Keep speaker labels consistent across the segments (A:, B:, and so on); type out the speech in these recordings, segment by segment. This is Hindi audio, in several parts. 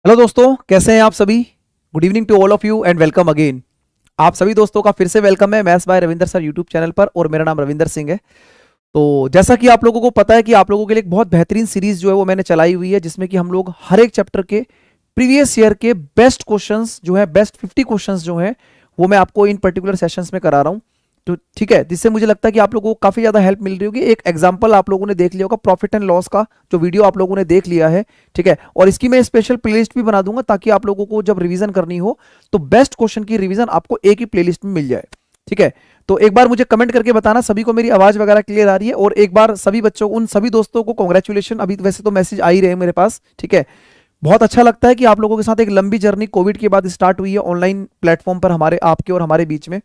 A: हेलो दोस्तों, कैसे हैं आप सभी। Good evening to all of you and welcome again. आप सभी दोस्तों का फिर से वेलकम है maths by Ravinder sir YouTube channel पर, और मेरा नाम रविंदर सिंह है। तो जैसा कि आप लोगों को पता है कि आप लोगों के लिए एक बहुत बेहतरीन सीरीज जो है वो मैंने चलाई हुई है, जिसमें कि हम लोग हर एक चैप्टर के प्रीवियस ईयर के बेस्ट क्वेश्चंस जो है, बेस्ट 50 क्वेश्चंस जो है वो मैं आपको इन पर्टिकुलर सेशंस में करा रहा हूँ। तो ठीक है, जिससे मुझे लगता है कि आप लोगों को काफी ज्यादा हेल्प मिल रही होगी। एक एग्जांपल आप लोगों ने देख लिया होगा प्रॉफिट एंड लॉस का, जो वीडियो आप लोगों ने देख लिया है। ठीक है, और इसकी मैं स्पेशल प्लेलिस्ट भी बना दूंगा ताकि आप लोगों को जब रिवीजन करनी हो तो बेस्ट क्वेश्चन की रिवीजन आपको एक ही प्लेलिस्ट में मिल जाए। ठीक है, तो एक बार मुझे कमेंट करके बताना सभी को मेरी आवाज वगैरह क्लियर आ रही है, और एक बार सभी बच्चों उन सभी दोस्तों को कॉन्ग्रेचुलेशन। अभी वैसे तो मैसेज आ ही रहे हैं मेरे पास। ठीक है, बहुत अच्छा लगता है कि आप लोगों के साथ एक लंबी जर्नी कोविड के बाद स्टार्ट हुई है ऑनलाइन प्लेटफॉर्म पर, हमारे आपके और हमारे बीच में।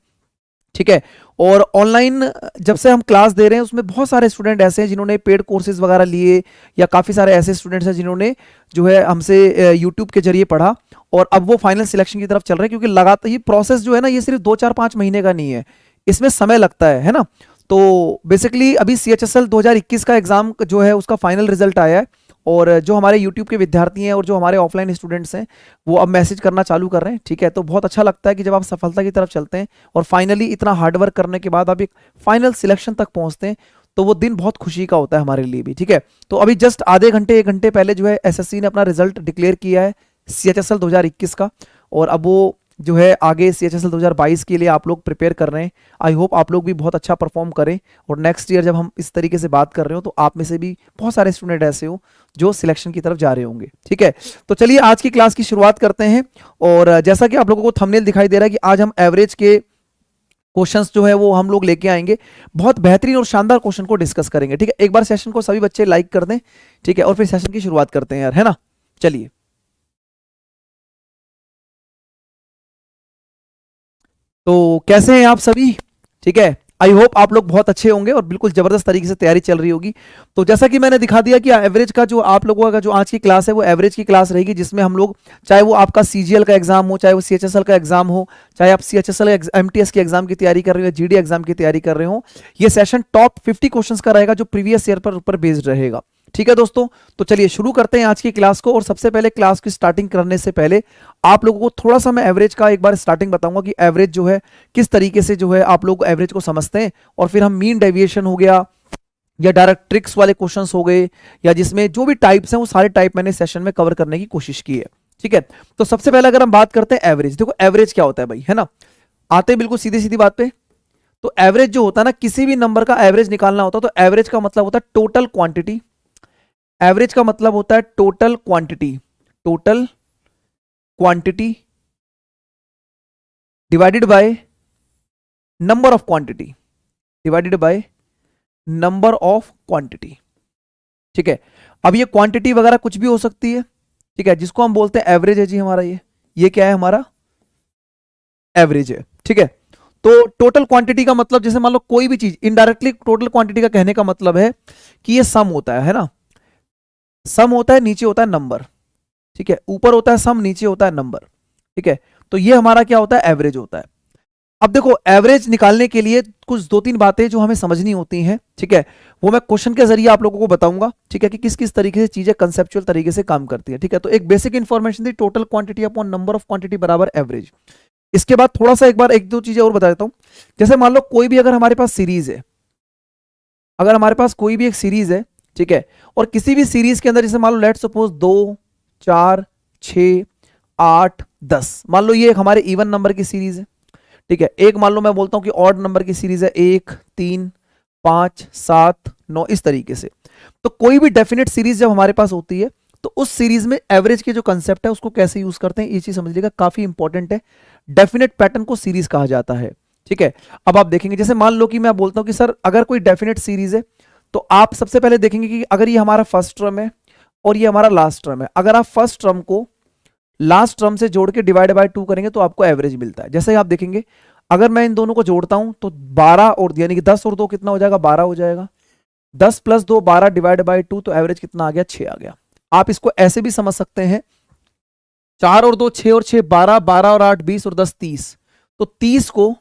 A: ठीक है, और ऑनलाइन जब से हम क्लास दे रहे हैं उसमें बहुत सारे स्टूडेंट ऐसे हैं जिन्होंने पेड कोर्सेज वगैरह लिए, या काफ़ी सारे ऐसे स्टूडेंट्स हैं जिन्होंने जो है हमसे यूट्यूब के जरिए पढ़ा, और अब वो फाइनल सिलेक्शन की तरफ चल रहे हैं। क्योंकि लगातार ये प्रोसेस जो है ना, ये सिर्फ 2 4 5 महीने का नहीं है, इसमें समय लगता है ना। तो बेसिकली अभी CHSL 2021 का एग्जाम जो है उसका फाइनल रिजल्ट आया है, और जो हमारे यूट्यूब के विद्यार्थी हैं और जो हमारे ऑफलाइन स्टूडेंट्स हैं वो अब मैसेज करना चालू कर रहे हैं। ठीक है, तो बहुत अच्छा लगता है कि जब आप सफलता की तरफ चलते हैं और फाइनली इतना हार्डवर्क करने के बाद आप एक फाइनल सिलेक्शन तक पहुंचते हैं, तो वो दिन बहुत खुशी का होता है हमारे लिए भी। ठीक है, तो अभी जस्ट आधे घंटे 1 घंटे पहले जो है SSC ने अपना रिजल्ट डिक्लेयर किया है CHSL 2021 का, और अब वो जो है आगे CHSL 2022 के लिए आप लोग प्रिपेयर कर रहे हैं। आई होप आप लोग भी बहुत अच्छा परफॉर्म करें, और नेक्स्ट ईयर जब हम इस तरीके से बात कर रहे हो तो आप में से भी बहुत सारे स्टूडेंट ऐसे हो जो सिलेक्शन की तरफ जा रहे होंगे। ठीक है, तो चलिए आज की क्लास की शुरुआत करते हैं। और जैसा कि आप लोगों को थंबनेल दिखाई दे रहा है कि आज हम एवरेज के क्वेश्चंस जो है वो हम लोग लेके आएंगे, बहुत बेहतरीन और शानदार क्वेश्चन को डिस्कस करेंगे। ठीक है, एक बार सेशन को सभी बच्चे लाइक कर दें। ठीक है, और फिर सेशन की शुरुआत करते हैं यार, है ना। चलिए, तो कैसे हैं आप सभी। ठीक है, आई होप आप लोग बहुत अच्छे होंगे और बिल्कुल जबरदस्त तरीके से तैयारी चल रही होगी। तो जैसा कि मैंने दिखा दिया कि एवरेज का जो आप लोगों का जो आज की क्लास है वो एवरेज की क्लास रहेगी, जिसमें हम लोग चाहे वो आपका CGL का एग्जाम हो, चाहे वो CHSL का एग्जाम हो, चाहे आप CHSL MTS के एग्जाम की तैयारी कर रहे हो या GD एग्जाम की तैयारी कर रहे हो, ये सेशन टॉप 50 क्वेश्चन का रहेगा जो प्रीवियस ईयर पर ऊपर बेस्ड रहेगा। ठीक है दोस्तों, तो चलिए शुरू करते हैं आज की क्लास को। और सबसे पहले क्लास की स्टार्टिंग करने से पहले आप लोगों को थोड़ा सा मैं एवरेज का एक बार स्टार्टिंग बताऊंगा कि एवरेज जो है किस तरीके से जो है आप लोग एवरेज को समझते हैं, और फिर हम मीन डेविएशन हो गया या डायरेक्ट ट्रिक्स वाले क्वेश्चंस हो गए, या जिसमें जो भी टाइप्स हैं वो सारे टाइप मैंने सेशन में कवर करने की कोशिश की है। ठीक है, तो सबसे पहले अगर हम बात करते हैं एवरेज, देखो एवरेज क्या होता है भाई, है ना। आते हैं बिल्कुल सीधी सीधी बात पे। तो एवरेज जो होता है ना, किसी भी नंबर का एवरेज निकालना होता है तो एवरेज का मतलब होता है टोटल क्वांटिटी। एवरेज का मतलब होता है total quantity, total quantity divided by number of quantity, divided by number of quantity. ठीक है, अब ये क्वांटिटी वगैरह कुछ भी हो सकती है। ठीक है, जिसको हम बोलते हैं एवरेज है जी हमारा, ये क्या है हमारा एवरेज है। ठीक है, तो टोटल क्वांटिटी का मतलब जैसे मान लो कोई भी चीज, इनडायरेक्टली टोटल क्वांटिटी का कहने का मतलब है कि ये सम होता है ना। सम होता है, नीचे होता है नंबर। ठीक है, ऊपर होता है सम, नीचे होता है नंबर। ठीक है, तो ये हमारा क्या होता है एवरेज होता है। अब देखो एवरेज निकालने के लिए कुछ 2 3 बातें जो हमें समझनी होती हैं। ठीक है, वो मैं क्वेश्चन के जरिए आप लोगों को बताऊंगा। ठीक है, कि किस किस तरीके से चीजें कंसेप्चुअल तरीके से काम करती है। ठीक है, तो एक बेसिक इंफॉर्मेशन थी, total quantity upon number of quantity बराबर एवरेज। इसके बाद थोड़ा सा एक बार 1 2 चीजें और बता देता हूं। जैसे मान लो कोई भी अगर हमारे पास सीरीज है, अगर हमारे पास कोई भी एक सीरीज है, ठीक है, और किसी भी सीरीज के अंदर जैसे मान लो लेट सपोज 2 4 6 8 10, मान लो ये एक हमारे इवन नंबर की सीरीज है। ठीक है, एक मान लो मैं बोलता हूं कि ऑड नंबर की सीरीज है, 1 3 5 7 9, इस तरीके से। तो कोई भी डेफिनेट सीरीज जब हमारे पास होती है तो उस सीरीज में एवरेज के जो कंसेप्ट है उसको कैसे यूज करते हैं, ये चीज समझ लीजिएगा, काफी इंपॉर्टेंट है। डेफिनेट पैटर्न को सीरीज कहा जाता है। ठीक है, अब आप देखेंगे जैसे मान लो कि मैं बोलता हूं कि सर अगर कोई डेफिनेट सीरीज है, तो आप सबसे पहले देखेंगे कि अगर ये हमारा फर्स्ट टर्म है और ये हमारा लास्ट टर्म है, अगर आप फर्स्ट टर्म को लास्ट टर्म से जोड़ के डिवाइड बाय 2 करेंगे तो आपको एवरेज मिलता है। जैसे आप देखेंगे अगर मैं इन दोनों को जोड़ता हूं तो 12 और यानी कि 10 और 2 कितना हो जाएगा, 12 हो जाएगा। 10 + 2 12 डिवाइड बाय 2, तो एवरेज कितना आ गया, 6 आ गया। आप इसको ऐसे भी समझ सकते हैं, 4 और 2 6 और 6 12, 12 और 8 20 और 10 30। तो 30 को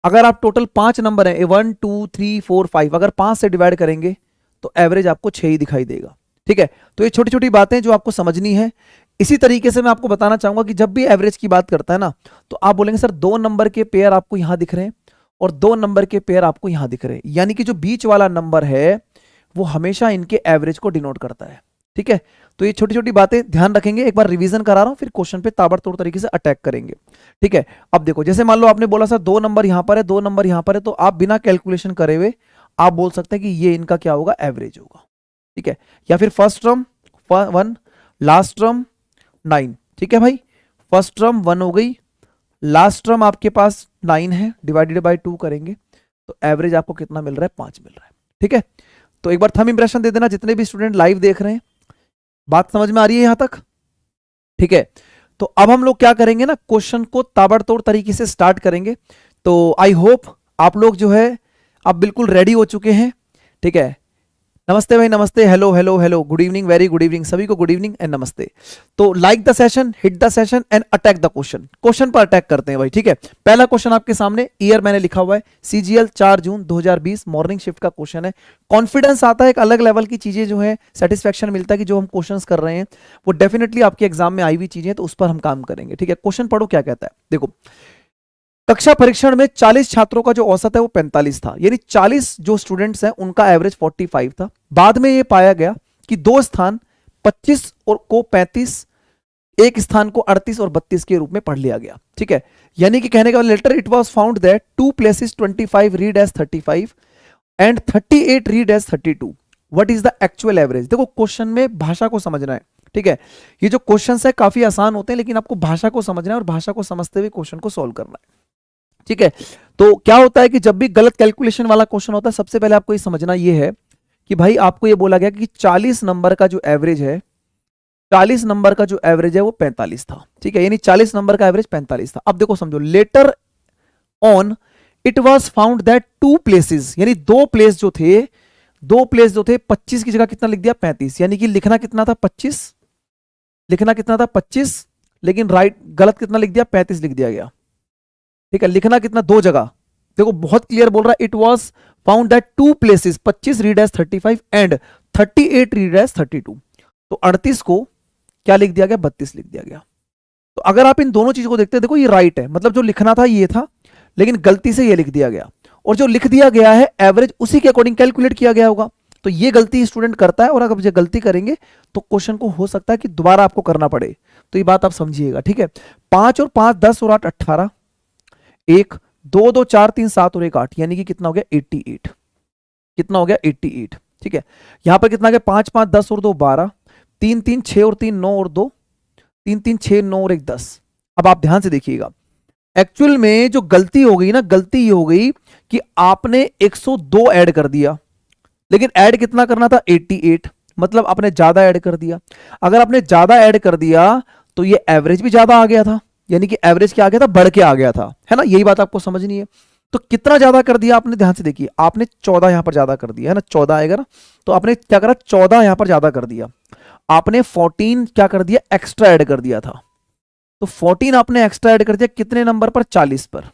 A: अगर आप टोटल 5 नंबर है 1 2 3 4 5, अगर 5 से डिवाइड करेंगे तो एवरेज आपको 6 ही दिखाई देगा। ठीक है, तो ये छोटी छोटी बातें जो आपको समझनी है। इसी तरीके से मैं आपको बताना चाहूंगा कि जब भी एवरेज की बात करता है ना, तो आप बोलेंगे सर 2 नंबर के पेयर आपको यहां दिख रहे हैं और 2 नंबर के पेयर आपको यहां दिख रहे हैं, यानी कि जो बीच वाला नंबर है वो हमेशा इनके एवरेज को डिनोट करता है। ठीक है, तो ये छोटी छोटी बातें ध्यान रखेंगे। एक बार रिवीजन करा रहा हूं, फिर क्वेश्चन पे ताबड़तोड़ तरीके से अटैक करेंगे। ठीक है, अब देखो, जैसे मान लो आपने बोला सर 2 नंबर यहां पर है, 2 नंबर यहां पर है, तो आप बिना कैलकुलेशन करे हुए आप बोल सकते हैं कि ये इनका क्या होगा, एवरेज होगा। ठीक है, या फिर फर्स्ट टर्म 1, लास्ट टर्म 9। ठीक है भाई, फर्स्ट टर्म 1 हो गई, लास्ट टर्म आपके पास 9 है, डिवाइडेड बाय 2 करेंगे तो एवरेज आपको कितना मिल रहा है, 5 मिल रहा है। ठीक है, तो एक बार थंब इंप्रेशन दे देना जितने भी स्टूडेंट लाइव देख रहे हैं। बात समझ में आ रही है यहां तक? ठीक है, तो अब हम लोग क्या करेंगे ना, क्वेश्चन को ताबड़तोड़ तरीके से स्टार्ट करेंगे। तो आई होप आप लोग जो है अब बिल्कुल रेडी हो चुके हैं। ठीक है, नमस्ते भाई, नमस्ते, hello hello hello, good evening, very good evening, सभी को गुड इवनिंग एंड नमस्ते। तो like the session, hit the session and attack the question. Question पर अटैक करते हैं भाई। ठीक है, पहला क्वेश्चन आपके सामने, ईयर मैंने लिखा हुआ है CGL 4 जून 2020, मॉर्निंग शिफ्ट का क्वेश्चन है। कॉन्फिडेंस आता है, एक अलग लेवल की चीजें जो है, सेटिस्फेक्शन मिलता है कि जो हम क्वेश्चंस कर रहे हैं वो डेफिनेटली आपके एग्जाम में आई हुई चीजें, तो उस पर हम काम करेंगे। ठीक है, क्वेश्चन पढ़ो क्या कहता है, देखो। कक्षा परीक्षण में 40 छात्रों का जो औसत है वो 45 था, यानी 40 जो स्टूडेंट्स हैं उनका एवरेज 45 था। बाद में ये पाया गया कि 2 स्थान 25 और को 35, एक स्थान को 38 और 32 के रूप में पढ़ लिया गया। ठीक है, यानी कि कहने का later it was found that 2 places 25 read as 35 and 38 read as 32। What is the actual average? देखो, क्वेश्चन में भाषा को समझना है। ठीक है, ये जो क्वेश्चंस है काफी आसान होते हैं, लेकिन आपको भाषा को समझना है और भाषा को समझते हुए क्वेश्चन को सॉल्व करना है। ठीक है, तो क्या होता है कि जब भी गलत कैलकुलेशन वाला क्वेश्चन होता है, सबसे पहले आपको ये समझना ये है कि भाई आपको ये बोला गया कि 40 नंबर का जो एवरेज है, 40 नंबर का जो एवरेज है वो 45 था। ठीक है, यानी 40 नंबर का एवरेज 45 था। अब देखो समझो, later on it was found that 2 places, यानी 2 प्लेस जो थे, 2 प्लेस जो थे 25 की जगह कितना लिख दिया, 35, यानी कि लिखना कितना था 25, लिखना कितना था 25, लेकिन राइट गलत कितना लिख दिया, 35 लिख दिया गया। ठीक है, लिखना कितना, 2 जगह। देखो बहुत क्लियर बोल रहा है, it was found that 2 places 25 read as 35 and 38 read as 32। तो 38 को क्या लिख दिया गया, 32 लिख दिया गया। तो अगर आप इन दोनों चीजों को देखते हैं, देखो ये राइट है, मतलब जो लिखना था ये था, लेकिन गलती से ये लिख दिया गया, और जो लिख दिया गया है एवरेज उसी के अकॉर्डिंग कैलकुलेट किया गया होगा। तो ये गलती स्टूडेंट करता है, और अगर ये गलती करेंगे तो क्वेश्चन को हो सकता है कि दोबारा आपको करना पड़े। तो ये बात आप समझिएगा। ठीक है, 5 और 5 10 और 8 18, 1 2 2 4 3 7 और 1 8, यानी कि कितना हो गया 88। कितना हो गया 88। ठीक है, यहां पर कितना गया 5 5 10 और 2 12, 3 3 6 और 3 9 और 2, 3 3 6 9 और 1 10। अब आप ध्यान से देखिएगा, एक्चुअल में जो गलती हो गई ना, गलती ये हो गई कि आपने 102 ऐड कर दिया, लेकिन ऐड कितना करना था 88, मतलब आपने ज्यादा ऐड कर दिया। अगर आपने ज्यादा ऐड कर दिया तो ये एवरेज भी ज्यादा आ गया था, यानी कि एवरेज क्या आ गया था, बढ़ के आ गया था, है ना। यही बात आपको समझनी है। तो कितना ज्यादा कर दिया आपने, ध्यान से देखिए, आपने 14 यहां पर ज्यादा कर दिया, है ना, 14 आएगा ना, तो आपने क्या करा, 14 यहां पर ज्यादा कर दिया। आपने 14 क्या कर दिया, एक्स्ट्रा ऐड कर दिया था। तो 14 आपने एक्स्ट्रा ऐड कर दिया कितने नंबर पर, 40 पर।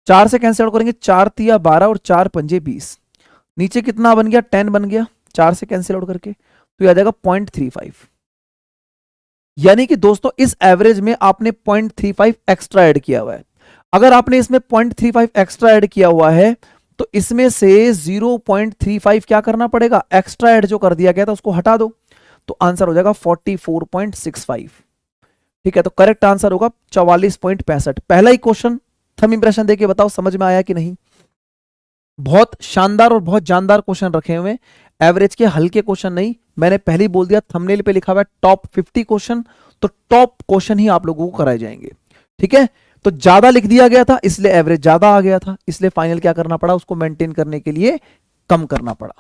A: 4 से कैंसिल करेंगे, 4 तिया 12 और 4 पंजे 20, नीचे कितना बन गया, 10 बन गया, 4 से कैंसिल आउट करके, तो यह आ जाएगा 0.35। यानी कि दोस्तों इस एवरेज में आपने 0.35 एक्स्ट्रा ऐड किया हुआ है। अगर आपने इसमें 0.35 एक्स्ट्रा ऐड किया हुआ है तो इसमें से 0.35 क्या करना पड़ेगा, एक्स्ट्रा ऐड जो कर दिया गया था उसको हटा दो, तो आंसर हो जाएगा 44.65। ठीक है, तो करेक्ट आंसर होगा 44.65। पहला ही क्वेश्चन थंब इंप्रेशन देके बताओ समझ में आया कि नहीं। बहुत शानदार और बहुत जानदार क्वेश्चन रखे हुए, एवरेज के हल्के क्वेश्चन नहीं। मैंने पहले ही बोल दिया, थंबनेल पे लिखा हुआ है टॉप 50 क्वेश्चन, तो टॉप क्वेश्चन ही आप लोगों को कराए जाएंगे। ठीक है, तो ज्यादा लिख दिया गया था इसलिए एवरेज ज्यादा आ गया था, इसलिए फाइनल क्या करना पड़ा, उसको मेंटेन करने के लिए कम करना पड़ा।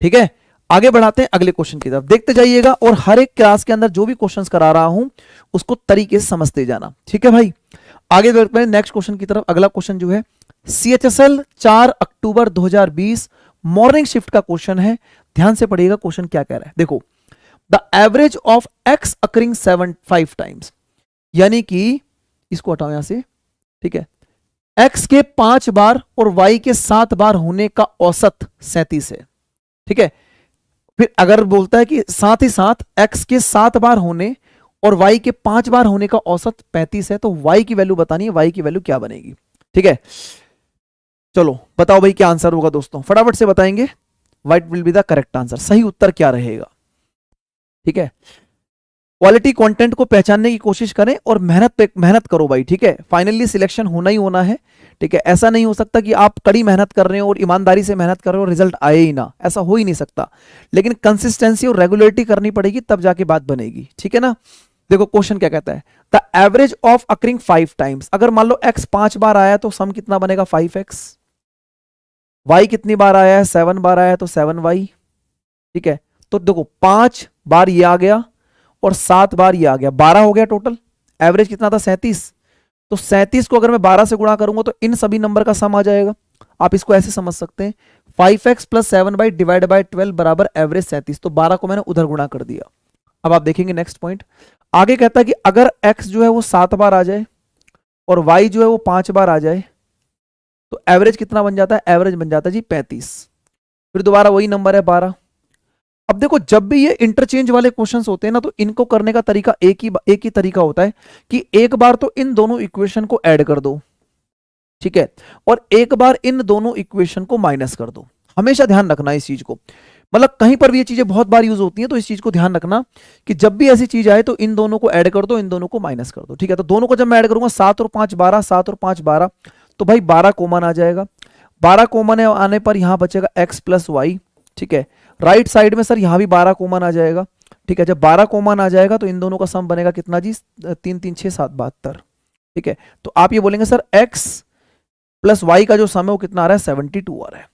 A: ठीक है, आगे बढ़ाते हैं अगले क्वेश्चन की तरफ, देखते जाइएगा और हर एक क्लास के अंदर जो भी क्वेश्चंस करा रहा हूं उसको तरीके से समझते जाना। ठीक है भाई, आगे बढ़ते हैं नेक्स्ट क्वेश्चन की तरफ। अगला क्वेश्चन जो है CHSL 4 अक्टूबर 2020 मॉर्निंग शिफ्ट का क्वेश्चन है। ध्यान से पढ़िएगा क्वेश्चन क्या कह रहा है। देखो, the average of x occurring 5 times, यानी कि इसको हटाओ यहां से। ठीक है, x के 5 बार और y के 7 बार होने का औसत 37 है। ठीक है, फिर अगर बोलता है कि साथ ही साथ x के 7 बार होने और y के 5 बार होने का औसत 35 है, तो y की वैल्यू बतानी है, y की वैल्यू क्या बनेगी। ठीक है, चलो बताओ भाई क्या आंसर होगा दोस्तों, फटाफट से बताएंगे। What will be the correct answer, सही उत्तर क्या रहेगा। ठीक है, क्वालिटी कंटेंट को पहचानने की कोशिश करें और मेहनत करो भाई। ठीक है, फाइनली सिलेक्शन होना ही होना है। ठीक है, ऐसा नहीं हो सकता कि आप कड़ी मेहनत कर रहे हो और ईमानदारी से मेहनत कर रहे हो, रिजल्ट आए ही ना, ऐसा हो ही नहीं सकता। लेकिन कंसिस्टेंसी और रेगुलरिटी करनी पड़ेगी, तब जाके बात बनेगी। ठीक है ना, देखो क्वेश्चन क्या कहता है, the average of occurring 5 times. अगर मान लो x 5 बार आया तो सम कितना बनेगा 5x। y कितनी बार आया है, 7 बार आया है तो 7y। ठीक है, तो देखो 5 बार ये आ गया और 7 बार ये आ गया, 12 हो गया टोटल। एवरेज कितना था 37, तो 37 को अगर मैं 12 से गुणा करूंगा तो इन सभी नंबर का सम आ जाएगा। आप इसको ऐसे समझ सकते हैं, 5x plus 7y divide by 12 बराबर एवरेज 37। तो 12 को मैंने उधर गुणा कर दिया। अब आप देखेंगे नेक्स्ट पॉइंट, आगे कहता है कि अगर x जो है वो 7 बार आ जाए और y जो है वो 5 बार आ जाए तो एवरेज कितना बन जाता है, एवरेज बन जाता है जी 35। फिर दोबारा वही नंबर है 12। अब देखो जब भी ये इंटरचेंज वाले क्वेश्चंस होते हैं ना, तो इनको करने का तरीका एक ही तरीका होता है कि एक बार तो इन दोनों इक्वेशन को ऐड कर दो, ठीक है, और एक बार इन दोनों इक्वेशन को माइनस कर दो। हमेशा ध्यान रखना इस चीज को, मतलब कहीं पर भी ये चीजें बहुत बार यूज होती हैं, तो इस चीज को ध्यान रखना कि जब भी ऐसी चीज आए तो इन दोनों को ऐड कर दो, इन दोनों को माइनस कर दो। ठीक है, तो दोनों को जब मैं ऐड करूंगा 7 और 5 12, 7 और 5 12, तो भाई 12 कॉमन आ जाएगा। 12 कॉमन आने पर यहां बचेगा x प्लस वाई। ठीक है, राइट साइड में सर यहां भी 12 कॉमन आ जाएगा। ठीक है, जब 12 कॉमन आ जाएगा तो इन दोनों का सम बनेगा कितना जी, 3 3 6 7 72। ठीक है, तो आप ये बोलेंगे सर x प्लस वाई का जो सम है वो कितना आ रहा है, 72 आ रहा है।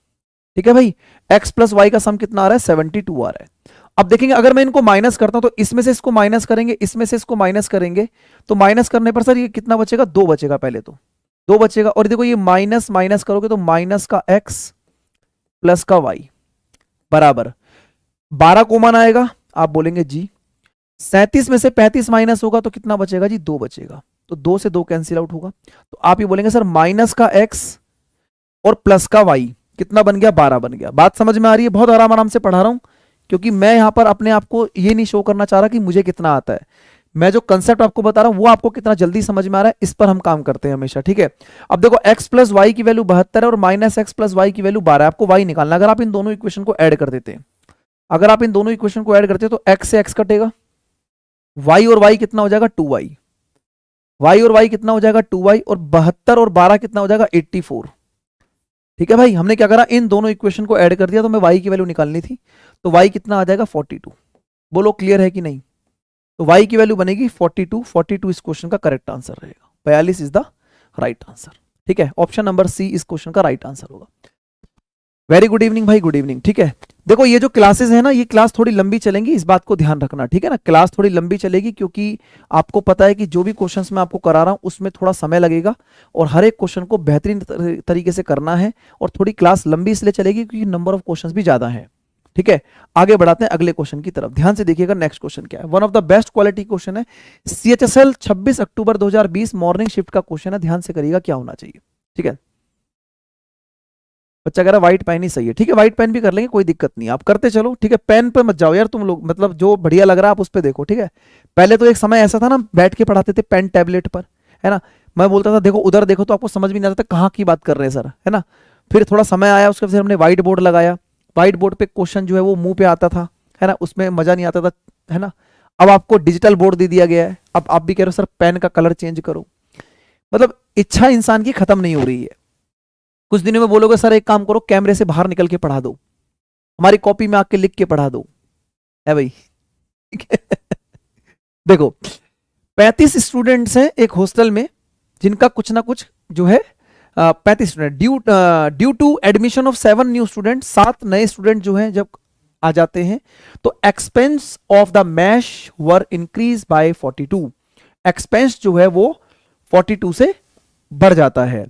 A: ठीक है भाई, x प्लस वाई का सम कितना आ रहा है, 72 आ रहा है। अब देखेंगे अगर मैं इनको माइनस करता हूं तो इसमें से इसको माइनस करेंगे, इसमें से इसको माइनस करेंगे, तो माइनस करने पर सर ये कितना बचेगा, 2 बचेगा, पहले तो 2 बचेगा। और देखो ये माइनस माइनस करोगे तो माइनस का x प्लस का y बराबर 12 कॉमन आएगा, आप बोलेंगे जी 37 में से 35 माइनस होगा तो कितना बचेगा जी, 2 बचेगा, तो 2 से 2 कैंसिल आउट होगा। तो आप ये बोलेंगे सर माइनस का x और प्लस का y कितना बन गया, 12 बन गया। बात समझ में आ रही है, बहुत आराम आराम से पढ़ा रहा हूं, क्योंकि मैं यहां पर अपने आप को ये नहीं शो करना चाह रहा कि मुझे कितना आता है, मैं जो कंसेप्ट आपको बता रहा हूं वो आपको कितना जल्दी समझ में आ रहा है, इस पर हम काम करते हैं हमेशा। ठीक है, अब देखो x प्लस वाई की वैल्यू 72 है और माइनस एक्स प्लस वाई की वैल्यू 12 है, आपको y निकालना। अगर आप इन दोनों इक्वेशन को ऐड कर देते हैं, अगर आप इन दोनों इक्वेशन को ऐड करते हैं तो x से x कटेगा, y और y कितना हो जाएगा 2y, y और y कितना हो जाएगा 2y, और 72 और 12 कितना हो जाएगा 84। ठीक है भाई, हमने क्या करा, इन दोनों इक्वेशन को ऐड कर दिया, तो मैं y की वैल्यू निकालनी थी, तो y कितना आ जाएगा 42। बोलो क्लियर है कि नहीं, तो y की वैल्यू बनेगी 42। 42 इस क्वेश्चन का करेक्ट आंसर रहेगा, 42 इज द राइट आंसर। ठीक है, ऑप्शन नंबर सी इस क्वेश्चन का राइट आंसर होगा। वेरी गुड इवनिंग भाई, गुड इवनिंग। ठीक है, देखो ये जो क्लासेस है ना, ये क्लास थोड़ी लंबी चलेंगी, इस बात को ध्यान रखना। ठीक है ना, क्लास थोड़ी लंबी चलेगी, क्योंकि आपको पता है कि जो भी क्वेश्चंस मैं आपको करा रहा हूं उसमें थोड़ा समय लगेगा और हर एक क्वेश्चन को बेहतरीन तरीके से करना है, और थोड़ी क्लास लंबी इसलिए चलेगी क्योंकि नंबर ऑफ क्वेश्चंस भी ज्यादा है। ठीक है, आगे बढ़ाते हैं अगले क्वेश्चन की तरफ, ध्यान से देखिएगा। नेक्स्ट क्वेश्चन क्या है, one of the best quality question है, CHSL 26 अक्टूबर 2020 मॉर्निंग शिफ्ट का क्वेश्चन है, ध्यान से करिएगा क्या होना चाहिए। ठीक है, बच्चा कह रहा व्हाइट पेन ही सही है, ठीक है व्हाइट पेन भी कर लेंगे, कोई दिक्कत नहीं, आप करते चलो। ठीक है, पेन पे मत जाओ यार तुम लोग, मतलब जो बढ़िया लग रहा है आप उस पर देखो। ठीक है, पहले तो एक समय ऐसा था ना, बैठ के पढ़ाते थे पेन टैबलेट पर, है ना, मैं बोलता था देखो उधर देखो, तो आपको समझ भी नहीं आता था कहाँ की बात कर रहे हैं सर, है ना। फिर थोड़ा समय आया, उसके बाद हमने व्हाइट बोर्ड लगाया, व्हाइट बोर्ड पे क्वेश्चन जो है वो मुंह पे आता था, है ना, उसमें मजा नहीं आता था, है ना। अब आपको डिजिटल बोर्ड दे दिया गया है, अब आप भी कह रहे हो सर पेन का कलर चेंज करो, मतलब इच्छा इंसान की खत्म नहीं हो रही है। कुछ दिनों में बोलोगे सर एक काम करो, कैमरे से बाहर निकल के पढ़ा दो, हमारी कॉपी में आके लिख के पढ़ा दो, है भाई। देखो 35 स्टूडेंट्स हैं एक हॉस्टल में, जिनका कुछ ना कुछ जो है 35 student, due to admission of 7 new student, 7 नए स्टूडेंट जो हैं जब आ जाते हैं, तो expense of the mash were increase by 42। Expense जो है वो 42 से बढ़ जाता है,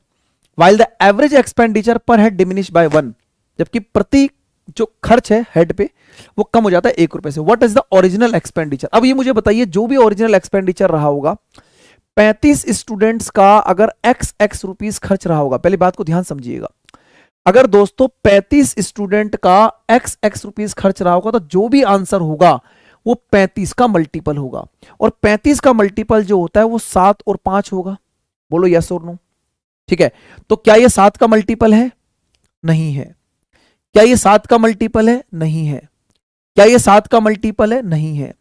A: while the average expenditure per head diminish by 1, जबकि प्रति जो खर्च है हेड पे वो कम हो जाता है 1 रुपए से। What is the original expenditure, अब ये मुझे बताइए, जो भी ओरिजिनल एक्सपेंडिचर रहा होगा 35 स्टूडेंट्स का, अगर x रुपीस खर्च रहा होगा, पहली बात को ध्यान समझिएगा, अगर दोस्तों 35 स्टूडेंट का x रुपीस खर्च रहा होगा, तो जो भी आंसर होगा वो 35 का मल्टीपल होगा, और 35 का मल्टीपल जो होता है वो 7 और 5 होगा। बोलो यस और नो। ठीक है, तो क्या ये 7 का मल्टीपल है? नहीं है। क्या ये 7 का मल्टीपल है? नहीं है। क्या ये 7 का मल्टीपल है? नहीं है।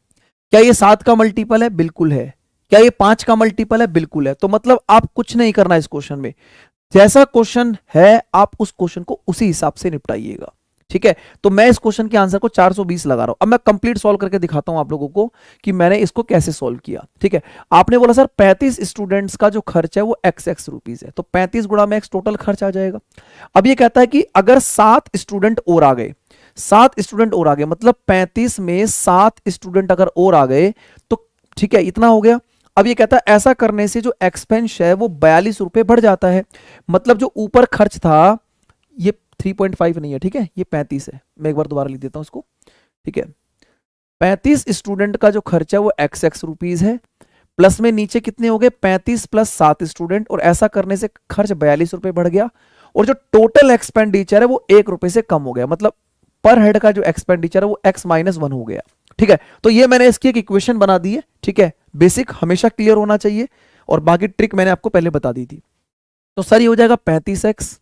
A: क्या ये 7 का मल्टीपल है? बिल्कुल है। क्या ये 5 का मल्टीपल है? बिल्कुल है। तो मतलब आप कुछ नहीं करना इस क्वेश्चन में, जैसा क्वेश्चन है आप उस क्वेश्चन को उसी हिसाब से निपटाइएगा। ठीक है, तो मैं इस क्वेश्चन के आंसर को 420 लगा रहा हूं। अब मैं कंप्लीट सॉल्व करके दिखाता हूं आप लोगों को कि मैंने इसको कैसे सॉल्व किया। ठीक है, आपने बोला सर 35 स्टूडेंट्स का जो खर्च है वो एक्स रुपीज है, तो 35 गुणा में एक्स टोटल खर्च आ जाएगा। अब ये कहता है कि अगर 7 स्टूडेंट और आ गए, 7 स्टूडेंट और आ गए, मतलब 35 में 7 स्टूडेंट अगर और आ गए तो ठीक है इतना हो गया। अब ये कहता है ऐसा करने से जो एक्सपेंस है वो 42 रुपए बढ़ जाता है, मतलब जो ऊपर खर्च था ये 3.5 नहीं है, ठीक है, ये 35 है। मैं एक बार दोबारा लिख देता हूं इसको। ठीक है, 35 स्टूडेंट का जो खर्च है वो एक्स रुपीज है, प्लस में नीचे कितने हो गए 35 प्लस 7 स्टूडेंट, और ऐसा करने से खर्च 42 रुपए बढ़ गया, और जो टोटल एक्सपेंडिचर है वो 1 रुपए से कम हो गया, मतलब पर हेड का जो एक्सपेंडिचर है वो x-1 हो गया। ठीक है, तो ये मैंने इसकी एक इक्वेशन बना दी है। ठीक है, बेसिक हमेशा क्लियर होना चाहिए, और बाकी ट्रिक मैंने आपको पहले बता दी थी। तो सर ये हो जाएगा 35x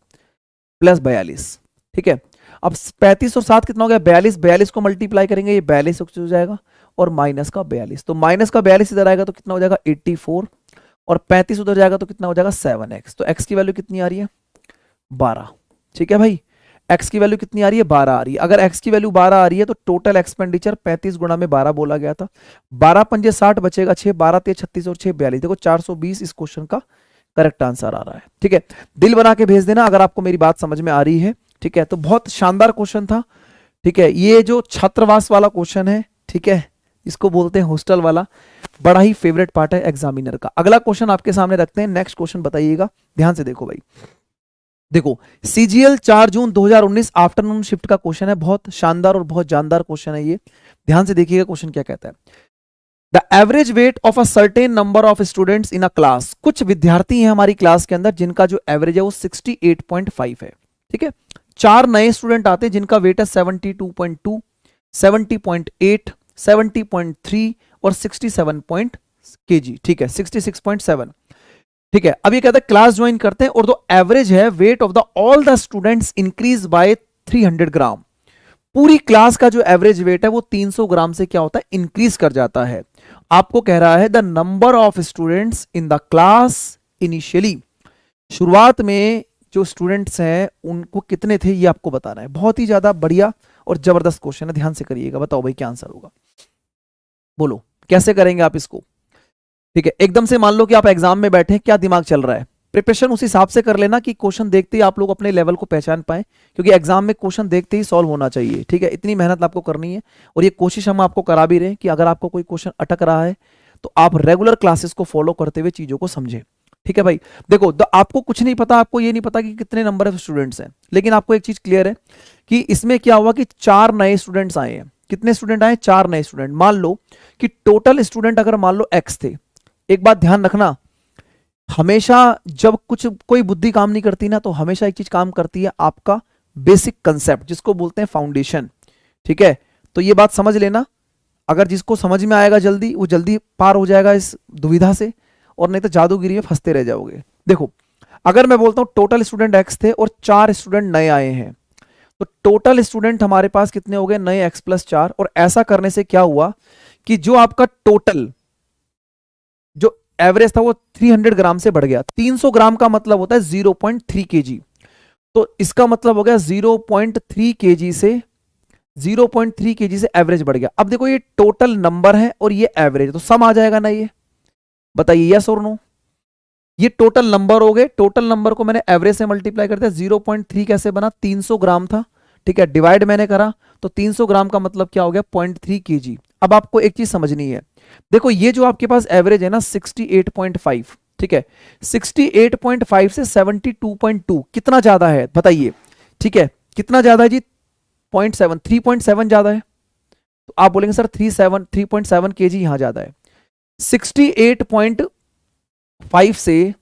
A: प्लस 42। ठीक है, अब 35 और 7 कितना हो गया 42, 42 को मल्टीप्लाई करेंगे ये 42 हो जाएगा, और माइनस का 42, तो माइनस का 42 इधर आएगा तो कितना हो जाएगा 84, और 35 उधर जाएगा तो कितना हो जाएगा 7x। तो x की वैल्यू कितनी आ रही है 12। ठीक है भाई, x की वैल्यू कितनी आ रही है 12 आ रही है। अगर x की वैल्यू 12 आ रही है तो टोटल एक्सपेंडिचर 35 गुणा में 12 बोला गया था, 12 पंजे 60 बचेगा 6, 12 ते 36 और 6 42, देखो 420 इस क्वेश्चन का करेक्ट आंसर आ रहा है। ठीक है, दिल बना के भेज देना अगर आपको मेरी बात समझ में आ रही है। ठीक है, तो बहुत शानदार क्वेश्चन था। ठीक है, ये जो छात्रावास वाला क्वेश्चन है, ठीक है, इसको बोलते हैं हॉस्टल वाला, बड़ा ही फेवरेट पार्ट है एग्जामिनर का। अगला क्वेश्चन आपके सामने रखते हैं, नेक्स्ट क्वेश्चन बताइएगा, ध्यान से देखो भाई। देखो सीजीएल 4 जून 2019 आफ्टरनून शिफ्ट का क्वेश्चन है, बहुत शानदार और बहुत जानदार क्वेश्चन है ये, ध्यान से देखिएगा क्वेश्चन क्या कहता है। The average weight of a certain number of students in a class, कुछ विद्यार्थी हैं हमारी क्लास के अंदर जिनका जो एवरेज है वो 68.5 है। ठीक है, 4 नए स्टूडेंट आते हैं जिनका वेट है 72.2, 70.8, 70.3 और 67 kg। ठीक है, 66.7। ठीक है, अब ये कहता है क्लास ज्वाइन करते हैं और जो एवरेज है wait of the all the students increase by 300 ग्राम, पूरी क्लास का जो एवरेज वेट है वो 300 ग्राम से क्या होता है इंक्रीज कर जाता है। आपको कह रहा है the number of students in the class initially, शुरुआत में जो स्टूडेंट्स हैं उनको कितने थे ये आपको बताना है। बहुत ही ज्यादा बढ़िया और जबरदस्त क्वेश्चन है, ध्यान से करिएगा। बताओ भाई क्या आंसर होगा, बोलो कैसे करेंगे आप इसको। ठीक है, एकदम से मान लो कि आप एग्जाम में बैठे, क्या दिमाग चल रहा है, प्रिपरेशन उस हिसाब से कर लेना कि क्वेश्चन देखते ही आप लोग अपने लेवल को पहचान पाए, क्योंकि एग्जाम में क्वेश्चन देखते ही सॉल्व होना चाहिए। ठीक है, इतनी मेहनत आपको करनी है, और ये कोशिश हम आपको करा भी रहे हैं कि अगर आपको कोई क्वेश्चन अटक रहा है तो आप रेगुलर क्लासेस को फॉलो करते हुए चीजों को समझें। ठीक है भाई, देखो आपको कुछ नहीं पता, आपको ये नहीं पता कि कितने नंबर ऑफ स्टूडेंट्स हैं, लेकिन आपको एक चीज क्लियर है कि इसमें क्या हुआ कि 4 नए स्टूडेंट्स आए हैं। कितने स्टूडेंट आए 4 नए स्टूडेंट। मान लो कि टोटल स्टूडेंट अगर मान लो x थे, एक बात ध्यान रखना, हमेशा जब कुछ कोई बुद्धि काम नहीं करती ना तो हमेशा एक चीज काम करती है, आपका बेसिक कंसेप्ट जिसको बोलते हैं फाउंडेशन। ठीक है, तो ये बात समझ लेना, अगर जिसको समझ में आएगा जल्दी वो जल्दी पार हो जाएगा इस दुविधा से, और नहीं तो जादूगिरी में फंसते रह जाओगे। देखो अगर मैं बोलता हूं टोटल स्टूडेंट x थे और 4 स्टूडेंट नए आए हैं, तो टोटल स्टूडेंट हमारे पास कितने हो गए नए x+4, और ऐसा करने से क्या हुआ कि जो आपका टोटल जो एवरेज था वो 300 ग्राम से बढ़ गया। 300 ग्राम का मतलब होता है 0.3 kg, तो इसका मतलब हो गया 0.3 kg से 0.3 kg से एवरेज बढ़ गया। अब देखो ये टोटल नंबर है और ये एवरेज, तो सम आ जाएगा ना, ये बताइए यस और नो। ये टोटल नंबर हो गए, टोटल नंबर को मैंने एवरेज से मल्टीप्लाई करते हैं, 0.3 कैसे बना 300 ग्राम था। ठीक है, डिवाइड मैंने करा तो 300 ग्राम का मतलब क्या हो गया 0.3 kg। अब आपको एक चीज समझनी है, देखो ये जो आपके पास एवरेज है ना 68.5, ठीक है, 68.5 से 72.2 कितना ज्यादा है बताइए। ठीक है, कितना ज्यादा है जी 0.7, 3.7 ज्यादा है। तो आप बोलेंगे सर 3.7 kg यहां ज्यादा है। 68.5 से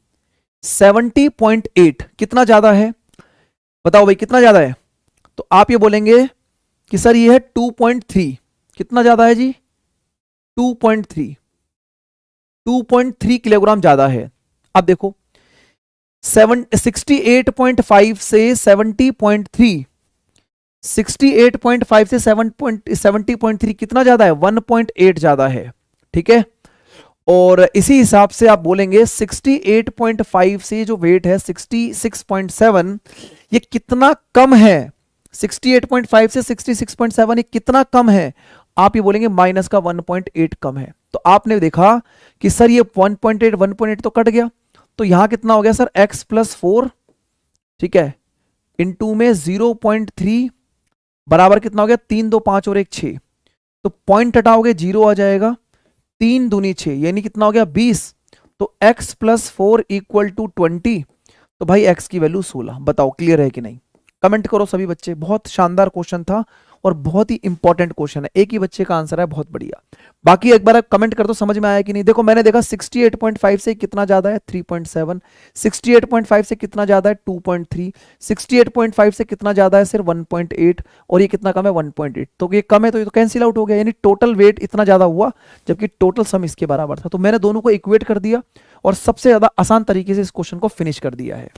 A: 70.8 कितना ज्यादा है बताओ भाई, कितना ज्यादा है। तो आप ये बोलेंगे कि सर ये है 2.3, कितना ज्यादा है जी 2.3, 2.3 किलोग्राम ज्यादा है। अब देखो 68.5 से 70.3, 68.5 से 70.3 कितना ज्यादा है? 1.8 ज्यादा है। ठीक है, और इसी हिसाब से आप बोलेंगे 68.5 से जो वेट है 66.7, ये कितना कम है? 68.5 से 66.7 ये कितना कम है? आप ये बोलेंगे माइनस का 1.8 कम है। तो आपने देखा कि सर ये 1.8 तो कट गया, तो यहां कितना हो गया सर? x प्लस 4, ठीक है, इनटू में 0.3 बराबर कितना हो गया? 3 2 5 और 1 6, तो पॉइंट हटाओगे 0 आ जाएगा, 3 दूनी 6 यानी कितना हो गया? 20। तो x प्लस 4 इक्वल टू 20, तो भाई x की वैल्यू 16। बताओ क्लियर है कि नहीं? कमेंट करो सभी बच्चे। बहुत शानदार क्वेश्चन था और बहुत ही इंपॉर्टेंट क्वेश्चन है, एक ही बच्चे का आंसर है, बहुत बढ़िया। बाकी एक बार कमेंट कर दो समझ में आया कि नहीं। देखो मैंने देखा 68.5 से कितना ज्यादा है? 3.7, 68.5 से कितना ज्यादा है? 2.3, 68.5 से कितना ज्यादा है? सिर्फ 1.8, और ये कितना कम है? 1.8। तो ये कम है तो ये तो कैंसिल आउट हो गया, यानी टोटल वेट इतना ज्यादा हुआ जबकि टोटल सम इसके बराबर था। तो मैंने दोनों को इक्वेट कर दिया और सबसे ज्यादा आसान तरीके से इस क्वेश्चन को फिनिश कर दिया है।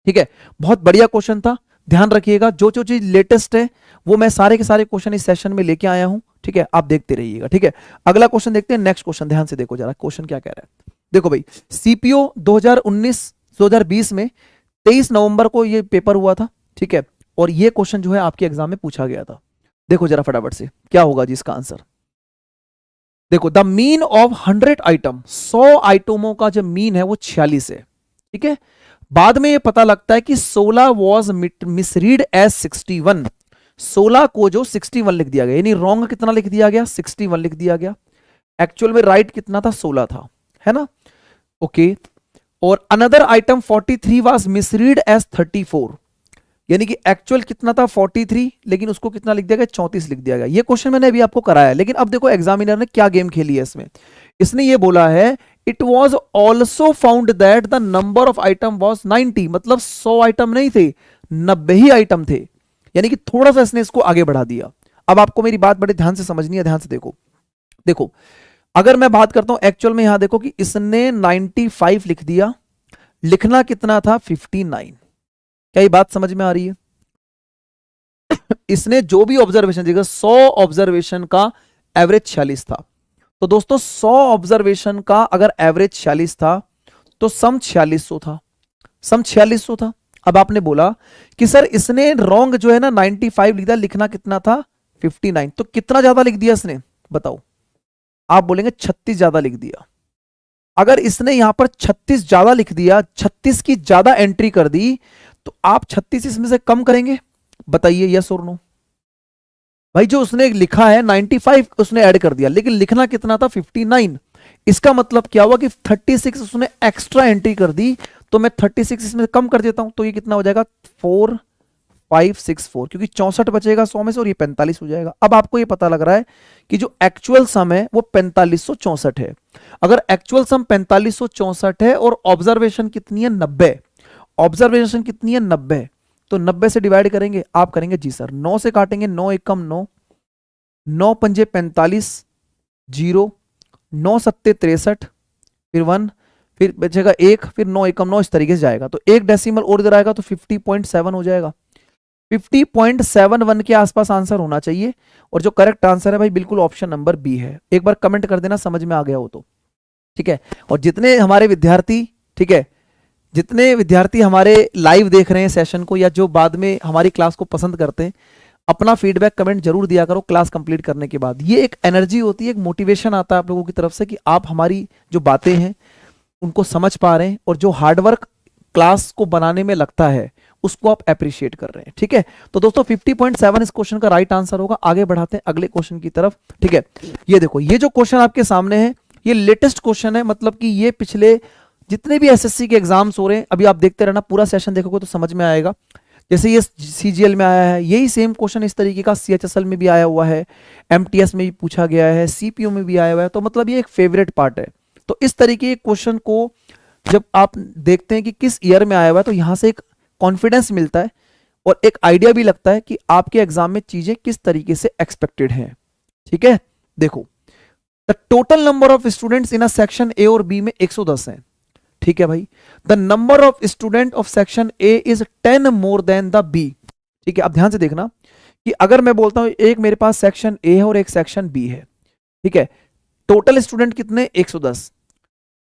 A: ठीक है, बहुत बढ़िया क्वेश्चन था। ध्यान रखिएगा, जो जो चीज लेटेस्ट है वो मैं सारे के सारे क्वेश्चन इस सेशन में लेके आया हूं। ठीक है, आप देखते रहिएगा। ठीक है, अगला क्वेश्चन देखते हैं। नेक्स्ट क्वेश्चन ध्यान से देखो जरा, क्वेश्चन क्या कह रहा है। देखो भाई, सीपीओ 2019-2020 में 23 नवंबर को ये पेपर हुआ था। ठीक है, और ये क्वेश्चन जो है आपके एग्जाम में पूछा गया था। देखो जरा फटाफट से क्या होगा जी इसका आंसर। देखो, द मीन ऑफ 100 आइटम, 100 आइटमों का जो मीन है वो 46 है। ठीक है, बाद में ये पता लगता है कि 16 वॉज मिसरीड एज 61, 16 को जो 61 लिख दिया गया, यानी रॉन्ग कितना लिख दिया गया? 61 लिख दिया गया। एक्चुअल में राइट कितना था? 16 था, है ना? ओके, और another item 43 was misread as 34, यानी कि एक्चुअल कितना था? 43, लेकिन उसको कितना लिख दिया गया? 34 लिख दिया गया। ये क्वेश्चन मैंने अभी आपको कराया, लेकिन अब देखो एग्जामिनर ने क्या गेम खेली है इसमें। इसने ये बोला है it was also found that the number of item was 90, मतलब 100 आइटम नहीं थे, 90 ही आइटम थे, यानी कि थोड़ा सा इसने इसको आगे बढ़ा दिया। अब आपको मेरी बात बड़े ध्यान से समझनी है, ध्यान से देखो। देखो अगर मैं बात करता हूं एक्चुअल में, यहां देखो कि इसने 95 लिख दिया, लिखना कितना था? 59। क्या ये बात समझ में आ रही है? इसने जो भी ऑब्जर्वेशन दिया, 100 ऑब्जर्वेशन का एवरेज 46 था। तो दोस्तों 100 ऑब्जर्वेशन का अगर एवरेज 46 था तो सम 4600 था, सम 4600 था। अब आपने बोला कि सर इसने रॉन्ग जो है ना 95 लिख दिया, लिखना कितना था? 59। तो कितना ज्यादा लिख दिया इसने? बताओ। आप बोलेंगे 36 ज्यादा लिख दिया। अगर इसने यहां पर 36 ज्यादा लिख दिया, 36 की ज्यादा एंट्री कर दी, तो आप 36 इसमें से कम करेंगे? बताइए यस और नो। भाई जो उसने लिखा है 95 उसने ऐड कर दिया, लेकिन लिखना कितना था? 59। इसका मतलब क्या हुआ कि 36 उसने एक्स्ट्रा एंट्री कर दी, तो मैं 36 इसमें कम कर देता हूं, तो ये कितना हो जाएगा? 4564, क्योंकि 64 बचेगा 100 में से और ये 45 हो जाएगा। अब आपको ये पता लग रहा है कि जो एक्चुअल सम है वो 4564 है। अगर एक्चुअल सम 4564 है और ऑब्जर्वेशन कितनी है? 90। ऑब्जर्वेशन कितनी है? 90। तो 90 से डिवाइड करेंगे, आप करेंगे जी सर 9 से काटेंगे, 9 एकम 9, 9 पंजे 45, 0, 9 सत्ते 63, फिर 1, फिर बचेगा 1, फिर 9 एकम 9, इस तरीके से जाएगा। तो एक डेसिमल और इधर आएगा तो 50.7 हो जाएगा। 50.71 के आसपास आंसर होना चाहिए, और जो करेक्ट आंसर है भाई बिल्कुल ऑप्शन नंबर बी है। एक बार कमेंट कर देना समझ में आ गया हो तो। ठीक है, और जितने हमारे विद्यार्थी, ठीक है, जितने विद्यार्थी हमारे लाइव देख रहे हैं सेशन को, या जो बाद में हमारी क्लास को पसंद करते हैं, अपना फीडबैक कमेंट जरूर दिया करो क्लास कंप्लीट करने के बाद। ये एक एनर्जी होती है, एक मोटिवेशन आता है आप लोगों की तरफ से कि आप हमारी जो बातें हैं उनको समझ पा रहे हैं, और जो हार्डवर्क क्लास को बनाने में लगता है उसको आप अप्रिशिएट कर रहे हैं। ठीक है, तो दोस्तों 50.7 इस क्वेश्चन का राइट आंसर होगा। आगे बढ़ाते हैं अगले क्वेश्चन की तरफ। ठीक है, ये देखो, ये जो क्वेश्चन आपके सामने है ये लेटेस्ट क्वेश्चन है, मतलब कि ये पिछले जितने भी एसएससी के एग्जाम्स हो रहे हैं, अभी आप देखते रहना, पूरा सेशन देखोगे तो समझ में आएगा। जैसे ये सीजीएल में आया है, यही सेम क्वेश्चन इस तरीके का सीएचएसएल में भी आया हुआ है, एमटीएस में भी पूछा गया है, सीपीओ में भी आया हुआ है। तो मतलब ये एक फेवरेट पार्ट है। तो इस तरीके के क्वेश्चन को जब आप देखते हैं कि किस ईयर में आया हुआ है, तो यहां से एक कॉन्फिडेंस मिलता है और एक आइडिया भी लगता है कि आपके एग्जाम में चीजें किस तरीके से एक्सपेक्टेड हैं। ठीक है, देखो the total number of students in a section A और बी में 110 है, ठीक है भाई। The number of student of section A is 10 more than the B, ठीक है। अब ध्यान से देखना कि अगर मैं बोलता हूं एक मेरे पास सेक्शन ए है और एक सेक्शन बी है, ठीक है, टोटल स्टूडेंट कितने 110,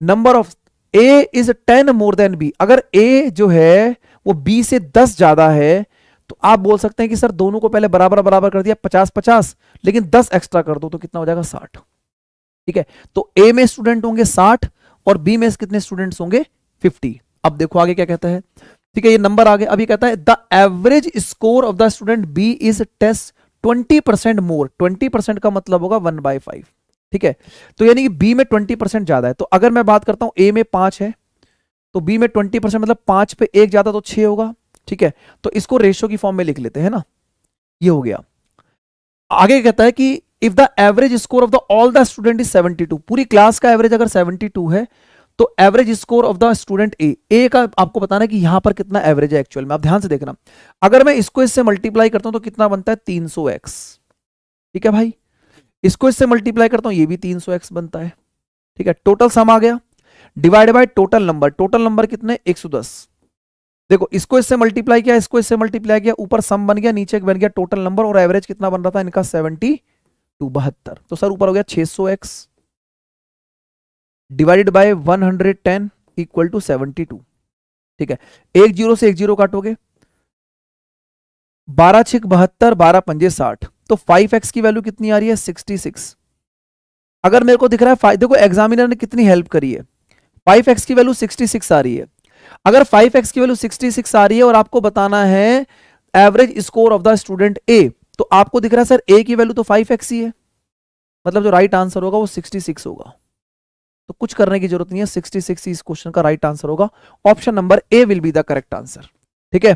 A: number of A is 10 more than B, अगर ए जो है वो बी से 10 ज्यादा है तो आप बोल सकते हैं कि सर दोनों को पहले बराबर बराबर कर दिया 50-50, लेकिन 10 एक्स्ट्रा कर दो तो कितना हो जाएगा 60, ठीक है। तो ए में स्टूडेंट होंगे 60 और बी में कितने स्टूडेंट्स होंगे 50। अब देखो आगे क्या कहता है, ठीक है, ये नंबर आगे अभी कहता है the average score of the student B is test 20% more, 20% का मतलब होगा 1/5, ठीक है। तो यानी कि बी में 20% ज्यादा है। तो अगर मैं बात करता हूं ए में 5 है तो बी में 20% मतलब 5 पे 1 ज्यादा तो 6 होगा, ठीक है। तो इसको रेशियो की फॉर्म में लिख लेते हैं ना, ये हो गया। आगे कहता है कि if the average score of the all the student is 72, पूरी क्लास का एवरेज अगर 72 है तो average score of the student A का आपको बताना है कि यहां पर कितना एवरेज है एक्चुअल में। आप ध्यान से देखना, अगर मैं इसको इससे मल्टीप्लाई करता हूं तो कितना बनता है 300x, ठीक है भाई। इसको इससे मल्टीप्लाई करता हूं ये भी 300x बनता है, ठीक है। टोटल सम आ गया divide by total number, total number कितने 110। देखो इसको इससे मल्टीप्लाई किया, इसको इससे मल्टीप्लाई किया, ऊपर सम बन गया, नीचे बन गया टोटल नंबर, और एवरेज कितना बन रहा था इनका 72, 72। तो सर ऊपर हो गया 600x divided by 110 equal to 72, ठीक है। एक जीरो से एक जीरो काटोगे, 12 6 72, 12 पंजे 60, तो 5x की वैल्यू कितनी आ रही है 66। अगर मेरे को दिख रहा है, देखो एग्जामिनर ने कितनी हेल्प करी है, 5x की वैल्यू 66 आ रही है। अगर 5x की वैल्यू 66 आ रही है और आपको बताना है average score of the student A, तो आपको दिख रहा है सर ए की वैल्यू तो 5x ही है, मतलब जो राइट आंसर होगा वो 66 होगा। तो कुछ करने की जरूरत नहीं है, 66 इस क्वेश्चन का राइट आंसर होगा। Option number A will be the correct answer, ठीक है,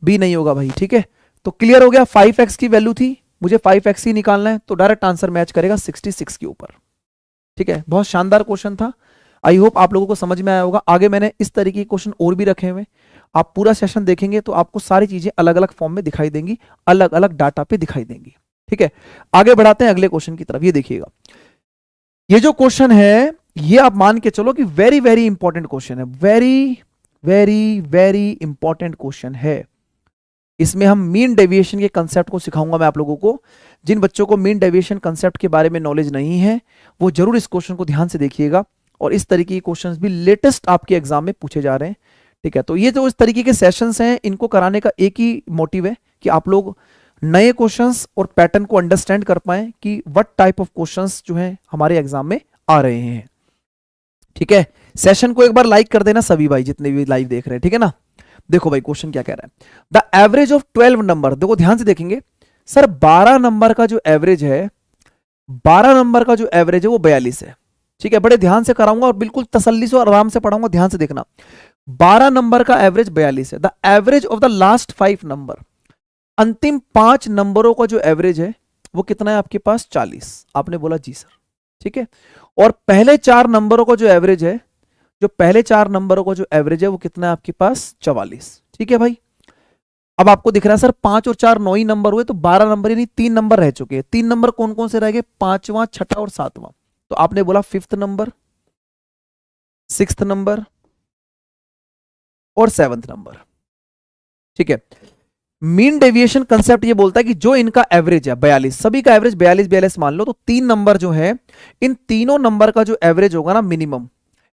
A: बी नहीं होगा भाई, ठीक है। तो क्लियर हो गया, 5x की वैल्यू थी, मुझे 5x ही निकालना है, तो डायरेक्ट आंसर मैच करेगा 66 के ऊपर, ठीक है। बहुत शानदार क्वेश्चन था, आई होप आप लोगों को समझ में आया होगा। आगे मैंने इस तरीके के क्वेश्चन और भी रखे हुए, आप पूरा सेशन देखेंगे तो आपको सारी चीजें अलग अलग फॉर्म में दिखाई देंगी, अलग अलग डाटा पे दिखाई देंगी, ठीक है। आगे बढ़ाते हैं अगले क्वेश्चन की तरफ। ये देखिएगा, ये जो क्वेश्चन है ये आप मान के चलो कि वेरी वेरी इंपॉर्टेंट क्वेश्चन है, very very very important question है। इसमें हम मीन डेविएशन के कंसेप्ट को सिखाऊंगा मैं आप लोगों को। जिन बच्चों को मीन डेविएशन कंसेप्ट के बारे में नॉलेज नहीं है वो जरूर इस क्वेश्चन को ध्यान से देखिएगा, और इस तरीके के क्वेश्चंस भी लेटेस्ट आपके एग्जाम में पूछे जा रहे हैं, ठीक है। तो ये जो इस तरीके के सेशंस हैं इनको कराने का एक ही मोटिव है कि आप लोग नए क्वेश्चंस और पैटर्न को अंडरस्टैंड कर पाएं कि व्हाट टाइप ऑफ क्वेश्चंस जो हैं हमारे एग्जाम में आ रहे हैं, ठीक है। सेशन को एक बार लाइक कर देना सभी भाई जितने भी लाइव देख रहे हैं, ठीक है ना। देखो भाई क्वेश्चन क्या कह रहा है, द एवरेज ऑफ 12 नंबर, देखो ध्यान से देखेंगे सर 12 नंबर का जो एवरेज है, 12 नंबर का जो एवरेज है वो 42 है, ठीक है। बड़े ध्यान से कराऊंगा और बिल्कुल तसल्ली से और आराम से पढ़ाऊंगा, ध्यान से देखना। 12 नंबर का एवरेज 42 है। The average of the last 5 number, अंतिम 5 नंबरों का जो एवरेज है वो कितना है आपके पास 40। आपने बोला जी सर, ठीक है। और पहले 4 नंबरों का जो एवरेज है, जो पहले 4 नंबरों का जो एवरेज है वो कितना है आपके पास 44, ठीक है भाई। अब आपको दिख रहा है सर 5 और 4 9 ही नंबर हुए, तो 12 नंबर यानी 3 नंबर रह चुके हैं। 3 नंबर कौन कौन से रह गए, 5वां 6ठा और 7वां। तो आपने बोला 5th नंबर, 6th नंबर और 7th नंबर, ठीक है। मीन डेविएशन कंसेप्ट ये बोलता है कि जो इनका एवरेज है 42, सभी का एवरेज 42 मान लो, तो 3 नंबर जो है इन तीनों नंबर का जो एवरेज होगा ना मिनिमम,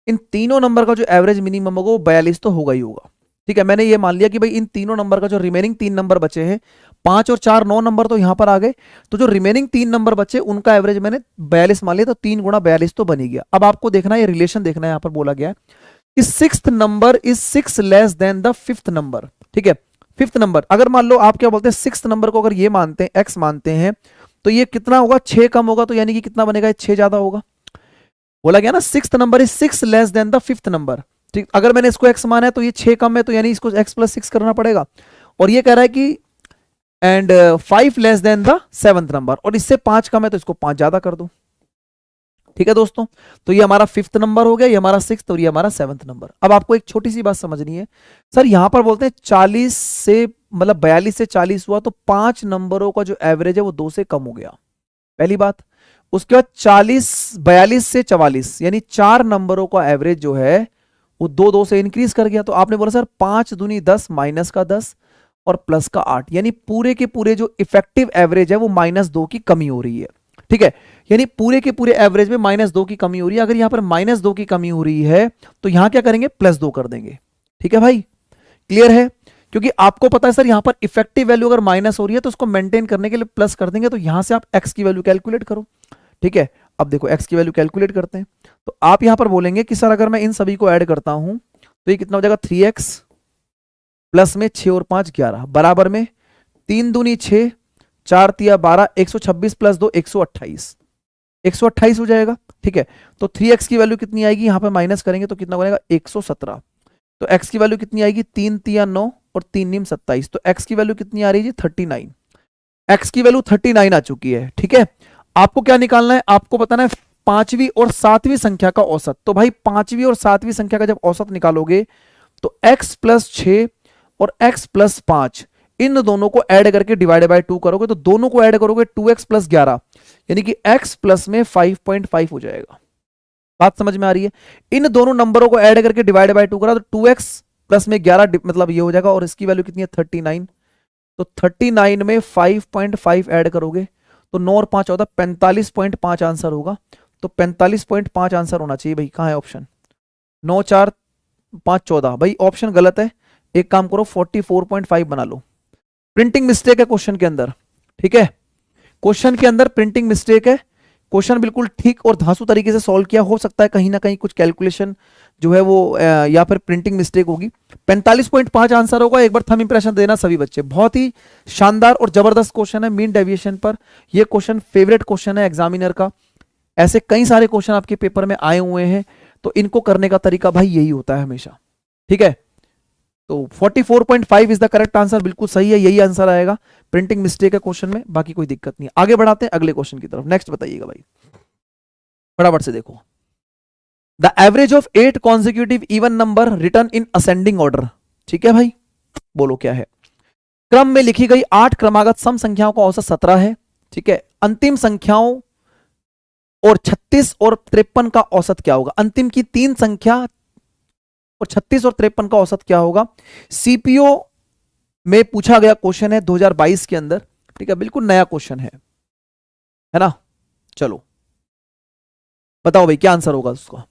A: इन तीनों नंबर का जो एवरेज मिनिमम होगा वो 42 तो होगा ही होगा, ठीक है। मैंने ये मान लिया कि भाई इन तीनों नंबर का जो रिमेनिंग 3 नंबर बचे हैं, 5 और 4 9 नंबर तो यहां पर आ गए, तो जो रिमेनिंग 3 नंबर बचे उनका एवरेज मैंने 42 मान लिया, तो 3 गुणा 42 तो बन ही गया। अब आपको देखना है, ये रिलेशन देखना है, यहां पर बोला गया है कि 6th number is 6 less than the 5th number, ठीक है। 5th नंबर, अगर मान लो आप क्या बोलते हैं 6th नंबर को अगर ये मानते हैं x मानते हैं, तो ये कितना होगा 6 कम होगा, तो यानी कि कितना बनेगा 6 ज्यादा होगा। बोला गया ना 6th number is 6 less than the 5th number, ठीक। अगर मैंने इसको x माना है तो ये 6 कम है, तो यानी इसको x + 6 करना पड़ेगा। और ये कह रहा है कि and 5 less than the 7th number, और इससे 5 कम है तो इसको 5 ज्यादा कर दो, ठीक है दोस्तों। तो ये हमारा 5th नंबर हो गया, ये हमारा 6th और ये हमारा 7th नंबर। अब आपको एक छोटी सी बात समझनी है, सर यहां पर बोलते हैं 40 से मतलब 42 से 40 हुआ, तो 5 नंबरों का जो एवरेज है वो 2 से कम हो गया, पहली बात। उसके बाद 40, 42 से 44, यानी 4 नंबरों का एवरेज जो है वो 2 से इंक्रीज कर गया। तो आपने बोला सर 5 दूनी 10, माइनस का 10 और प्लस का 8, यानी पूरे के पूरे जो इफेक्टिव एवरेज है वो -2 की कमी हो रही है। ठीक है, यानी पूरे के पूरे एवरेज में -2 की कमी हो रही है। अगर यहां पर -2 की कमी हो रही है तो यहां क्या करेंगे, +2 कर देंगे। ठीक है भाई, क्लियर है? क्योंकि आपको पता है सर यहां पर इफेक्टिव वैल्यू अगर माइनस हो रही है तो उसको मेंटेन करने के लिए प्लस कर देंगे। तो यहां से आप एक्स की वैल्यू कैलकुलेट करो। ठीक है, अब देखो एक्स की वैल्यू कैलकुलेट करते हैं। तो आप यहां पर बोलेंगे कि सर अगर मैं इन सभी को ऐड करता हूं तो ये कितना हो जाएगा, 3x प्लस में 6 और 5 11 बराबर में 3 दूनी 6, 4 तिया 12, 126 प्लस 2 128, 128 हो जाएगा। ठीक है, तो 3x की वैल्यू कितनी आएगी, यहां पर माइनस करेंगे तो कितना बनेगा 117। तो x की वैल्यू कितनी आएगी, 3 तिया 9 और 3 नीम 27। तो x की वैल्यू कितनी आ रही है, 39। x की वैल्यू 39 आ चुकी है। ठीक है, आपको क्या निकालना है, आपको बताना है पांचवी और सातवीं संख्या का औसत। तो भाई पांचवी और सातवीं संख्या का जब औसत निकालोगे तो x प्लस 6 और x प्लस 5 इन दोनों को ऐड करके डिवाइड बाय 2 करोगे तो दोनों को ऐड करोगे 2x प्लस 11, यानी कि x प्लस में 5.5 हो जाएगा। बात समझ में आ रही है? इन दोनों नंबरों को ऐड करके डिवाइड बाय 2 करा तो 2x प्लस में 11 मतलब ये हो जाएगा। और इसकी वैल्यू कितनी है, 39। तो 39 में 5.5 ऐड करोगे तो 9 और 5 14, 45.5 आंसर होगा। तो 45.5 आंसर होना चाहिए भाई। कहां है ऑप्शन, 9 4 5 14, भाई ऑप्शन गलत है। एक काम करो 44.5 बना लो। प्रिंटिंग मिस्टेक है क्वेश्चन के अंदर। ठीक है, क्वेश्चन के अंदर प्रिंटिंग मिस्टेक है। क्वेश्चन बिल्कुल ठीक और धांसू तरीके से सॉल्व किया, हो सकता है कहीं ना कहीं कुछ कैलकुलेशन जो है वो या फिर प्रिंटिंग मिस्टेक होगी। 45.5 आंसर होगा। एक बार थंब इंप्रेशन देना सभी बच्चे। बहुत ही शानदार और जबरदस्त क्वेश्चन है मीन डेविएशन पर। यह क्वेश्चन फेवरेट क्वेश्चन है एग्जामिनर का। ऐसे कई सारे क्वेश्चन आपके पेपर में आए हुए हैं, तो इनको करने का तरीका भाई यही होता है हमेशा। ठीक है, तो 44.5 इज द करेक्ट आंसर, बिल्कुल सही है, यही आंसर आएगा। प्रिंटिंग मिस्टेक है क्वेश्चन में, बाकी कोई दिक्कत नहीं है। आगे बढ़ाते हैं अगले क्वेश्चन की तरफ। नेक्स्ट बताइएगा भाई, फटाफट से देखो। The average of 8 consecutive even number return in ascending order. ठीक है भाई, बोलो क्या है। क्रम में लिखी गई 8 क्रमागत सम संख्याओं का औसत 17 है। ठीक है, अंतिम संख्याओं और 36 और 53 का औसत क्या होगा। अंतिम की 3 संख्या और 36 और 53 का औसत क्या होगा। सीपीओ में पूछा गया क्वेश्चन है 2022 के अंदर। ठीक है, बिल्कुल नया क्वेश्चन है ना। चलो बताओ भाई क्या आंसर होगा उसका।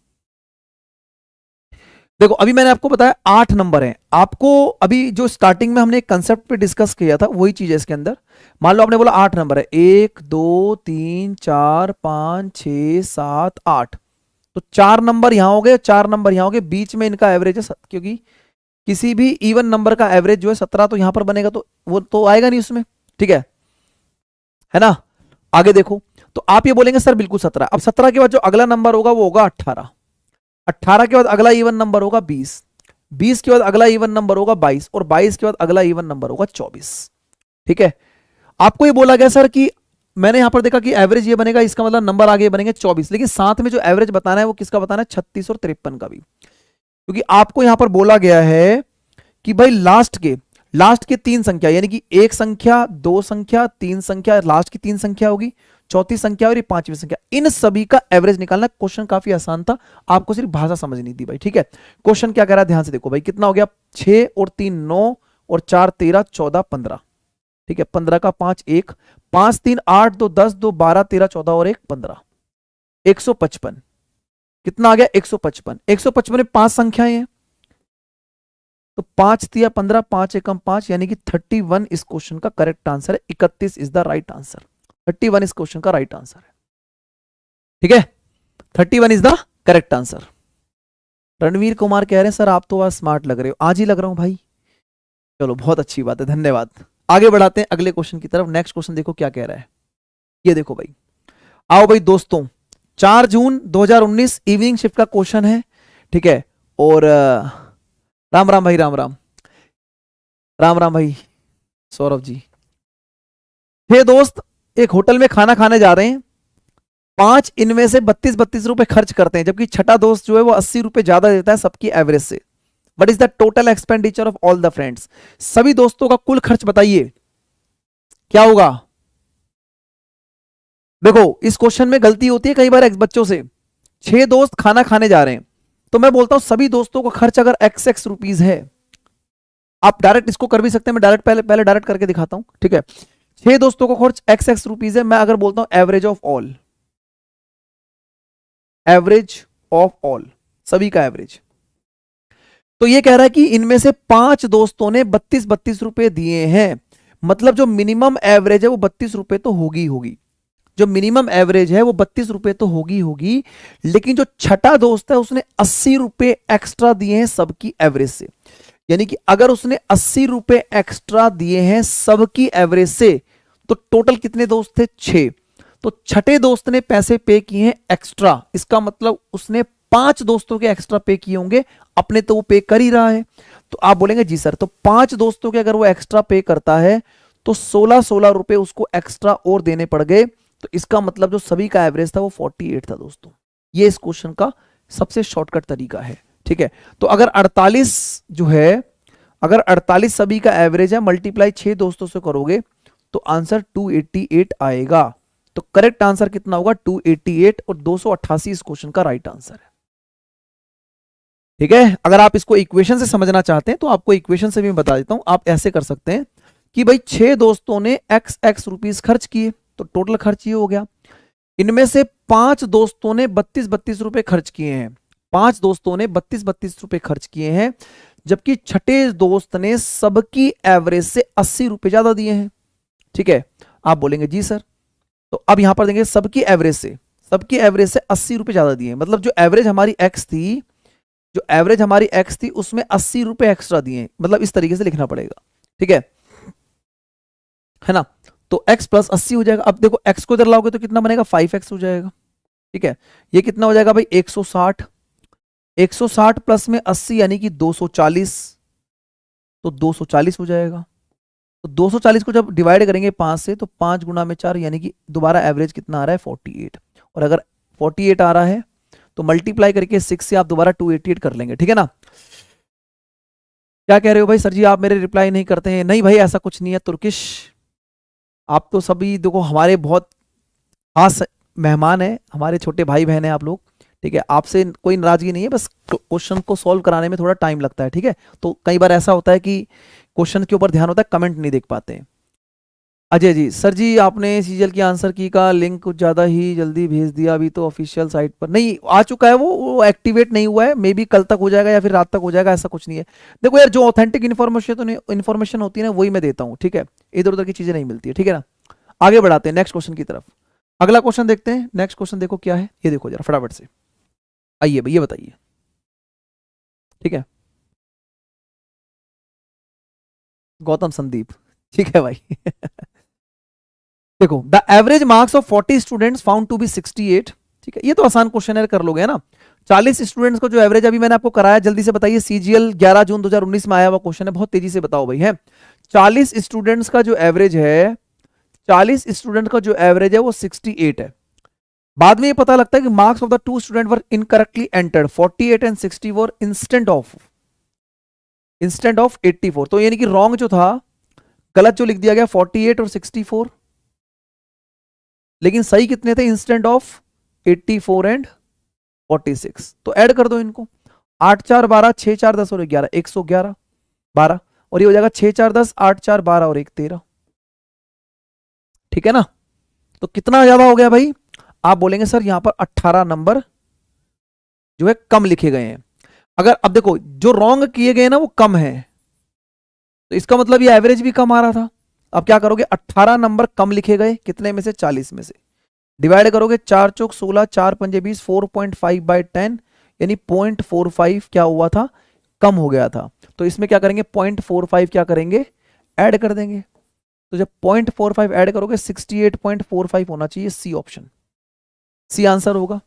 A: देखो अभी मैंने आपको बताया 8 नंबर हैं। आपको अभी जो स्टार्टिंग में हमने एक कंसेप्ट पे डिस्कस किया था वही चीज है इसके अंदर। मान लो आपने बोला 8 नंबर है, 1 2 3 4 5 6 7 8। तो 4 नंबर यहां हो गए, 4 नंबर यहां हो गए, बीच में इनका एवरेज है क्योंकि किसी भी इवन नंबर का एवरेज जो है 17 तो यहां पर बनेगा, तो वो तो आएगा नहीं उसमें। ठीक है ना। आगे देखो, तो आप ये बोलेंगे सर बिल्कुल 17। अब 17 के बाद जो अगला नंबर होगा वो होगा 18। 18 के बाद अगला इवन नंबर होगा 20। 20 के बाद अगला इवन नंबर होगा 22 और 22 के बाद अगला इवन नंबर होगा 24। ठीक है, आपको ये बोला गया सर कि मैंने यहां पर देखा कि एवरेज ये बनेगा, इसका मतलब नंबर आगे बनेंगे 24, लेकिन साथ में जो एवरेज बताना है वो किसका बताना है, 36 और 53 का भी। क्योंकि आपको यहां पर बोला गया है कि भाई लास्ट के 3 संख्या, यानी कि 1 संख्या 2 संख्या 3 संख्या, लास्ट की 3 संख्या होगी, चौथी संख्या और ये 5वीं संख्या, इन सभी का एवरेज निकालना। क्वेश्चन काफी आसान था, आपको सिर्फ भाषा समझनी थी भाई। ठीक है, क्वेश्चन क्या कह रहा है ध्यान से देखो भाई। कितना हो गया, 6 और 3 9 और 4 13 14 15। ठीक है, 15 का 5 1, 5 3 8 2 10 2 12 13 14 और 1 15, 155। कितना आ गया, 155। 155 में 5 संख्याएं हैं, तो 5 तिया 15, 5 एकम 5, यानी कि 31 इस क्वेश्चन का करेक्ट आंसर है। 31 इज द राइट आंसर। 31 इस क्वेश्चन का राइट आंसर है। ठीक है, 31 is the correct answer. Ranveer Kumar कह रहे हैं सर आप तो आज स्मार्ट लग रहे हो। आज ही लग रहा हूं भाई, चलो बहुत अच्छी बात है, धन्यवाद। आगे बढ़ाते हैं अगले क्वेश्चन की तरफ। नेक्स्ट क्वेश्चन देखो क्या कह रहा है। ये देखो भाई, आओ भाई दोस्तों, 4 जून 2019 इवनिंग शिफ्ट का क्वेश्चन है। ठीक है, और राम राम भाई, राम राम, राम राम भाई सौरभ जी। हे दोस्त, एक होटल में खाना खाने जा रहे हैं। 5 इनमें से 32 रुपए खर्च करते हैं, जबकि छठा दोस्त जो है वो 80 रुपए ज्यादा देता है सबकी एवरेज से। What is the total expenditure of all the friends. सभी दोस्तों का कुल खर्च बताइए क्या होगा। देखो इस क्वेश्चन में गलती होती है कई बार बच्चों से। 6 दोस्त खाना खाने जा रहे हैं, तो मैं बोलता हूं सभी दोस्तों का खर्च अगर एक्स रुपीज है, आप डायरेक्ट इसको कर भी सकते हैं, मैं डायरेक्ट पहले पहले डायरेक्ट करके दिखाता हूं, ठीक है। 6 दोस्तों का खर्च एक्स रुपीज है, मैं अगर बोलता हूं average of all, average of all, सभी का एवरेज, तो ये कह रहा है कि इनमें से 5 दोस्तों ने 32-32 रुपए दिए हैं, मतलब जो मिनिमम एवरेज है वो 32 रुपए तो होगी होगी, जो मिनिमम एवरेज है वो 32 रुपए तो होगी होगी, लेकिन जो छठा दोस्त है उसने 80 रुपए एक्स्ट्रा दिए हैं सबकी एवरेज से, यानी कि अगर उसने 80 रुपए एक्स्ट्रा दिए हैं सबकी एवरेज से, तो टोटल कितने दोस्त थे? 6। तो छठे दोस्त ने पैसे पे किए हैं एक्स्ट्रा, इसका मतलब उसने 5 दोस्तों के एक्स्ट्रा पे किए होंगे, अपने तो वो पे कर ही रहा है। तो आप बोलेंगे जी सर, तो 5 दोस्तों के अगर वो एक्स्ट्रा पे करता है तो 16-16 रुपए उसको एक्स्ट्रा और देने पड़ गए, तो इसका मतलब जो सभी का एवरेज था वो 48 था दोस्तों। ये इस क्वेश्चन का सबसे शॉर्टकट तरीका है, ठीक है। तो अगर 48 जो है, अगर 48 सभी का एवरेज है, मल्टीप्लाई 6 दोस्तों से करोगे तो आंसर 288 आएगा। तो करेक्ट आंसर कितना होगा? 288, और 288 इस क्वेश्चन का राइट आंसर है, ठीक है। अगर आप इसको इक्वेशन से समझना चाहते हैं तो आपको इक्वेशन से भी मैं बता देता हूं, आप ऐसे कर सकते हैं कि भाई 6 दोस्तों ने एक्स रुपीस खर्च किए, तो टोटल खर्च ये हो गया। इनमें से 5 दोस्तों ने 32-32 रुपए खर्च किए हैं, 5 दोस्तों ने 32-32 रुपए खर्च किए हैं, जबकि छठे दोस्त ने सबकी एवरेज से 80 रुपए ज्यादा दिए हैं, ठीक है। आप बोलेंगे जी सर, तो अब यहां पर देंगे सबकी एवरेज से, सबकी एवरेज से 80 रुपए ज्यादा दिए, मतलब जो एवरेज हमारी एक्स थी, जो एवरेज हमारी एक्स थी उसमें 80 रुपए एक्स्ट्रा दिए, मतलब इस तरीके से लिखना पड़ेगा, ठीक है ना। तो x प्लस 80 हो जाएगा। अब देखो x को इधर लाओगे तो कितना बनेगा? 5x हो जाएगा, ठीक है। ये कितना हो जाएगा भाई? 160, 160 प्लस में 80 यानी कि 240, तो 240 हो जाएगा। तो 240 को जब डिवाइड करेंगे 5 से, तो 5 गुना में 4, यानी कि दोबारा एवरेज कितना आ रहा है? 48। और अगर 48 आ रहा है तो मल्टीप्लाई करके 6 से आप दोबारा 288 कर लेंगे, ठीक है ना। क्या कह रहे हो भाई सर जी, आप मेरे रिप्लाई नहीं करते हैं? नहीं भाई, ऐसा कुछ नहीं है तुर्किश, आप तो सभी देखो हमारे बहुत खास मेहमान है, हमारे छोटे भाई बहन है आप लोग, ठीक है। आपसे कोई नाराजगी नहीं है, बस क्वेश्चन को सॉल्व कराने में थोड़ा टाइम लगता है, ठीक है। तो कई बार ऐसा होता है कि क्वेश्चन के ऊपर ध्यान होता है, कमेंट नहीं देख पाते हैं। अजय जी, सर जी आपने सीजीएल की आंसर की का लिंक कुछ ज़्यादा ही जल्दी भेज दिया, अभी तो ऑफिशियल साइट पर नहीं आ चुका है, वो एक्टिवेट नहीं हुआ है, मे बी कल तक हो जाएगा या फिर रात तक हो जाएगा, ऐसा कुछ नहीं है। देखो यार, जो ऑथेंटिक इन्फॉर्मेशन होती है ना वही मैं देता हूँ, ठीक है, इधर उधर की चीज़ें नहीं मिलती है, ठीक है ना। आगे बढ़ाते हैं नेक्स्ट क्वेश्चन की तरफ। अगला क्वेश्चन देखते हैं, नेक्स्ट क्वेश्चन देखो क्या है, ये देखो जरा फटाफट से, आइए भैया बताइए, ठीक है। गौतम संदीप, ठीक है भाई देखो, the average marks of 40 students found to be 68, ठीक है। ये तो आसान क्वेश्चन है, कर लोगे है ना। 40 स्टूडेंट्स को जो एवरेज अभी मैंने आपको कराया, जल्दी से बताइए, सीजीएल 11 जून 2019 में आया हुआ क्वेश्चन है, बहुत तेजी से बताओ भाई है। 40 स्टूडेंट्स का जो एवरेज है, 40 स्टूडेंट का जो एवरेज है वो 68 है। बाद में ये पता लगता है कि marks of the two student were incorrectly entered, 48 and 64 instant of 84, तो यानी कि रॉन्ग जो था, गलत जो लिख दिया गया 48 और 64, लेकिन सही कितने थे? Instant of 84 and 46। तो ऐड कर दो इनको, 8 4 12, 6 4 10 और 11, 111 12, और ये हो जाएगा 6 4 10, 8 4 12 और 1 13, ठीक है ना। तो कितना ज्यादा हो गया भाई? आप बोलेंगे सर यहां पर 18 नंबर जो है कम लिखे गए हैं। अगर अब देखो जो रॉन्ग किए गए ना वो कम है, तो इसका मतलब ये एवरेज भी कम आ रहा था। अब क्या करोगे? 18 नंबर कम लिखे गए, कितने में से? 40 में से। डिवाइड करोगे, 4 चौक 16, 4 पंजे 20, 4.5/10, यानी 0.45 क्या हुआ था? कम हो गया था। तो इसमें क्या करेंगे? 0.45 क्या करेंगे? ऐड कर देंगे। तो जब 0.45 ऐड करोगे 68.45 होना चाहिए, सी ऑप्शन, सी आंसर होगा,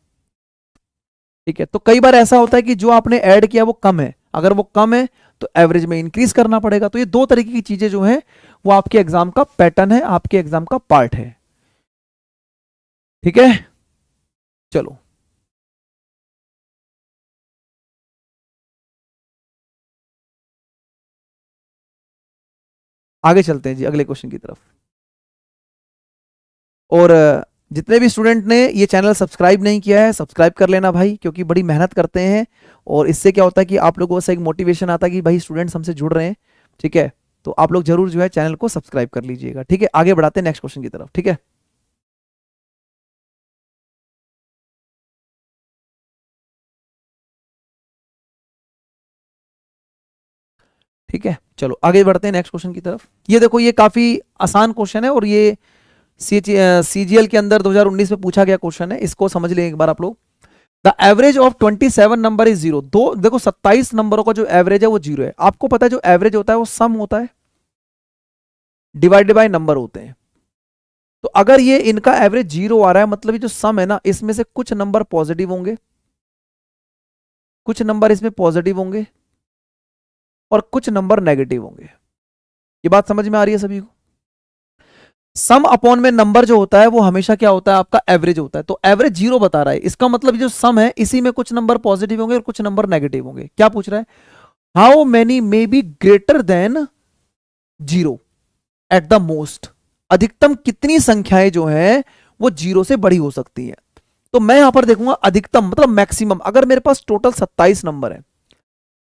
A: ठीक है। तो कई बार ऐसा होता है कि जो आपने ऐड किया वो कम है, अगर वो कम है तो एवरेज में इंक्रीज करना पड़ेगा। तो ये दो तरीके की चीजें जो है वो आपके एग्जाम का पैटर्न है, आपके एग्जाम का पार्ट है, ठीक है। चलो आगे चलते हैं जी अगले क्वेश्चन की तरफ। और जितने भी स्टूडेंट ने ये चैनल सब्सक्राइब नहीं किया है सब्सक्राइब कर लेना भाई, क्योंकि बड़ी मेहनत करते हैं और इससे क्या होता है कि आप लोगों से एक मोटिवेशन आता है कि भाई स्टूडेंट्स हमसे जुड़ रहे हैं। ठीक है, तो आप लोग जरूर जो है चैनल को सब्सक्राइब कर लीजिएगा। ठीक है, आगे बढ़ाते हैं नेक्स्ट क्वेश्चन की तरफ। ठीक है, ठीक है, चलो आगे बढ़ते हैं नेक्स्ट क्वेश्चन की तरफ। ये देखो, ये काफी आसान क्वेश्चन है और ये सीजीएल के अंदर 2019 में पूछा गया क्वेश्चन है। इसको समझ लें एक बार आप लोग। The average of 27 number is zero. दो देखो 27 नंबरों का जो एवरेज है वो जीरो है। आपको पता है जो एवरेज होता है वो सम होता है, डिवाइडेड बाय नंबर होते हैं। तो अगर ये इनका एवरेज जीरो आ रहा है, मतलब ये जो सम है ना, इसमें से कुछ नंबर पॉजिटिव होंगे, कुछ नंबर इसमें पॉजिटिव होंगे और कुछ नंबर नेगेटिव होंगे। ये बात समझ में आ रही है सभी को? सम अपॉन में नंबर जो होता है वो हमेशा क्या होता है, आपका एवरेज होता है। तो एवरेज जीरो बता रहा है, इसका मतलब जो सम है इसी में कुछ नंबर पॉजिटिव होंगे और कुछ नंबर नेगेटिव होंगे। क्या पूछ रहा है? How many may be greater than zero at the most. अधिकतम कितनी संख्याएं जो है वो जीरो से बड़ी हो सकती है। तो मैं यहां पर देखूंगा अधिकतम मतलब मैक्सिमम। अगर मेरे पास टोटल 27 नंबर है,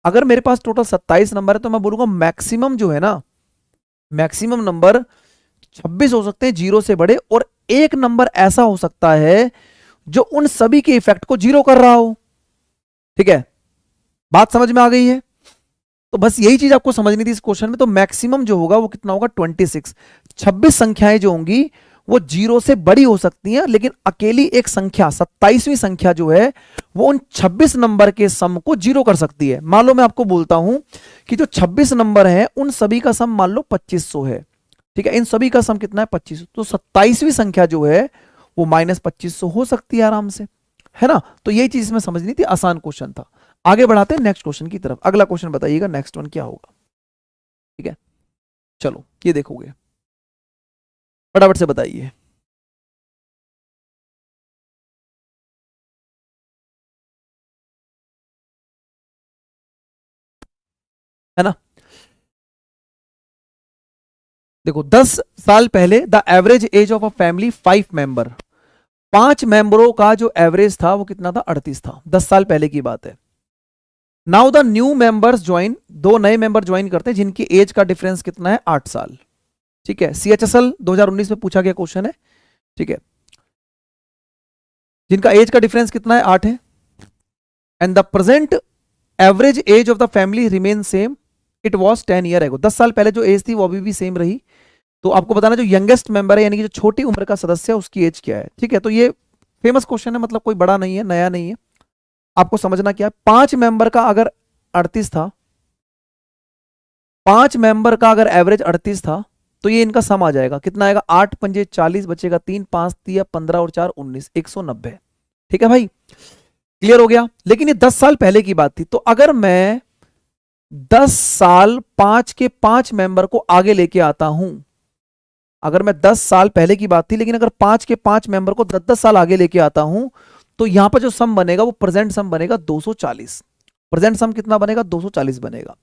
A: अगर मेरे पास टोटल 27 नंबर है, तो मैं बोलूंगा मैक्सिमम जो है ना, मैक्सिमम नंबर 26 हो सकते हैं जीरो से बड़े, और एक नंबर ऐसा हो सकता है जो उन सभी के इफेक्ट को जीरो कर रहा हो। ठीक है, बात समझ में आ गई है? तो बस यही चीज आपको समझनी थी इस क्वेश्चन में। तो मैक्सिमम जो होगा वो कितना होगा? 26। 26 संख्याएं जो होंगी वो जीरो से बड़ी हो सकती हैं, लेकिन अकेली एक संख्या 27वीं संख्या जो है वो उन 26 नंबर के सम को जीरो कर सकती है। मान लो मैं आपको बोलता हूं कि जो 26 नंबर है उन सभी का सम मान लो 2500 है। ठीक है, इन सभी का सम कितना है? 2500। तो 27वीं संख्या जो है वो -2500 हो सकती है आराम से, है ना? तो यही चीज इसमें समझनी थी, आसान क्वेश्चन था। आगे बढ़ाते हैं नेक्स्ट क्वेश्चन की तरफ। अगला क्वेश्चन बताइएगा नेक्स्ट वन क्या होगा। ठीक है, चलो ये देखोगे, फटाफट से बताइए। है ना? देखो 10 साल पहले the average age of a family 5 member, 5 मेंबरों का जो एवरेज था वो कितना था? 38 था। 10 साल पहले की बात है। Now the new members join, दो नए मेंबर ज्वाइन करते हैं जिनकी एज का डिफरेंस कितना है? 8 साल। ठीक है, सीएचएसएल 2019 में पूछा गया क्वेश्चन है। ठीक है, जिनका एज का डिफरेंस कितना है? 8 है। And the present average age of the family remain same, it was 10 year ago. 10 साल पहले जो एज थी वो अभी भी सेम रही। तो आपको बताना जो यंगेस्ट मेंबर है, यानी कि जो छोटी उम्र का सदस्य है, उसकी एज क्या है। ठीक है, तो ये फेमस क्वेश्चन है, मतलब कोई बड़ा नहीं है, नया नहीं है। आपको समझना क्या है, 5 मेंबर का अगर 38 था, 5 मेंबर का अगर एवरेज 38 था, तो ये इनका सम आ जाएगा। कितना आएगा? 8 पंजे 40, बचेगा 3, 5 तिया 15 और 4 19, 190। ठीक है भाई, क्लियर हो गया? लेकिन ये 10 साल पहले की बात थी। तो अगर मैं 10 साल 5 के 5 मेंबर को आगे लेके आता हूं, अगर मैं 10 साल पहले की बात थी, लेकिन अगर 5 के 5 मेंबर को 10-10 साल आगे लेके आता हूं, तो यहां पर जो सम बनेगा वो प्रेजेंट सम बनेगा 240। प्रेजेंट सम कितना बनेगा? 240 बनेगा।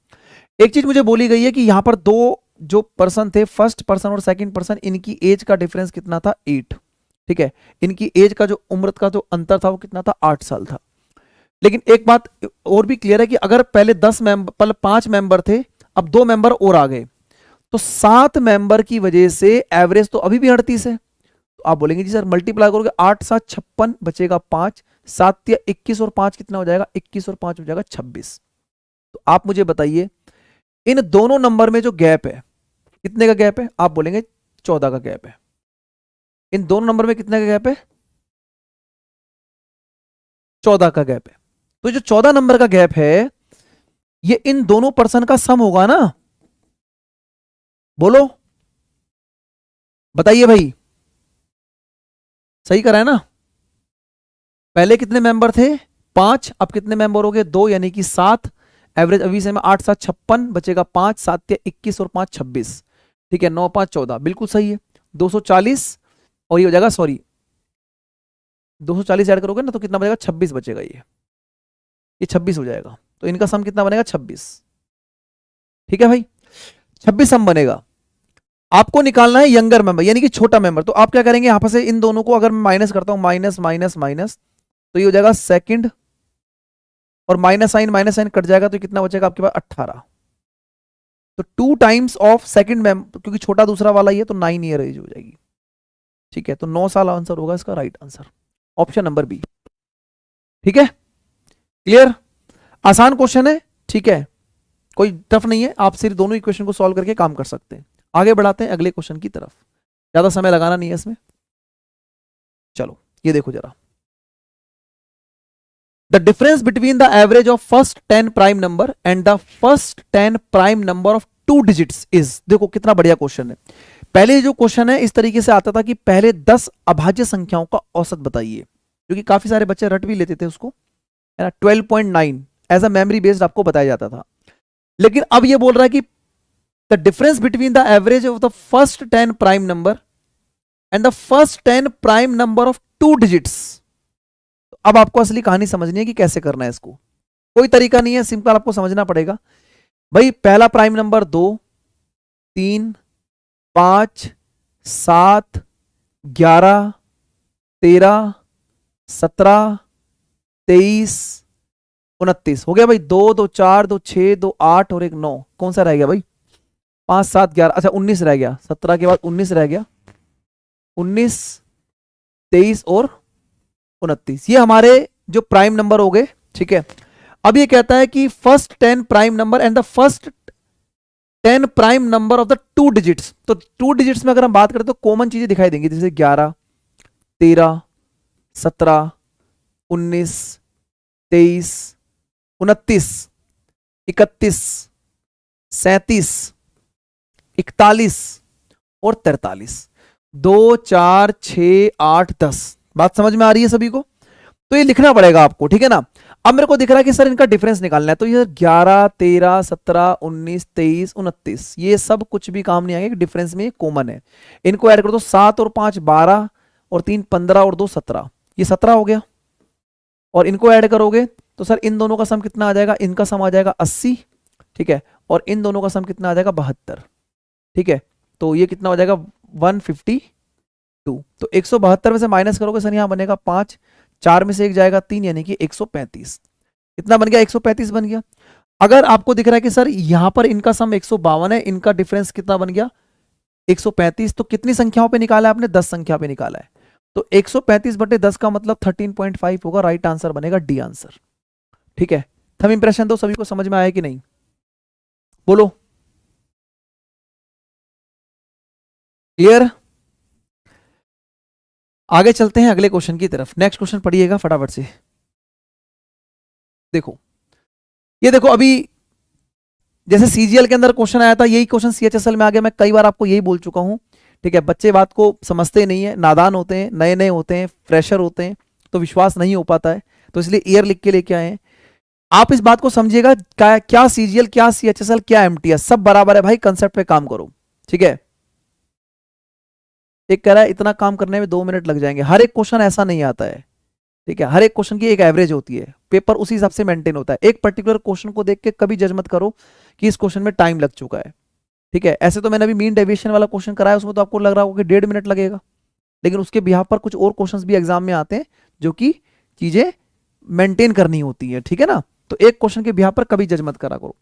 A: एक चीज मुझे बोली गई है कि यहां पर दो जो पर्सन थे, फर्स्ट पर्सन और सेकंड पर्सन, इनकी एज का डिफरेंस कितना था? 8। ठीक है, इनकी एज का जो उम्र का जो अंतर था वो कितना था? 8 साल था। लेकिन एक बात और भी क्लियर है कि अगर पहले 10 मेंबर, पहले 5 मेंबर थे, अब 2 मेंबर और आ गए, तो 7 मेंबर की वजह से एवरेज तो अभी भी 38 है। तो आप बोलेंगे जी सर मल्टीप्लाई करोगे 8 7 56, बचेगा 5, 7 या 21 और 5 कितना हो जाएगा? 21 और 5 हो जाएगा 26। तो आप मुझे बताइए इन दोनों नंबर में जो गैप है, कितने का गैप है? आप बोलेंगे 14 का गैप है। इन दोनों नंबर में कितने का गैप है? 14 का गैप है। तो जो 14 नंबर का गैप है, ये इन दोनों पर्सन का सम होगा ना? बोलो, बताइए भाई, सही करा है ना? पहले कितने मेंबर थे? 5, अब कितने मेंबर हो गए? 2, यानी कि 7। एवरेज अभी से में 8 7 56, बचेगा 5, 7 या 21 और 5 26। ठीक है, 9 5 14, बिल्कुल सही है। 240 और ये हो जाएगा, सॉरी 240 ऐड करोगे ना तो कितना बचेगा? 26 बचेगा। ये 26 हो जाएगा। तो इनका सम कितना बनेगा? 26। ठीक है भाई, 26 सम बनेगा। आपको निकालना है यंगर मेंबर यानी कि छोटा मेंबर। तो आप क्या करेंगे, यहां पर से इन दोनों को अगर मैं माइनस करता हूं, माइनस माइनस माइनस, तो ये हो जाएगा सेकंड, और माइनस साइन कट जाएगा तो कितना बचेगा आपके पास 18। तो 2 टाइम्स ऑफ सेकंड मेंबर, क्योंकि छोटा दूसरा वाला ही है तो 9 ईयर एज हो जाएगी। ठीक है, तो 9 साल आंसर होगा इसका right answer, option number B. ठीक है, क्लियर, आसान क्वेश्चन है। ठीक है, कोई टफ नहीं है, आप सिर्फ दोनों इक्वेशन को सॉल्व करके काम कर सकते हैं। आगे बढ़ाते हैं अगले क्वेश्चन की तरफ, ज्यादा समय लगाना नहीं है इसमें। चलो ये देखो जरा, the difference between the average of first 10 prime number and the first 10 prime number of 2 digits is. देखो कितना बढ़िया क्वेश्चन है। पहले जो क्वेश्चन है इस तरीके से आता था कि पहले 10 अभाज्य संख्याओं का औसत बताइए, जो कि काफी सारे बच्चे रट भी लेते थे उसको, है ना। 12.9 एज अ मेमोरी बेस्ड आपको बताया जाता था। लेकिन अब ये बोल रहा है कि the difference between the average of the first 10 prime number and the first 10 prime number of 2 digits. अब आपको असली कहानी समझनी है कि कैसे करना है इसको। कोई तरीका नहीं है, सिंपल आपको समझना पड़ेगा। भाई पहला प्राइम नंबर 2, 3, 5, 7, 11, 13, 17, 23, 29 हो गया भाई। 2 2 4 2 6 2 8 और 1 9, कौन सा रह गया भाई? 5 7 11, अच्छा 19 रह गया। 17 के बाद 19 रह गया, 19, 23 और 29, ये हमारे जो प्राइम नंबर हो गए। ठीक है, अब ये कहता है कि first 10 prime number and the first 10 prime number of the 2 digits. तो 2 डिजिट्स में अगर हम बात करें तो कॉमन चीजें दिखाई देंगी, जैसे 11, 13, 17, 19, 23, 29, 31, 37, 41 और 43। 2 4 6 8 10, बात समझ में आ रही है सभी को? तो ये लिखना पड़ेगा आपको, ठीक है ना। अब मेरे को दिख रहा है कि सर इनका डिफरेंस निकालना है, तो ये 11, 13, 17, 19, 23, 29, ये सब कुछ भी काम नहीं आएगा, डिफरेंस में कॉमन है। इनको ऐड कर दो, 7 और 5 12 और 3 15 और 2 17, ये 17 हो गया। और इनको ऐड करोगे तो सर इन दोनों का सम कितना आ जाएगा? इनका सम आ जाएगा 80, ठीक है, और इन दोनों का सम कितना आ जाएगा? 72, ठीक है। तो ये कितना हो जाएगा? 152। तो 172 में से माइनस करोगे सर, यहां बनेगा 5, 4 में से 1 जाएगा 3, यानी कि 135। कितना बन गया? 135 बन गया। अगर आपको दिख रहा है कि सर यहां पर इनका सम 152 है, इनका डिफरेंस कितना बन गया? 135, तो कितनी संख्याओं पे निकाला है आपने? 10 संख्या पे निकाला है। तो 135 बटे 10 का मतलब 13.5 होगा, राइट आंसर बनेगा डी आंसर। ठीक है, थंब इंप्रेशन दो, सभी को समझ में आया कि नहीं? बोलो, क्लियर? आगे चलते हैं अगले क्वेश्चन की तरफ। नेक्स्ट क्वेश्चन पढ़िएगा फटाफट से। देखो, ये देखो, अभी जैसे सीजीएल के अंदर क्वेश्चन आया था, यही क्वेश्चन सीएचएसएल में आ गया। मैं कई बार आपको यही बोल चुका हूं, ठीक है। बच्चे बात को समझते नहीं है, नादान होते हैं, नए नए होते हैं, फ्रेशर होते हैं, तो विश्वास नहीं हो पाता है, तो इसलिए ईयर लिख के लेके आए हैं। आप इस बात को समझिएगा, क्या सीजीएल, क्या सीएचएसएल, क्या एमटीएस, सब बराबर है भाई, कंसेप्ट पे काम करो, ठीक है। एक कह रहा है इतना काम करने में 2 मिनट लग जाएंगे, हर एक क्वेश्चन ऐसा नहीं आता है, ठीक है। हर एक क्वेश्चन की एक एवरेज होती है, पेपर उसी हिसाब से मेंटेन होता है। एक पर्टिकुलर क्वेश्चन को देख के कभी जज मत करो कि इस क्वेश्चन में टाइम लग चुका है, ठीक है। ऐसे तो मैंने अभी मीन डेविएशन वाला क्वेश्चन कराया, उसमें तो आपको लग रहा होगा कि 1.5 मिनट लगेगा, लेकिन उसके बिहार पर कुछ और क्वेश्चंस भी एग्जाम में आते हैं जो कि चीजें मेंटेन करनी होती है, ठीक है ना। तो एक क्वेश्चन के बिहार पर कभी जज मत करा करो।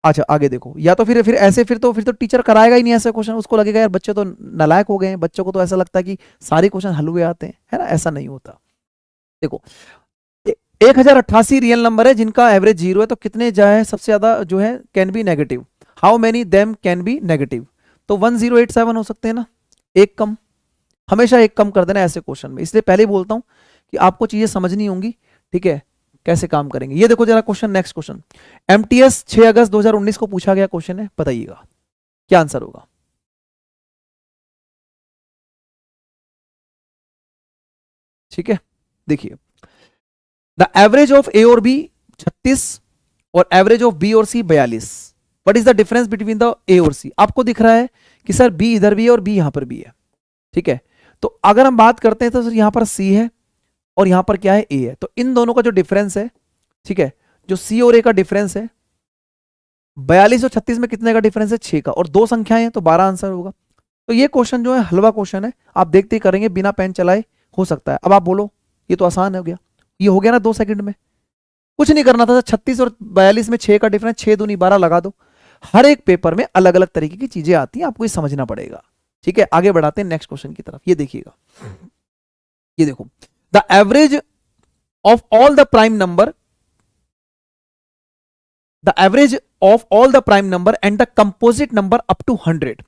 A: अच्छा आगे देखो, या तो फिर ऐसे फिर तो टीचर कराएगा ही नहीं ऐसे क्वेश्चन, उसको लगेगा यार बच्चे तो नालायक हो गए हैं, बच्चों को तो ऐसा लगता है कि सारे क्वेश्चन हल हुए आते हैं, है ना। ऐसा नहीं होता। देखो 1088 रियल नंबर है जिनका एवरेज 0 है, तो कितने जो है सबसे ज्यादा जो है can be negative, how many them can be negative? तो 1087 हो सकते हैं ना, एक कम, हमेशा एक कम कर देना ऐसे क्वेश्चन में। इसलिए पहले ही बोलता हूं कि आपको चीजें समझनी होंगी, ठीक है, कैसे काम करेंगे। ये देखो जरा क्वेश्चन, नेक्स्ट क्वेश्चन, एमटीएस 6 अगस्त 2019 को पूछा गया क्वेश्चन है, बताइएगा क्या आंसर होगा। ठीक है, देखिए, द एवरेज ऑफ ए और बी 36 और एवरेज ऑफ बी और सी 42, what is the difference between the ए और सी? आपको दिख रहा है कि सर बी इधर भी है और बी यहां पर भी है, ठीक है। तो अगर हम बात करते हैं तो सर यहां पर सी है और यहां पर क्या है? ए है। तो इन दोनों का जो डिफरेंस है, ठीक है, जो सी और ए का डिफरेंस है, 42 और 36 में कितने का डिफरेंस है? 6 का, और दो संख्याएं हैं तो 12 आंसर होगा। तो ये क्वेश्चन जो है हलवा क्वेश्चन है, आप देखते ही करेंगे बिना पेन चलाए, हो सकता है। अब आप बोलो ये तो आसान हो गया, ये हो गया ना 2 सेकंड में, कुछ नहीं करना था। 36 और 42 में 6 का डिफरेंस, 6 दूनी 12 लगा दो। हर एक पेपर में अलग अलग तरीके की चीजें आती हैं, आपको ये समझना पड़ेगा। ठीक है, आगे बढ़ाते हैं नेक्स्ट क्वेश्चन की तरफ। ये देखिएगा, ये देखो, the average of all the prime number, the average of all the prime number and the composite number up to 100,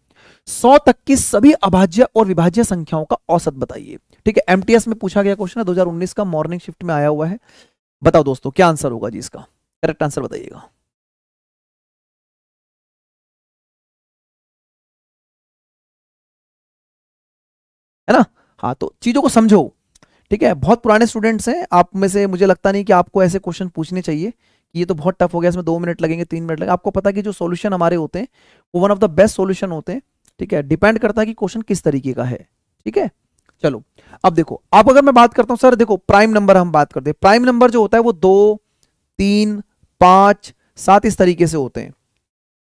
A: 100 तक की सभी अभाज्य और विभाज्य संख्याओं का औसत बताइए। ठीक है, एमटीएस में पूछा गया क्वेश्चन है, 2019 का, मॉर्निंग शिफ्ट में आया हुआ है। बताओ दोस्तों क्या आंसर होगा जी इसका, करेक्ट आंसर बताइएगा। है ना? हाँ, तो चीजों को समझो। ठीक है, बहुत पुराने स्टूडेंट्स हैं आप में से, मुझे लगता नहीं कि आपको ऐसे क्वेश्चन पूछने चाहिए कि ये तो बहुत टफ हो गया, इसमें 2 मिनट लगेंगे, 3 मिनट लगेंगे। आपको पता है कि जो सॉल्यूशन हमारे होते हैं वो one of the best solution होते हैं। ठीक है, डिपेंड करता है कि क्वेश्चन किस तरीके का है। ठीक है, चलो अब देखो, आप अगर मैं बात करता हूं सर, देखो प्राइम नंबर हम बात करते हैं, प्राइम नंबर जो होता है वो 2, 3, 5, 7 इस तरीके से होते हैं।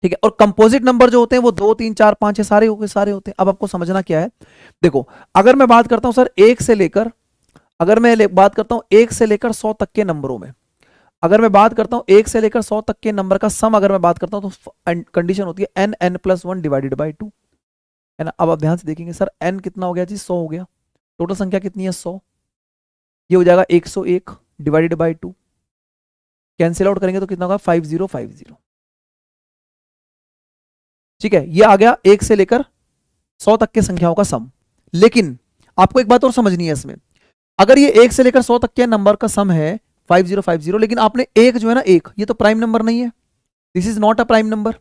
A: ठीक है, और कंपोजिट नंबर जो होते हैं वो 2, 3, 4, 5 सारे हो गए, सारे होते हैं। अब आपको समझना क्या है, देखो अगर मैं बात करता हूं सर 1 से लेकर, अगर मैं बात करता हूं 1 से लेकर 100 तक के नंबरों में, अगर मैं बात करता हूं 1 से लेकर 100 तक के नंबर का सम अगर मैं बात करता हूं, तो कंडीशन होती है n+1 डिवाइडेड बाई 2। है ना? अब आप ध्यान से देखेंगे सर, n कितना हो गया जी, 100 हो गया। टोटल संख्या कितनी है, 100। ये हो जाएगा 101 डिवाइडेड बाई 2, कैंसिल आउट करेंगे तो कितना होगा, 5050। ठीक है, ये आ गया 1 से लेकर 100 तक के संख्याओं का सम। लेकिन आपको एक बात और समझनी है इसमें, अगर ये 1 से लेकर 100 तक के नंबर का सम है 5050, लेकिन आपने एक जो है ना, एक, ये तो प्राइम नंबर नहीं है, this is not a prime number,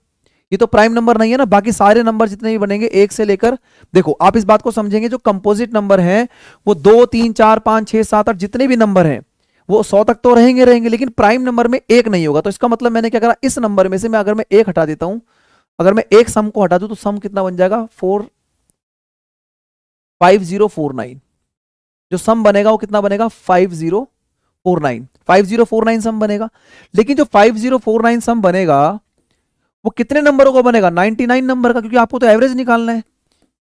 A: ये तो प्राइम नंबर नहीं है ना। बाकी सारे नंबर जितने भी बनेंगे 1 से लेकर, देखो आप इस बात को समझेंगे, जो कंपोजिट नंबर है वो 2, 3, 4, 5, 6, 7, 8 जितने भी नंबर हैं वो 100 तक तो रहेंगे रहेंगे, लेकिन प्राइम नंबर में एक नहीं होगा। तो इसका मतलब मैंने क्या करा, इस नंबर में से मैं अगर मैं एक हटा देता हूं, अगर मैं एक सम को हटा दूं तो सम कितना बन जाएगा, 5049। जो सम बनेगा वो कितना बनेगा, 5049 सम बनेगा। लेकिन जो 5049 सम बनेगा वो कितने नंबरों का बनेगा, 99 नंबर का, क्योंकि आपको तो एवरेज निकालना है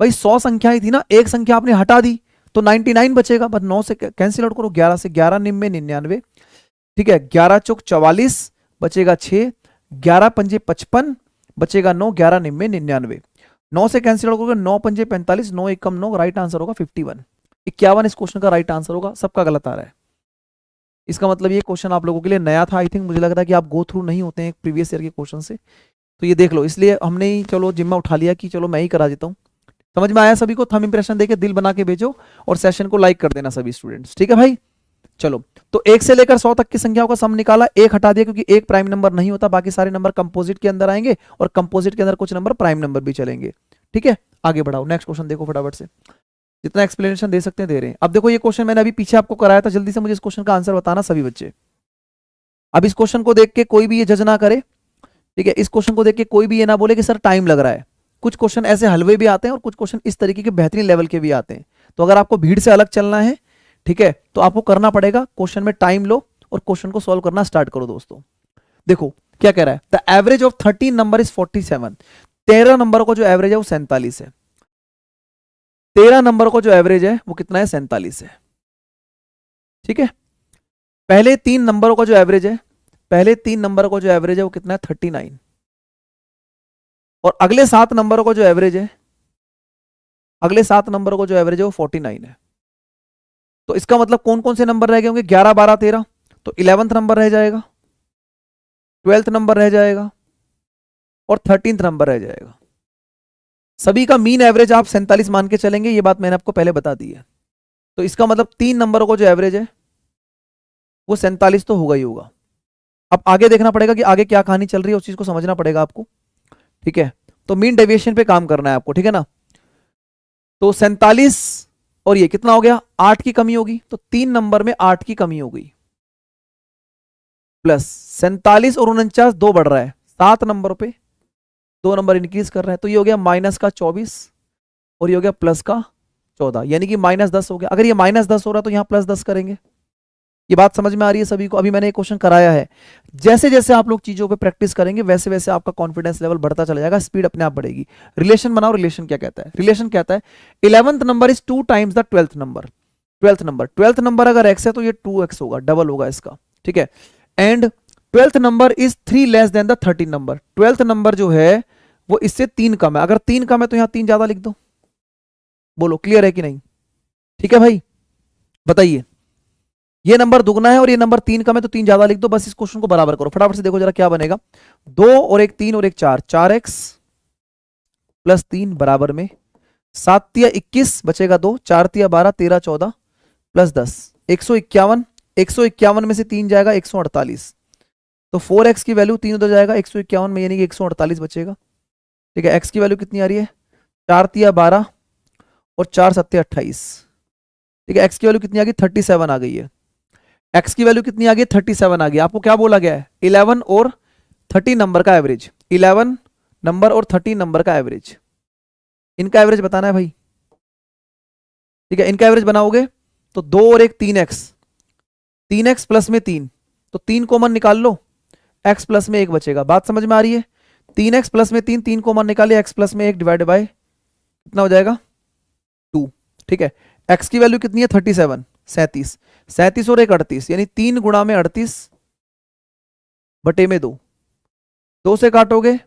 A: भाई। 100 संख्याएं थी ना, एक संख्या आपने हटा दी तो 99 बचेगा, बस 9 से कैंसिल आउट करो, 11 से, 11 निम्न 99। ठीक है, 11 चौक 44, बचेगा 6, 11 पंजे 55, बचेगा 9, 11 निम्न 99। 9 से कैंसिल आउट करोगे, 9 पंजे 45, 9 एकम 9, राइट आंसर होगा 51। 51 इस क्वेश्चन का राइट आंसर होगा, सबका गलत आ रहा है। इसका मतलब ये क्वेश्चन आप लोगों के लिए नया था, आई थिंक, मुझे लग रहा है कि आप गो थ्रू नहीं होते हैं प्रीवियस ईयर के क्वेश्चन से, तो ये देख लो, इसलिए हमने ही चलो जिम्मा उठा लिया कि चलो मैं ही करा देता हूँ। समझ में आया सभी को? थंब इंप्रेशन देके दिल बना के भेजो और सेशन को लाइक कर देना सभी स्टूडेंट्स। ठीक है भाई, चलो तो 1 से लेकर 100 तक की संख्याओं का सम निकाला, एक हटा दिया क्योंकि एक प्राइम नंबर नहीं होता, बाकी सारे नंबर कंपोजिट के अंदर आएंगे और कंपोजिट के अंदर कुछ नंबर प्राइम नंबर भी चलेंगे। ठीक है, आगे बढ़ाओ, नेक्स्ट क्वेश्चन देखो फटाफट से, जितना एक्सप्लेनेशन दे सकते हैं दे रहे हैं। अब देखो ये क्वेश्चन मैंने अभी पीछे आपको कराया था, जल्दी से मुझे इस क्वेश्चन का आंसर बताना सभी बच्चे। अब इस क्वेश्चन को देख के कोई भी ये जज ना करे, ठीक है, इस क्वेश्चन को देख के कोई भी ये ना बोले कि सर टाइम लग रहा है। कुछ क्वेश्चन ऐसे हलवे भी आते हैं और कुछ क्वेश्चन इस तरीके के बेहतरीन लेवल के भी आते हैं। तो अगर आपको भीड़ से अलग चलना है, ठीक है, तो आपको करना पड़ेगा, क्वेश्चन में टाइम लो और क्वेश्चन को सॉल्व करना स्टार्ट करो दोस्तों। देखो क्या कह रहा है, the average of 13 number is 47। 13 number को जो एवरेज है वो 47 है। 13 नंबर को जो एवरेज है वो कितना है, 47 है। ठीक है, पहले 3 नंबरों का जो एवरेज है, पहले 3 नंबर को जो एवरेज है वो कितना है, 39। और अगले 7 नंबरों का जो एवरेज है, अगले 7 नंबरों को जो एवरेज है वो 49 है। तो इसका मतलब कौन कौन से नंबर रह गए होंगे, 11, 12, 13, तो 11th नंबर रह जाएगा, 12th नंबर रह जाएगा और 13th नंबर रह जाएगा। सभी का मीन एवरेज आप 47 मान के चलेंगे, ये बात मैंने आपको पहले बता दी है। तो इसका मतलब 3 नंबरों को जो एवरेज है वो 47 तो होगा ही होगा। अब आगे देखना पड़ेगा कि आगे क्या कहानी चल रही है, उस चीज को समझना पड़ेगा आपको। ठीक है, तो मीन डेविएशन पे काम करना है आपको, ठीक है ना। तो 47 और ये कितना हो गया, 8 की कमी होगी, तो 3 नंबर में 8 की कमी हो गई, प्लस 47 और 49 2 बढ़ रहा है, 7 नंबर पे 2 नंबर इंक्रीज कर रहा है, तो ये हो गया माइनस का 24 और ये हो गया प्लस का 14, यानी कि -10 हो गया। अगर ये -10 हो रहा है तो यहां +10 करेंगे, ये बात समझ में आ रही है सभी को? अभी मैंने एक क्वेश्चन कराया है, जैसे जैसे आप लोग चीजों पे प्रैक्टिस करेंगे वैसे वैसे आपका कॉन्फिडेंस लेवल बढ़ता चला जाएगा, स्पीड अपने आप बढ़ेगी। रिलेशन बनाओ, रिलेशन क्या कहता है? रिलेशन कहता है 11th number is 2 times the 12th number. 12th number अगर x है तो ये 2x होगा, डबल होगा इसका, ठीक है। And 12th number is 3 less than the 13 number. 12th number जो है वो इससे 3 कम है, अगर 3 कम है तो यहां 3 ज्यादा लिख दो। बोलो क्लियर है कि नहीं? ठीक है भाई, बताइए। ये नंबर दुगना है और ये नंबर 3 कम है तो 3 ज्यादा लिख दो। बस इस क्वेश्चन को बराबर करो फटाफट से, देखो जरा क्या बनेगा। 2 और एक 3 और एक 4, 4x प्लस 3 बराबर में 7 तिया 21 बचेगा 2, 4 तिया 12, 13 14 प्लस 10 151। 151 में से 3 जाएगा 148, तो 4x की वैल्यू 3 उधर जाएगा 151 में, यानी कि 148 बचेगा। ठीक है, x की वैल्यू कितनी आ रही है? 4 तिया 12 और 4 सत्ते 28। ठीक है, x की वैल्यू कितनी आ गई? 37 आ गई है। x की वैल्यू कितनी आ गई? 37 आ गई। आपको क्या बोला गया है? 11 और 30 नंबर का एवरेज। 11 नंबर और 30 नंबर का एवरेज, इनका एवरेज बताना है भाई। ठीक है, इनका एवरेज बनाओगे तो 2 और एक 3x, 3x प्लस में 3, तो 3 कॉमन निकाल लो, x प्लस में 1 बचेगा। बात समझ में आ रही है? 3x प्लस में 3, 3 कॉमन निकालिए, x प्लस में 1 डिवाइड बाय कितना हो जाएगा? 2। ठीक है, x की वैल्यू कितनी है? 37, 37, 37 और एक 38, यानी 3 गुणा में 38 बटे में 2, 2 से काटोगे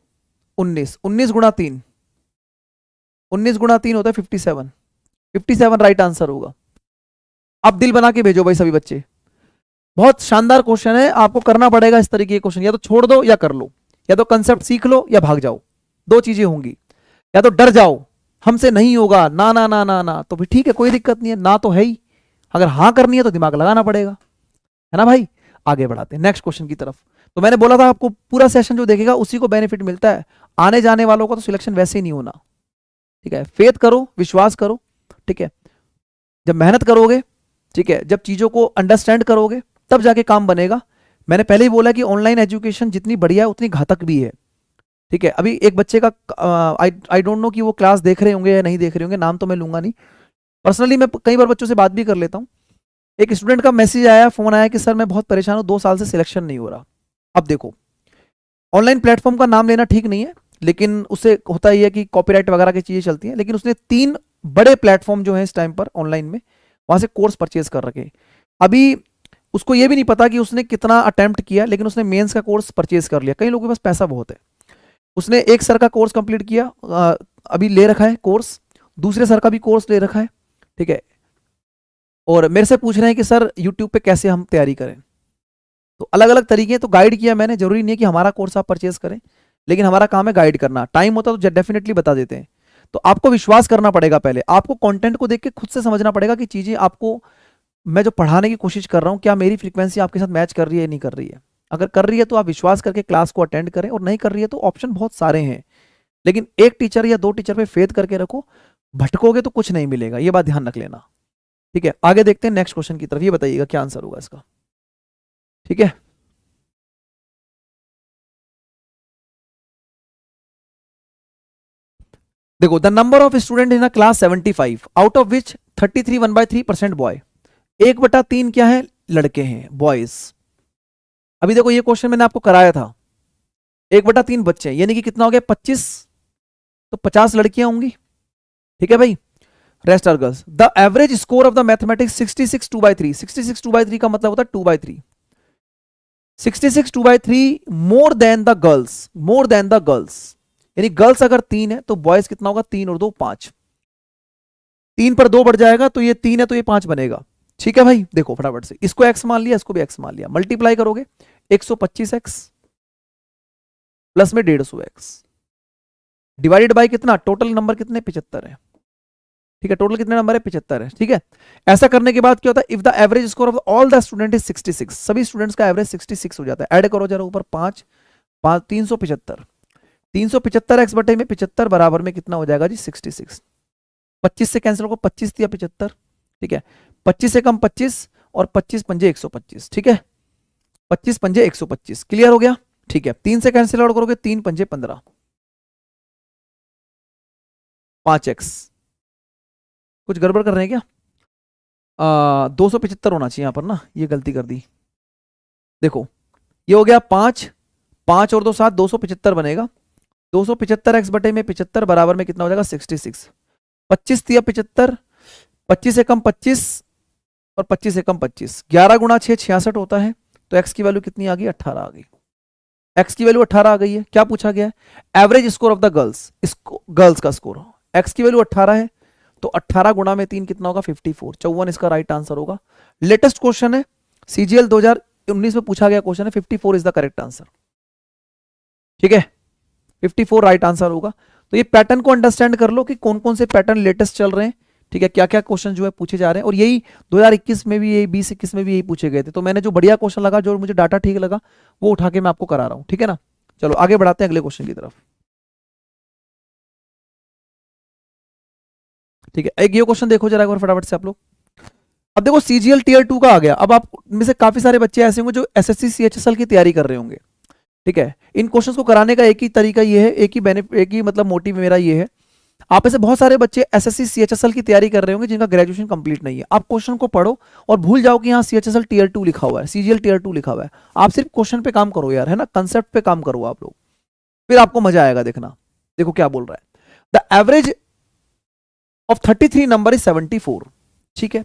A: 19, 19 गुणा 3, 19 गुणा 3 होता है 57, 57 राइट आंसर होगा। अब दिल बना के भेजो भाई सभी बच्चे, बहुत शानदार क्वेश्चन है, आपको करना पड़ेगा इस तरीके के क्वेश्चन, या तो छोड़ दो या कर लो, या तो कंसेप्ट सीख लो या भाग जाओ, दो चीजें होंगी। या तो डर जाओ हमसे नहीं होगा, ना ना ना ना ना, तो भी ठीक है कोई दिक्कत नहीं है, ना तो है ही, अगर हाँ करनी है तो दिमाग लगाना पड़ेगा, है ना भाई। आगे बढ़ाते हैं नेक्स्ट क्वेश्चन की तरफ। तो मैंने बोला था आपको पूरा सेशन जो देखेगा उसी को बेनिफिट मिलता है, आने जाने वालों का तो सिलेक्शन वैसे ही नहीं होना। ठीक है, फेथ करो, विश्वास करो। ठीक है, जब मेहनत करोगे, ठीक है, जब चीजों को अंडरस्टैंड करोगे तब जाके काम बनेगा। मैंने पहले ही बोला कि ऑनलाइन एजुकेशन जितनी बढ़िया है उतनी घातक भी है। ठीक है, अभी एक बच्चे का आई डोंट नो कि वो क्लास देख रहे होंगे या नहीं देख रहे होंगे, नाम तो मैं लूंगा नहीं, पर्सनली मैं कई बार बच्चों से बात भी कर लेता हूँ। एक स्टूडेंट का मैसेज आया, फोन आया कि सर मैं बहुत परेशान हूँ, 2 साल से सिलेक्शन नहीं हो रहा। अब देखो, ऑनलाइन प्लेटफॉर्म का नाम लेना ठीक नहीं है, लेकिन उससे होता ही है कि कॉपीराइट वगैरह की चीजें चलती हैं, लेकिन उसने 3 बड़े प्लेटफॉर्म जो है इस टाइम पर ऑनलाइन में, वहां से कोर्स परचेज कर रखे। अभी उसको ये भी नहीं पता कि उसने कितना अटेम्प्ट किया, लेकिन उसने मेंस का कोर्स परचेज कर लिया। कई लोगों के पास पैसा बहुत है, उसने एक सर का कोर्स कंप्लीट किया, अभी ले रखा है कोर्स, दूसरे सर का भी कोर्स ले रखा है। ठीक है, और मेरे से पूछ रहे हैं कि सर यूट्यूब पे कैसे हम तैयारी करें, तो अलग अलग तरीके तो गाइड किया मैंने, जरूरी नहीं है कि हमारा कोर्स आप परचेज करें, लेकिन हमारा काम है गाइड करना। टाइम होता तो डेफिनेटली बता देते हैं। तो आपको विश्वास करना पड़ेगा, पहले आपको कंटेंट को देख के खुद से समझना पड़ेगा कि चीजें आपको, मैं जो पढ़ाने की कोशिश कर रहा हूं क्या मेरी फ्रीक्वेंसी आपके साथ मैच कर रही है नहीं कर रही है। अगर कर रही है तो आप विश्वास करके क्लास को अटेंड करें, और नहीं कर रही है तो ऑप्शन बहुत सारे हैं, लेकिन एक टीचर या 2 टीचर पे फेथ करके रखो, भटकोगे तो कुछ नहीं मिलेगा, ये बात ध्यान रख लेना। ठीक है, आगे देखते हैं नेक्स्ट क्वेश्चन की तरफ, ये बताइएगा क्या आंसर होगा इसका। ठीक है, देखो, the number of student in a class 75, out of which 33 1/3% boy. 1/3 क्या है? लड़के हैं, बॉयज। अभी देखो ये क्वेश्चन मैंने आपको कराया था, 1/3 बच्चे यानी कि कितना हो गया? 25, तो 50 लड़कियां होंगी। ठीक है भाई, rest are girls. The average score of the mathematics 66 2/3, 66 2/3 का मतलब होता है 2/3, 66 2/3 मोर than the girls, more than the girls, यानी गर्ल्स अगर 3 है तो बॉयज कितना होगा? 3 और 2 5, 3 पर 2 बढ़ जाएगा तो ये 3 है तो ये 5 बनेगा। ठीक है भाई, देखो फटाफट से, इसको x मान लिया, इसको भी x मान लिया, मल्टीप्लाई करोगे 125x प्लस में 150x डिवाइडेड बाय कितना? टोटल नंबर कितने? 75 है। ठीक है, टोटल कितने नंबर है? 75 है। ठीक है, ऐसा करने के बाद क्या होता है? If the average score of all the student is 66, सभी स्टूडेंट्स का एवरेज 66 हो जाता है। ऐड करो जरा ऊपर, 5 5 375, 375x बटे में 75 बराबर में कितना हो जाएगा जी? 66। 25 से कैंसिल होगा, 25 दिया 75। ठीक है, 25 से कम 25, और 25 पंजे 125। ठीक है, 25 पंजे 125, क्लियर हो गया? ठीक है, 3 से कैंसिल आउट करोगे, 3 पंजे 15, 5x। कुछ गड़बड़ कर रहे हैं क्या? 275 होना चाहिए यहाँ पर ना, ये गलती कर दी। देखो ये हो गया 5, 5 और 2 7, 275 बनेगा। 275 एक्स बटे में 75 बराबर में कितना हो जाएगा 66। 25 दिया 75, 25 से कम 25 और 25 से कम 25, 11 गुणा 6 66 होता है। तो एक्स की वैल्यू कितनी आ गई 18 आ गई। एक्स की वैल्यू 18 आ गई है। क्या पूछा गया है average score of the girls, girls का स्कोर। एक्स की वैल्यू 18 है तो 18 गुणा में 3 कितना होगा 54, 54 इसका राइट आंसर होगा। लेटेस्ट क्वेश्चन है सीजीएल 2019 में पूछा गया क्वेश्चन है, 54 इज द करेक्ट आंसर। ठीक है 54 राइट आंसर होगा। तो ये पैटर्न को अंडरस्टैंड कर लो कि कौन कौन से पैटर्न लेटेस्ट चल रहे हैं। ठीक है क्या क्या क्वेश्चन जो है पूछे जा रहे हैं, और यही 2021 में भी यही 2021 में भी यही पूछे गए थे। तो मैंने जो बढ़िया क्वेश्चन लगा, जो मुझे डाटा ठीक लगा, वो उठा के मैं आपको करा रहा हूं। ठीक है ना, चलो आगे बढ़ाते हैं अगले क्वेश्चन की तरफ। ठीक है एक ये क्वेश्चन देखो जरा एक बार फटाफट से आप लोग। अब देखो सीजीएल टीयर 2 का आ गया। अब आप में से काफी सारे बच्चे ऐसे होंगे जो एसएससी सीएचएसएल की तैयारी कर रहे होंगे। ठीक है इन क्वेश्चंस को कराने का एक ही तरीका ये है, एक ही मतलब मोटिव मेरा ये है। आप में से बहुत सारे बच्चे एसएससी सीएचएसएल की तैयारी कर रहे होंगे जिनका ग्रेजुएशन कंप्लीट नहीं है। आप क्वेश्चन को पढ़ो और भूल जाओ कि यहाँ सीएचएसएल टीयर 2 लिखा हुआ है, सीजीएल टीयर 2 लिखा हुआ है। आप सिर्फ क्वेश्चन पे काम करो यार, है ना, कंसेप्ट पे काम करो आप लोग, फिर आपको मजा आएगा। देखना देखो क्या बोल रहा है, the average of 33 number is 74। ठीक है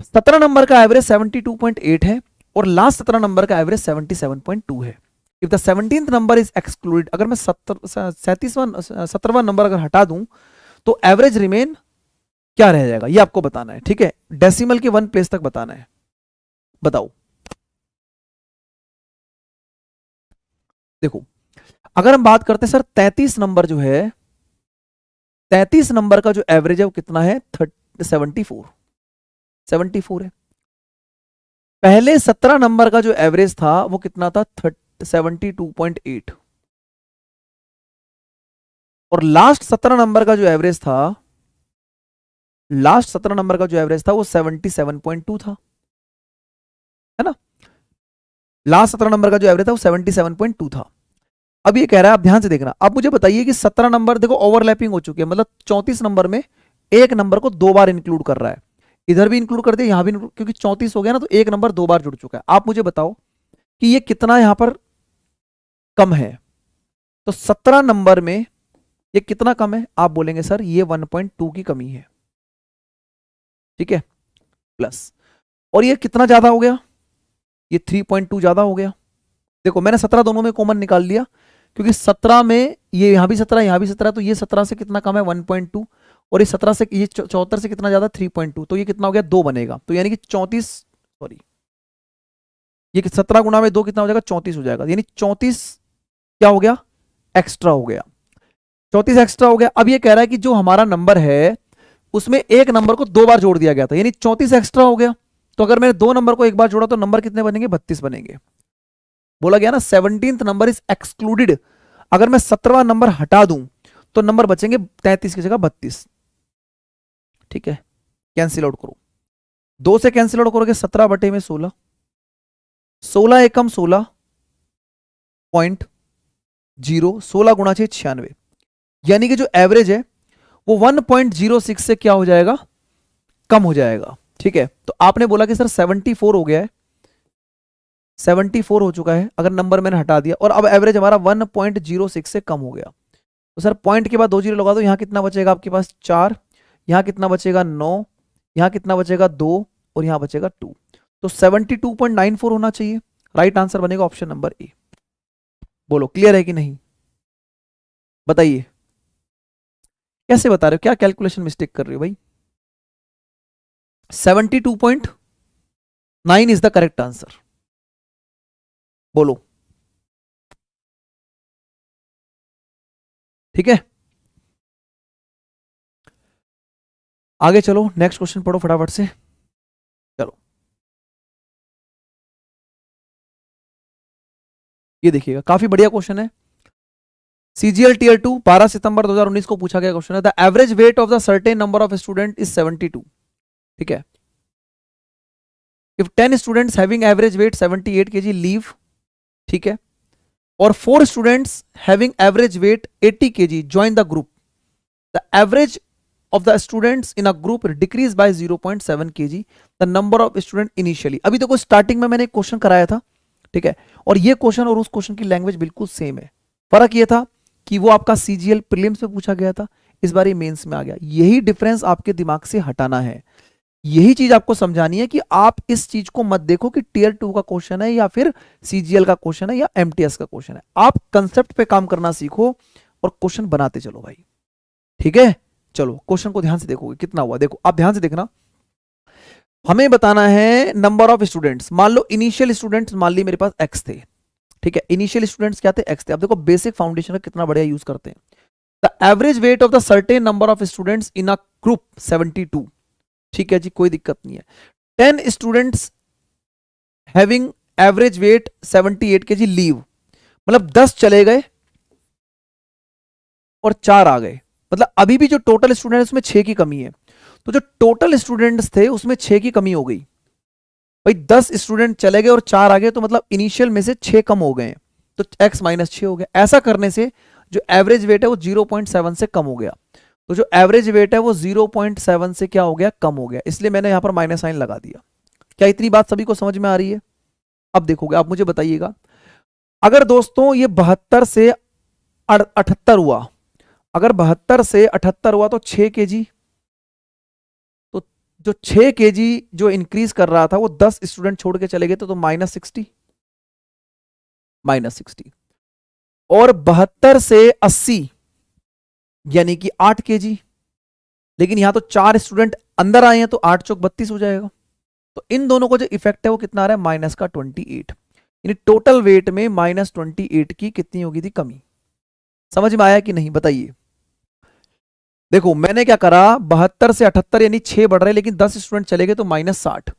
A: 17 नंबर का एवरेज 72.8 है और लास्ट 17 नंबर का एवरेज 77.2 है। If the 17th number is excluded, अगर मैं 17वां नंबर अगर हटा दूं तो एवरेज रिमेन क्या रह जाएगा, ये आपको बताना है। ठीक है डेसिमल के 1 प्लेस तक बताना है। बताओ देखो अगर हम बात करते हैं सर 33 नंबर जो है, 33 नंबर का जो एवरेज है वो कितना है 74 है। पहले 17 नंबर का जो एवरेज था वो कितना था 72.8 और लास्ट 17 नंबर का जो एवरेज था, लास्ट 17 नंबर का जो एवरेज था वो 77.2 था, है ना। लास्ट 17 नंबर का जो एवरेज था वो 77.2 था। अब ये कह रहा है, आप ध्यान से देखना, अब मुझे बताइए कि 17 नंबर देखो ओवरलैपिंग हो चुकी है, मतलब 34 नंबर में एक नंबर को 2 बार इंक्लूड कर रहा है, इधर भी इंक्लूड कर दिया यहां भी, क्योंकि 34 हो गया ना तो एक नंबर 2 बार जुड़ चुका है। आप मुझे बताओ कि ये कितना यहां पर कम है। तो 17 नंबर में ये कितना कम है, आप बोलेंगे सर ये 1.2 की कमी है। ठीक है प्लस, और ये कितना ज्यादा हो गया, ये 3.2 ज्यादा हो गया। देखो मैंने 17 दोनों में कॉमन निकाल लिया, क्योंकि 17 में ये यहां भी 17 यहां भी 17, तो ये 17 से कितना कम है 1.2, और ये 17 से ये 74 से कितना ज्यादा 3.2, तो ये कितना हो गया 2 बनेगा। तो यानी कि 34, सॉरी ये 17 गुणा में 2 कितना हो जाएगा 34 हो जाएगा, यानी 34 क्या हो गया एक्स्ट्रा हो गया, 34 एक्स्ट्रा हो गया। अब ये कह रहा है कि जो हमारा नंबर है उसमें एक नंबर को 2 बार जोड़ दिया गया था, यानी 34 एक्स्ट्रा हो गया। तो अगर मैंने 2 नंबर को एक बार जोड़ा तो नंबर कितने बनेंगे 32 बनेंगे। बोला गया ना 17th नंबर इज एक्सक्लूडेड, अगर मैं 17वां नंबर हटा दूं तो नंबर बचेंगे 33 की जगह 32। ठीक है कैंसिल आउट करो, 2 से कैंसिल आउट करोगे 17 बटे में 16, 16 एकम 16.0, 16 गुणा 6 96, यानी कि जो एवरेज है वो 1.06 से क्या हो जाएगा कम हो जाएगा। ठीक है तो आपने बोला कि सर 74 हो गया है, 74 हो चुका है अगर नंबर मैंने हटा दिया, और अब एवरेज हमारा 1.06 से कम हो गया। तो सर पॉइंट के बाद 2 जीरो लगा दो, यहां कितना बचेगा आपके पास 4, यहां कितना बचेगा 9, यहां कितना बचेगा 2 और यहां बचेगा 2, तो 72.94 होना चाहिए। राइट आंसर बनेगा ऑप्शन नंबर ए। बोलो क्लियर है कि नहीं, बताइए कैसे बता रहे हो, क्या कैलकुलेशन मिस्टेक कर रहे हो भाई। 72.9 इज द करेक्ट आंसर, बोलो। ठीक है आगे चलो, नेक्स्ट क्वेश्चन पढ़ो फटाफट से। चलो ये देखिएगा काफी बढ़िया क्वेश्चन है, सीजीएल टीयर 2 12 सितंबर 2019 को पूछा गया क्वेश्चन है। The average weight of the certain number of student is 72। ठीक है if 10 students having average wait 78 kg leave, ठीक है, और 4 students having average wait 80 kg join the group, the average of the students in a group decrease by 0.7 kg the number of student initially. अभी देखो स्टार्टिंग में मैंने एक क्वेश्चन कराया था, ठीक है, और ये क्वेश्चन और उस क्वेश्चन की लैंग्वेज बिल्कुल सेम है। फर्क ये था कि वो आपका सीजीएल प्रीलिम्स में पूछा गया था, इस बार ये मेंस में आ गया। यही डिफरेंस आपके दिमाग से हटाना है, यही चीज आपको समझानी है कि आप इस चीज को मत देखो कि टियर 2 का क्वेश्चन है या फिर सीजीएल का क्वेश्चन है या एमटीएस का क्वेश्चन है। आप कंसेप्ट पे काम करना सीखो और क्वेश्चन बनाते चलो भाई, ठीक है। चलो क्वेश्चन को ध्यान से देखोगे कितना हुआ, देखो आप ध्यान से देखना। हमें बताना है नंबर ऑफ स्टूडेंट्स। मान लो इनिशियल स्टूडेंट्स मान ली मेरे पास एक्स थे, ठीक है, इनिशियल स्टूडेंट्स क्या थे, एक्स थे। अब देखो बेसिक फाउंडेशन का कितना बढ़िया यूज करते हैं। The average weight of the certain number of students in a group 72, ठीक है जी, कोई दिक्कत नहीं है। 10 students having average wait 78 kg leave, मतलब 10 चले गए और 4 आ गए, मतलब अभी भी जो टोटल स्टूडेंट है उसमें 6 की कमी है। तो जो टोटल स्टूडेंट्स थे उसमें 6 की कमी हो गई भाई, 10 स्टूडेंट चले गए और 4 आ गए, तो मतलब इनिशियल में से 6 कम हो गए हैं, तो x माइनस 6 हो गया। ऐसा करने से जो एवरेज वेट है वो 0.7 से कम हो गया, तो जो एवरेज वेट है वो 0.7 से क्या हो गया, कम हो गया, इसलिए मैंने यहां पर माइनस साइन लगा दिया। क्या इतनी बात सभी को समझ में आ रही है? अब देखोगे, आप मुझे बताइएगा, अगर दोस्तों ये 72 से 78 हुआ, अगर 72 से 78 हुआ तो 6 kg, तो जो 6 kg जो इंक्रीज कर रहा था वो 10 स्टूडेंट छोड़ के चले गए, तो -60, -60। और 72 से 80 यानी कि 8 kg, लेकिन यहां तो 4 स्टूडेंट अंदर आए हैं, तो 8 चौक 32 हो जाएगा। तो इन दोनों को जो इफेक्ट है वो कितना आ रहा है, माइनस का 28, यानी टोटल वेट में -28 की कितनी होगी थी, कमी। समझ में आया कि नहीं बताइए? देखो मैंने क्या करा, 72 से 78 यानी 6 बढ़ रहे, लेकिन 10 स्टूडेंट चले गए तो -60।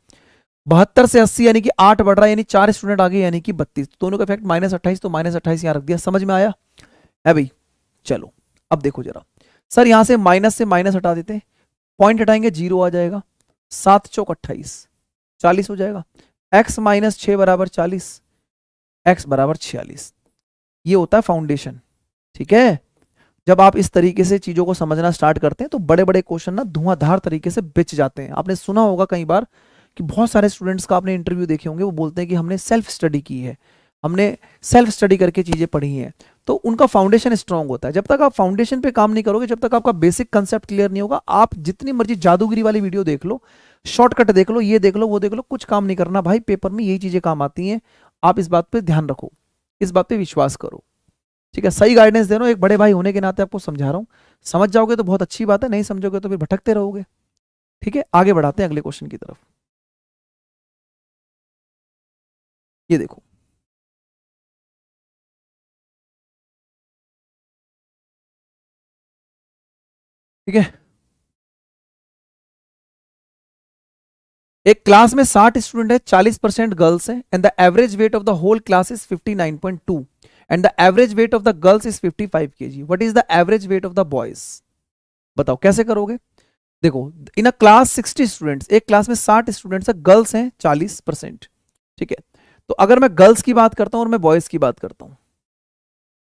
A: 72 से 80 यानी कि 8 बढ़ रहा है, यानी 4 स्टूडेंट आ गए यानी कि 32, दोनों का इफेक्ट -28, तो -28 यहां रख दिया। समझ में आया है भाई? चलो अब देखो जरा, सर यहां से माइनस हटा देते हैं, पॉइंट हटाएंगे 0 आ जाएगा, 7 चौक 28, 40 हो जाएगा। x माइनस 6 बराबर 40, x बराबर 46, ये होता है फाउंडेशन, ठीक है। जब आप इस तरीके से चीजों को समझना स्टार्ट करते हैं तो बड़े बड़े क्वेश्चन ना धुआंधार तरीके से बिछ जाते हैं। आपने सुना होगा कई बार कि बहुत सारे स्टूडेंट्स का आपने इंटरव्यू देखे होंगे, वो बोलते हैं कि हमने सेल्फ स्टडी की है, हमने सेल्फ स्टडी करके चीजें पढ़ी हैं, तो उनका फाउंडेशन स्ट्रांग होता है। जब तक आप फाउंडेशन पे काम नहीं करोगे, जब तक आपका बेसिक कंसेप्ट क्लियर नहीं होगा, आप जितनी मर्जी जादूगिरी वाली वीडियो देख लो, शॉर्टकट देख लो, ये देख लो, वो देख लो, कुछ काम नहीं करना भाई। पेपर में यही चीजें काम आती हैं, आप इस बात पे ध्यान रखो, इस बात पे विश्वास करो, ठीक है। सही गाइडेंस दे रहा हूं, एक बड़े भाई होने के नाते आपको समझा रहा हूं। समझ जाओगे तो बहुत अच्छी बात है, नहीं समझोगे तो फिर भटकते रहोगे, ठीक है। आगे बढ़ाते हैं अगले क्वेश्चन की तरफ। ये देखो, ठीक है, एक क्लास में 60 स्टूडेंट है, 40% गर्ल्स है, and the average weight of the whole class is 59.2 and the average weight of the girls is 55 kg। What is the average weight of the boys? बताओ कैसे करोगे। देखो इन अ क्लास 60 स्टूडेंट्स, एक क्लास में 60 स्टूडेंट्स है, गर्ल्स हैं 40%, ठीक है। तो अगर मैं गर्ल्स की बात करता हूं और मैं बॉयज की बात करता हूं,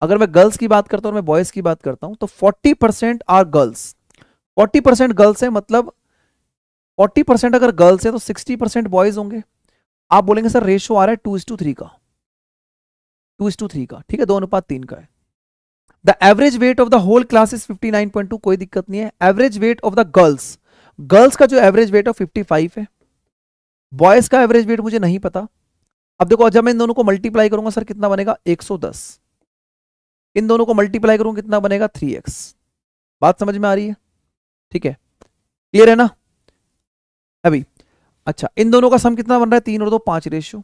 A: अगर मैं गर्ल्स की बात करता हूं और मैं बॉयज की बात करता हूं, तो 40% आर गर्ल्स, 40% गर्ल्स है, मतलब 40% अगर गर्ल्स है तो 60% बॉयज होंगे। आप बोलेंगे सर रेशो आ रहा है 2:3 का, 2:3 का, ठीक है, 2:3 का है। The average weight of the whole class is 59.2, कोई दिक्कत नहीं है। Average weight of the girls, girls का जो एवरेज वेट ऑफ 55 है, बॉयज का एवरेज वेट मुझे नहीं पता। अब देखो जब मैं इन दोनों को मल्टीप्लाई करूंगा सर कितना बनेगा, 110, इन दोनों को मल्टीप्लाई करूंगा कितना बनेगा, 3x। बात समझ में आ रही है? ठीक है, क्लियर है ना अभी? अच्छा, इन दोनों का सम कितना बन रहा है, 3 और 2 5 रेशियो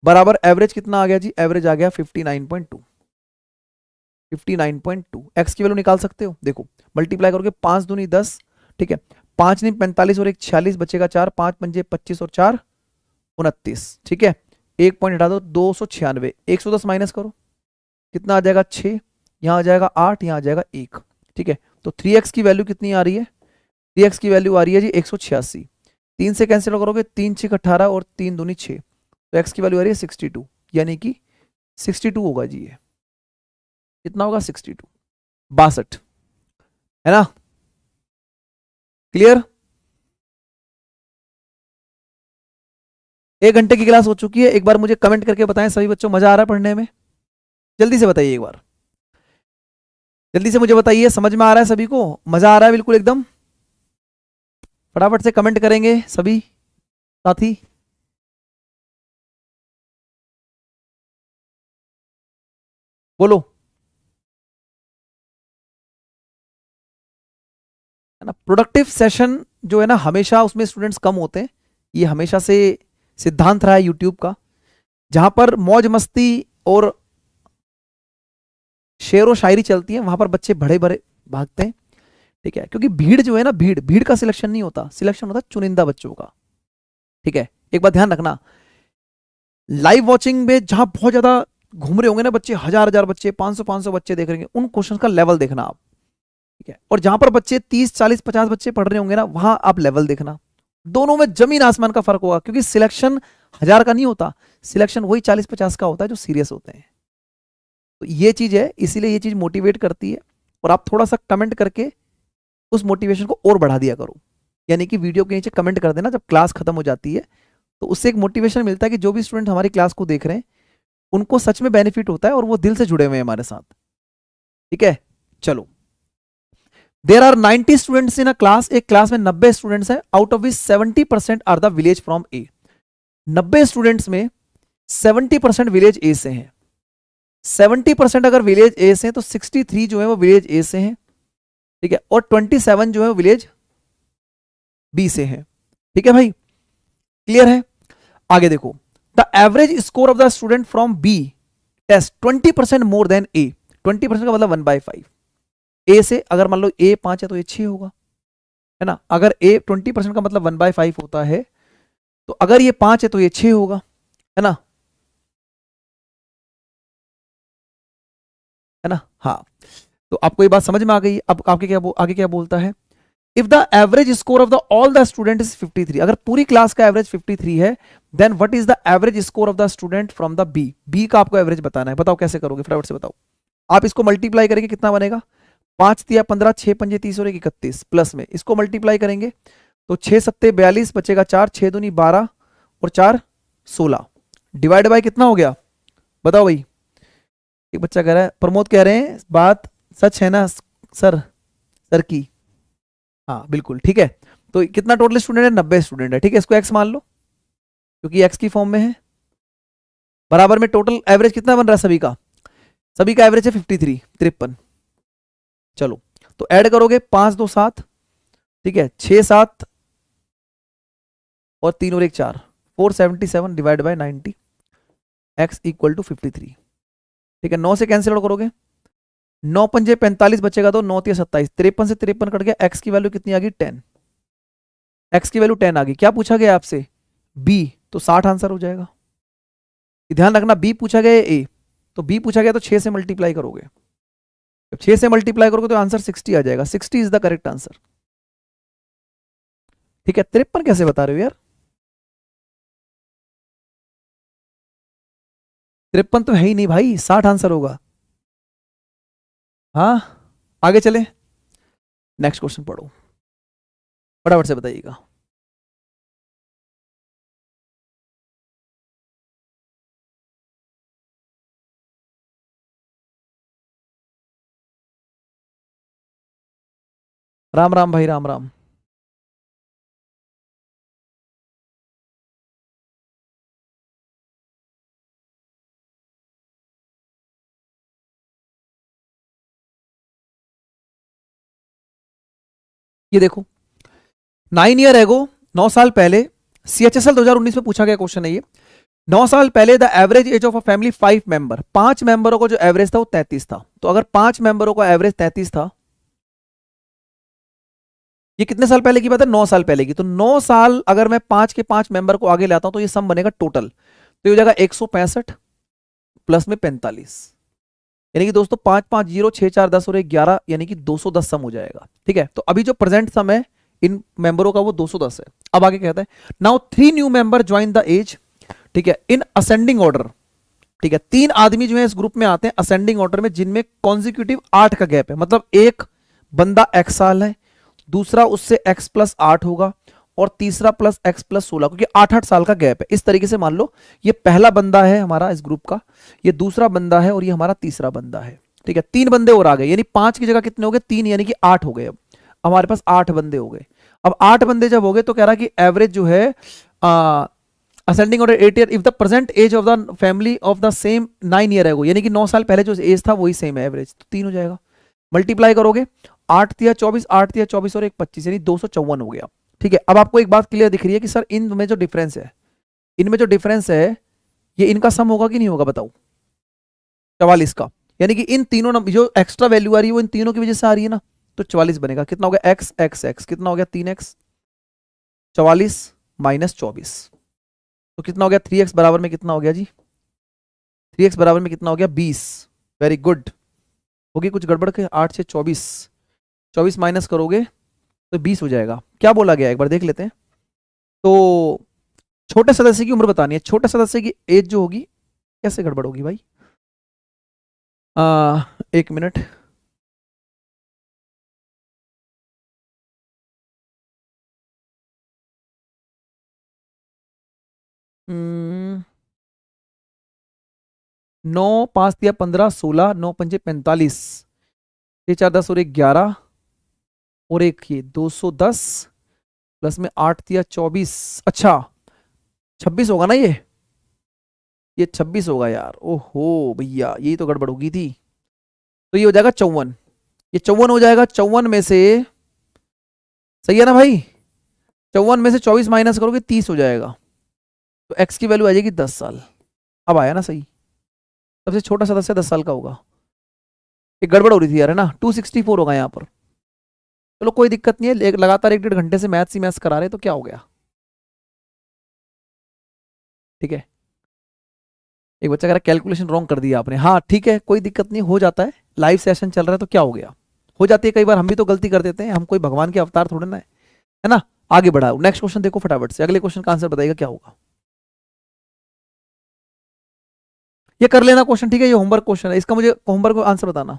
A: बराबर एवरेज कितना आ गया जी, एवरेज आ गया 59.2, 59.2। एक्स की वैल्यू निकाल सकते हो, देखो मल्टीप्लाई करोगे 5 दूनी 10, ठीक है, 5 नहीं 45 और 1 46, बचेगा 4, 5 पंजे 25 और 4 29, ठीक है। एक पॉइंट हटा दो, 296, 110 माइनस करो कितना आ जाएगा, 6, यहाँ आ जाएगा 8, यहाँ आ जाएगा 1, ठीक है। तो 3x की वैल्यू कितनी आ रही है, 3x की वैल्यू आ रही है जी 186, 3 से कैंसिल करोगे, 3 6 18 और 3 दूनी 6, तो x की वैल्यू आ रही है 62, यानी कि 62 होगा जी, ये कितना होगा, 62, 62, है ना। क्लियर? 1 घंटे की क्लास हो चुकी है। एक बार मुझे कमेंट करके बताएं सभी बच्चों, मजा आ रहा है पढ़ने में? जल्दी से बताइए, एक बार जल्दी से मुझे बताइए, समझ में आ रहा है सभी को? मजा आ रहा है बिल्कुल एकदम? फटाफट से कमेंट करेंगे सभी साथी। बोलो, है ना? प्रोडक्टिव सेशन जो है ना, हमेशा उसमें स्टूडेंट्स कम होते हैं। ये हमेशा से सिद्धांत रहा है यूट्यूब का। जहां पर मौज मस्ती और शेर व शायरी चलती है, वहां पर बच्चे बड़े बड़े भागते हैं। ठीक है, क्योंकि भीड़ जो है ना, भीड़ भीड़ का सिलेक्शन नहीं होता, सिलेक्शन होता है चुनिंदा बच्चों का। ठीक है, एक बात ध्यान रखना, लाइव वॉचिंग में जहां बहुत ज्यादा घूम रहे होंगे ना बच्चे, 1000 बच्चे, 500 बच्चे देख रहे होंगे, उन क्वेश्चन का लेवल देखना आप। ठीक है, और जहां पर बच्चे 30 40 50 बच्चे पढ़ रहे होंगे ना, वहां आप लेवल देखना। दोनों में जमीन आसमान का फर्क होगा, क्योंकि सिलेक्शन 1000 का नहीं होता, सिलेक्शन वही 40 50 का होता है जो सीरियस होते हैं। तो ये चीज है, इसीलिए ये चीज मोटिवेट करती है। और आप थोड़ा सा कमेंट करके उस मोटिवेशन को और बढ़ा दिया करो। यानी कि वीडियो के नीचे कमेंट कर देना जब क्लास खत्म हो जाती है, तो उससे एक मोटिवेशन मिलता है कि जो भी स्टूडेंट हमारी क्लास को देख रहे हैं उनको सच में बेनिफिट होता है और वो दिल से जुड़े हुए हैं हमारे साथ। ठीक है, चलो। There are 90 students in a class, एक क्लास में 90 स्टूडेंट्स हैं, out of which 70% are the village from A. 90 students में 70% विलेज ए से हैं। 70% अगर विलेज ए से हैं तो 63 जो है वो विलेज ए से हैं। ठीक है, और 27 जो है वो विलेज बी से हैं। ठीक है भाई, क्लियर है? आगे देखो, the average score of the student from B test 20% more than A. 20% का मतलब 1/5। ए से अगर मान लो ए 5 है तो ये 6 होगा, है ना? अगर ए 20% का मतलब 1/5 होता है, तो अगर ये 5 है तो ये 6 होगा, है ना? है ना? हाँ, तो आपको ये बात समझ में आ गई। अब आपके आगे क्या बोलता है? If the average score of the all the student is 53, अगर पूरी क्लास का एवरेज 53 है, then what is the average score of the student from the B. B का आपको एवरेज बताना है। बताओ कैसे करोगे, फटाफट से बताओ। आप इसको मल्टीप्लाई करेंगे, कितना बनेगा? 5 तिया 15, 6 पंजे 30 और 31, प्लस में इसको मल्टीप्लाई करेंगे तो 6 सत्ते 42, बचेगा 4, 6 दूनी 12 और 4 16, डिवाइड बाय कितना हो गया? बताओ भाई। एक बच्चा कह रहा है, प्रमोद कह रहे हैं बात सच है ना सर? सर की, हाँ बिल्कुल ठीक है। तो कितना टोटल स्टूडेंट है? 90 स्टूडेंट है। ठीक है, इसको एक्स मान लो क्योंकि एक्स की फॉर्म में है। बराबर में टोटल एवरेज कितना बन रहा है सभी का? सभी का एवरेज है 53, 53। चलो, तो ऐड करोगे 5 2 7, ठीक है, 6 7 और 3 और 1 4, 477 divide by 90, x equal to 53। ठीक है, 9 से कैंसिल आउट करोगे, 9 पंजे 45 बचेगा, तो 9 3 27, 53 से 53 कट गया, एक्स की वैल्यू कितनी आ गई? 10। एक्स की वैल्यू 10 आ गई। क्या पूछा गया आपसे? बी, तो 60 आंसर हो जाएगा। ध्यान रखना, बी पूछा गया ए, तो बी पूछा गया तो 6 से मल्टीप्लाई करोगे। जब 6 से मल्टीप्लाई करोगे तो आंसर 60 आ जाएगा। 60 इज द करेक्ट आंसर। ठीक है, 53 कैसे बता रहे हो यार? 53 तो है ही नहीं भाई, 60 आंसर होगा। हाँ, आगे चले, नेक्स्ट क्वेश्चन पढ़ो, फटाफट से बताइएगा। राम राम भाई, राम राम। ये देखो, 9 ईयर एगो, 9 साल पहले, CHSL 2019 में पूछा गया क्वेश्चन है ये। 9 साल पहले the average age of a family 5 member, 5 मेंबरों को जो एवरेज था वो 33 था। तो अगर 5 मेंबरों का एवरेज 33 था, ये कितने साल पहले की बात है? 9 साल पहले की। तो 9 साल अगर मैं 5 के 5 मेंबर को आगे लाता हूं तो ये सम बनेगा टोटल, तो ये हो जाएगा 165 प्लस में 45, यानी कि दोस्तों 5 5 0 6 4 10 और 1 11, यानी कि 210 सम हो जाएगा। ठीक है, तो अभी जो प्रेजेंट सम है इन मेंबरों का वो 210 है। अब आगे कहता है, now 3 new member join the age, ठीक है, इन असेंडिंग ऑर्डर। ठीक है, 3 आदमी जो है इस ग्रुप में आते हैं असेंडिंग ऑर्डर में, जिनमें कॉन्जिक्यूटिव 8 का गैप है। मतलब एक बंदा x साल है, दूसरा उससे x प्लस 8 होगा, और तीसरा प्लस x प्लस 16, क्योंकि 8-8 साल का गैप है। इस तरीके से मान लो ये पहला बंदा है हमारा इस ग्रुप का, ये दूसरा बंदा है, और ये हमारा तीसरा बंदा है। ठीक है, 3 बंदे और आ गए, यानी 5 की जगह कितने हो गए, 3, यानी कि 8 हो गए। अब हमारे पास 8 बंदे हो गए। अब 8 बंदे जब हो गए तो कह रहा कि एवरेज जो है ascending order 8 year if the present age of the family of the same 9 year है, यानी कि 9 साल पहले जो एज था वही सेम है एवरेज, तो 3 हो जाएगा। मल्टीप्लाई करोगे, 8 तिया 24, 8 तिया 24 और 1 25, यानी 254 हो गया। ठीक है, अब आपको एक बात क्लियर दिख रही है कि सर इनमें जो डिफरेंस है, इनमें जो डिफरेंस है ये इनका सम होगा कि नहीं होगा, बताओ 44 का, यानी कि इन तीनों नंबर जो एक्स्ट्रा वैल्यू आ रही है वो इन तीनों की वजह से आ रही है ना, तो 44 बनेगा। कितना हो गया, एक्स एक्स एक्स, कितना हो गया 3x, 44 माइनस 24, तो कितना हो गया 3x बराबर में कितना हो गया जी, 3x बराबर में कितना हो गया 20। Very good. होगी कुछ गड़बड़ के, 8 से 24, 24 माइनस करोगे तो 20 हो जाएगा। क्या बोला गया एक बार देख लेते हैं। तो छोटे सदस्य की उम्र बतानी है, छोटे सदस्य की एज जो होगी, कैसे गड़बड़ होगी भाई, 1 मिनट। हम्म, 9 5 दिया 15, 16, 9 पंजे 45, 6 4 10 और 1 11, और एक ये 210 प्लस में 8 दिया 24, अच्छा 26 होगा ना ये 26 होगा यार। ओहो भैया यही तो गड़बड़ होगी थी। तो ये हो जाएगा 54, ये 54 हो जाएगा। 54 में से, सही है ना भाई, 54 में से 24 माइनस करोगे 30 हो जाएगा, तो x की वैल्यू आ जाएगी 10 साल। अब आया ना सही, सबसे छोटा सदस्य 10 साल का होगा। एक गड़बड़ हो रही थी यार, है ना, 264 होगा यहाँ पर। चलो कोई दिक्कत नहीं है, लगातार 1-1.5 घंटे से मैथ्स ही मैथ्स करा रहे तो क्या हो गया। ठीक है, एक बच्चा कह रहा है कैलकुलेशन रॉन्ग कर दिया आपने, हाँ ठीक है कोई दिक्कत नहीं, हो जाता है, लाइव सेशन चल रहा है तो क्या हो गया, हो जाती है कई बार, हम भी तो गलती कर देते हैं, हम कोई भगवान के अवतार थोड़े ना है ना। आगे बढ़ाओ, नेक्स्ट क्वेश्चन देखो फटाफट से, अगले क्वेश्चन का आंसर बताइएगा क्या होगा। ये कर लेना क्वेश्चन, ठीक है, ये होमवर्क क्वेश्चन है, इसका मुझे होमवर्क को आंसर बताना।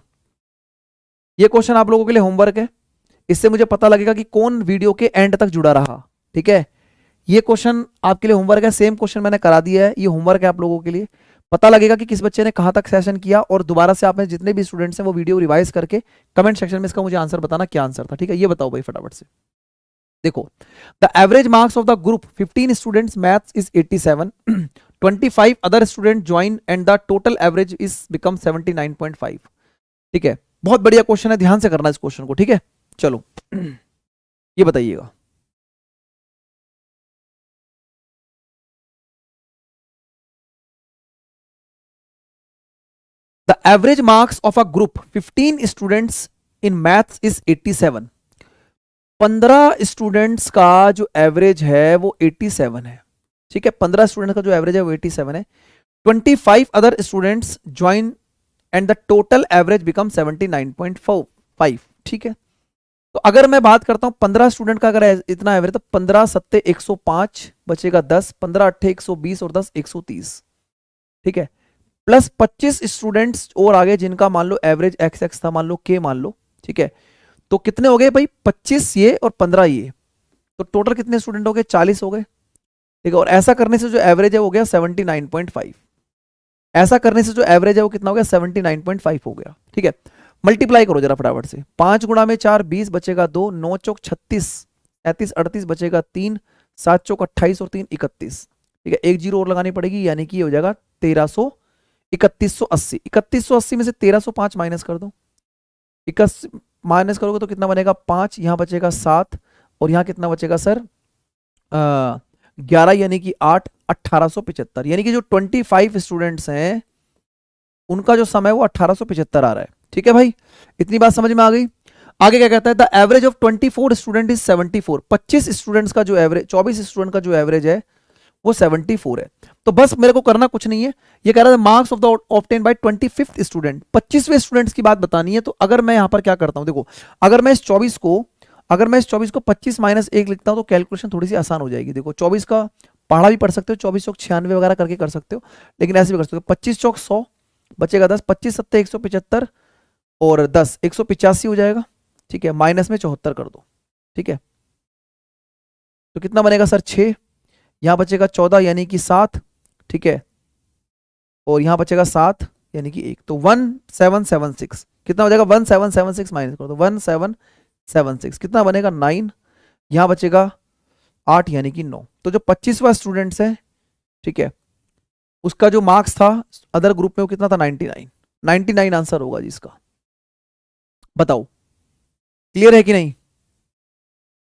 A: ये क्वेश्चन आप लोगों के लिए होमवर्क है, इससे मुझे पता लगेगा कि कौन वीडियो के एंड तक जुड़ा रहा। ठीक है, ये क्वेश्चन आपके लिए होमवर्क है, सेम क्वेश्चन मैंने करा दिया है, ये होमवर्क है आप लोगों के लिए। पता लगेगा कि किस बच्चे ने कहां तक सेशन किया, और दोबारा से आपने जितने भी स्टूडेंट्स हैं वो वीडियो रिवाइज करके कमेंट सेक्शन में इसका मुझे आंसर बताना क्या आंसर था। ठीक है, ये बताओ भाई फटाफट से। देखो, the average marks of the group 15 students maths is 87, 25 other student join and the total average is become 79.5। ठीक है, बहुत बढ़िया क्वेश्चन है, ध्यान से करना इस क्वेश्चन को। ठीक है, चलो ये बताइएगा। The average marks of a group 15 students in maths is 87। 15 students का जो एवरेज है वो 87 है। ठीक है, 15 स्टूडेंट का जो एवरेज है वो 87 है। 25 other students join and the total average become 79.5। ठीक है, तो अगर मैं बात करता हूं 15 स्टूडेंट का अगर इतना एवरेज, तो 15 सत्ते 105 बचेगा 10, 15 अट्ठे 120 और 10 130। ठीक है, प्लस 25 स्टूडेंट्स और आगे जिनका मान लो एवरेज एक्स एक्स था, मान लो के मान लो। ठीक है, तो कितने हो गए भाई, 25 ये और 15 ये, तो टोटल कितने स्टूडेंट हो गए, 40 हो गए। ठीक है, और ऐसा करने से जो एवरेज है वो गया 79.5। ऐसा करने से जो एवरेज है वो कितना हो गया, 79.5 हो गया। ठीक है, मल्टीप्लाई करो जरा फटाफट से, 5 गुणा में 4 20 बचेगा 2, 9 चौक 36, 37 38 बचेगा 3, 7 चौक 28 और 3 31। ठीक है, एक जीरो और लगानी पड़ेगी, यानी कि ये हो जाएगा 3180। 3180 में से 1305 माइनस कर दो, 21 माइनस करोगे तो कितना बनेगा 5, यहां बचेगा 7, और यहां कितना बचेगा सर 11, यानी कि 8, 1875। यानी कि जो 25 स्टूडेंट्स हैं उनका जो समय वो 1875 आ रहा है। ठीक है भाई, इतनी बात समझ में आ गई। आगे क्या कहता है, the average of 24 student is 74। 25 students का जो एवरेज, 24 स्टूडेंट का जो एवरेज है वो 74 है। तो बस मेरे को करना कुछ नहीं है, ये कह रहा है marks of the obtain by 25th student, 25वें स्टूडेंट्स की बात बतानी है। तो अगर मैं यहां पर क्या करता हूं, देखो अगर मैं इस 24 को 25 माइनस 1 लिखता हूं तो कैलकुलेशन थोड़ी सी आसान हो जाएगी। देखो 24 का पढ़ा भी पढ़ सकते हो, 24 चौक 96 वगैरह करके कर सकते हो, लेकिन ऐसे भी कर सकते हो। 25 चौक 100 बचेगा 10, 25 सत्ते 175 और 10 185 हो जाएगा। ठीक है, माइनस में 74 कर दो, ठीक है, तो कितना बनेगा सर 6, यहाँ बचेगा 14 यानी कि 7, ठीक है, और यहाँ बचेगा 7 यानी कि 1, तो 1776 कितना हो जाएगा, 1776 माइनस करो तो 1776 कितना बनेगा 9, यहाँ बचेगा 8 यानी कि 9। तो जो 25वां स्टूडेंट्स है, ठीक है, उसका जो मार्क्स था अदर ग्रुप में वो कितना था 99, 99 आंसर होगा जी इसका। बताओ क्लियर है कि नहीं,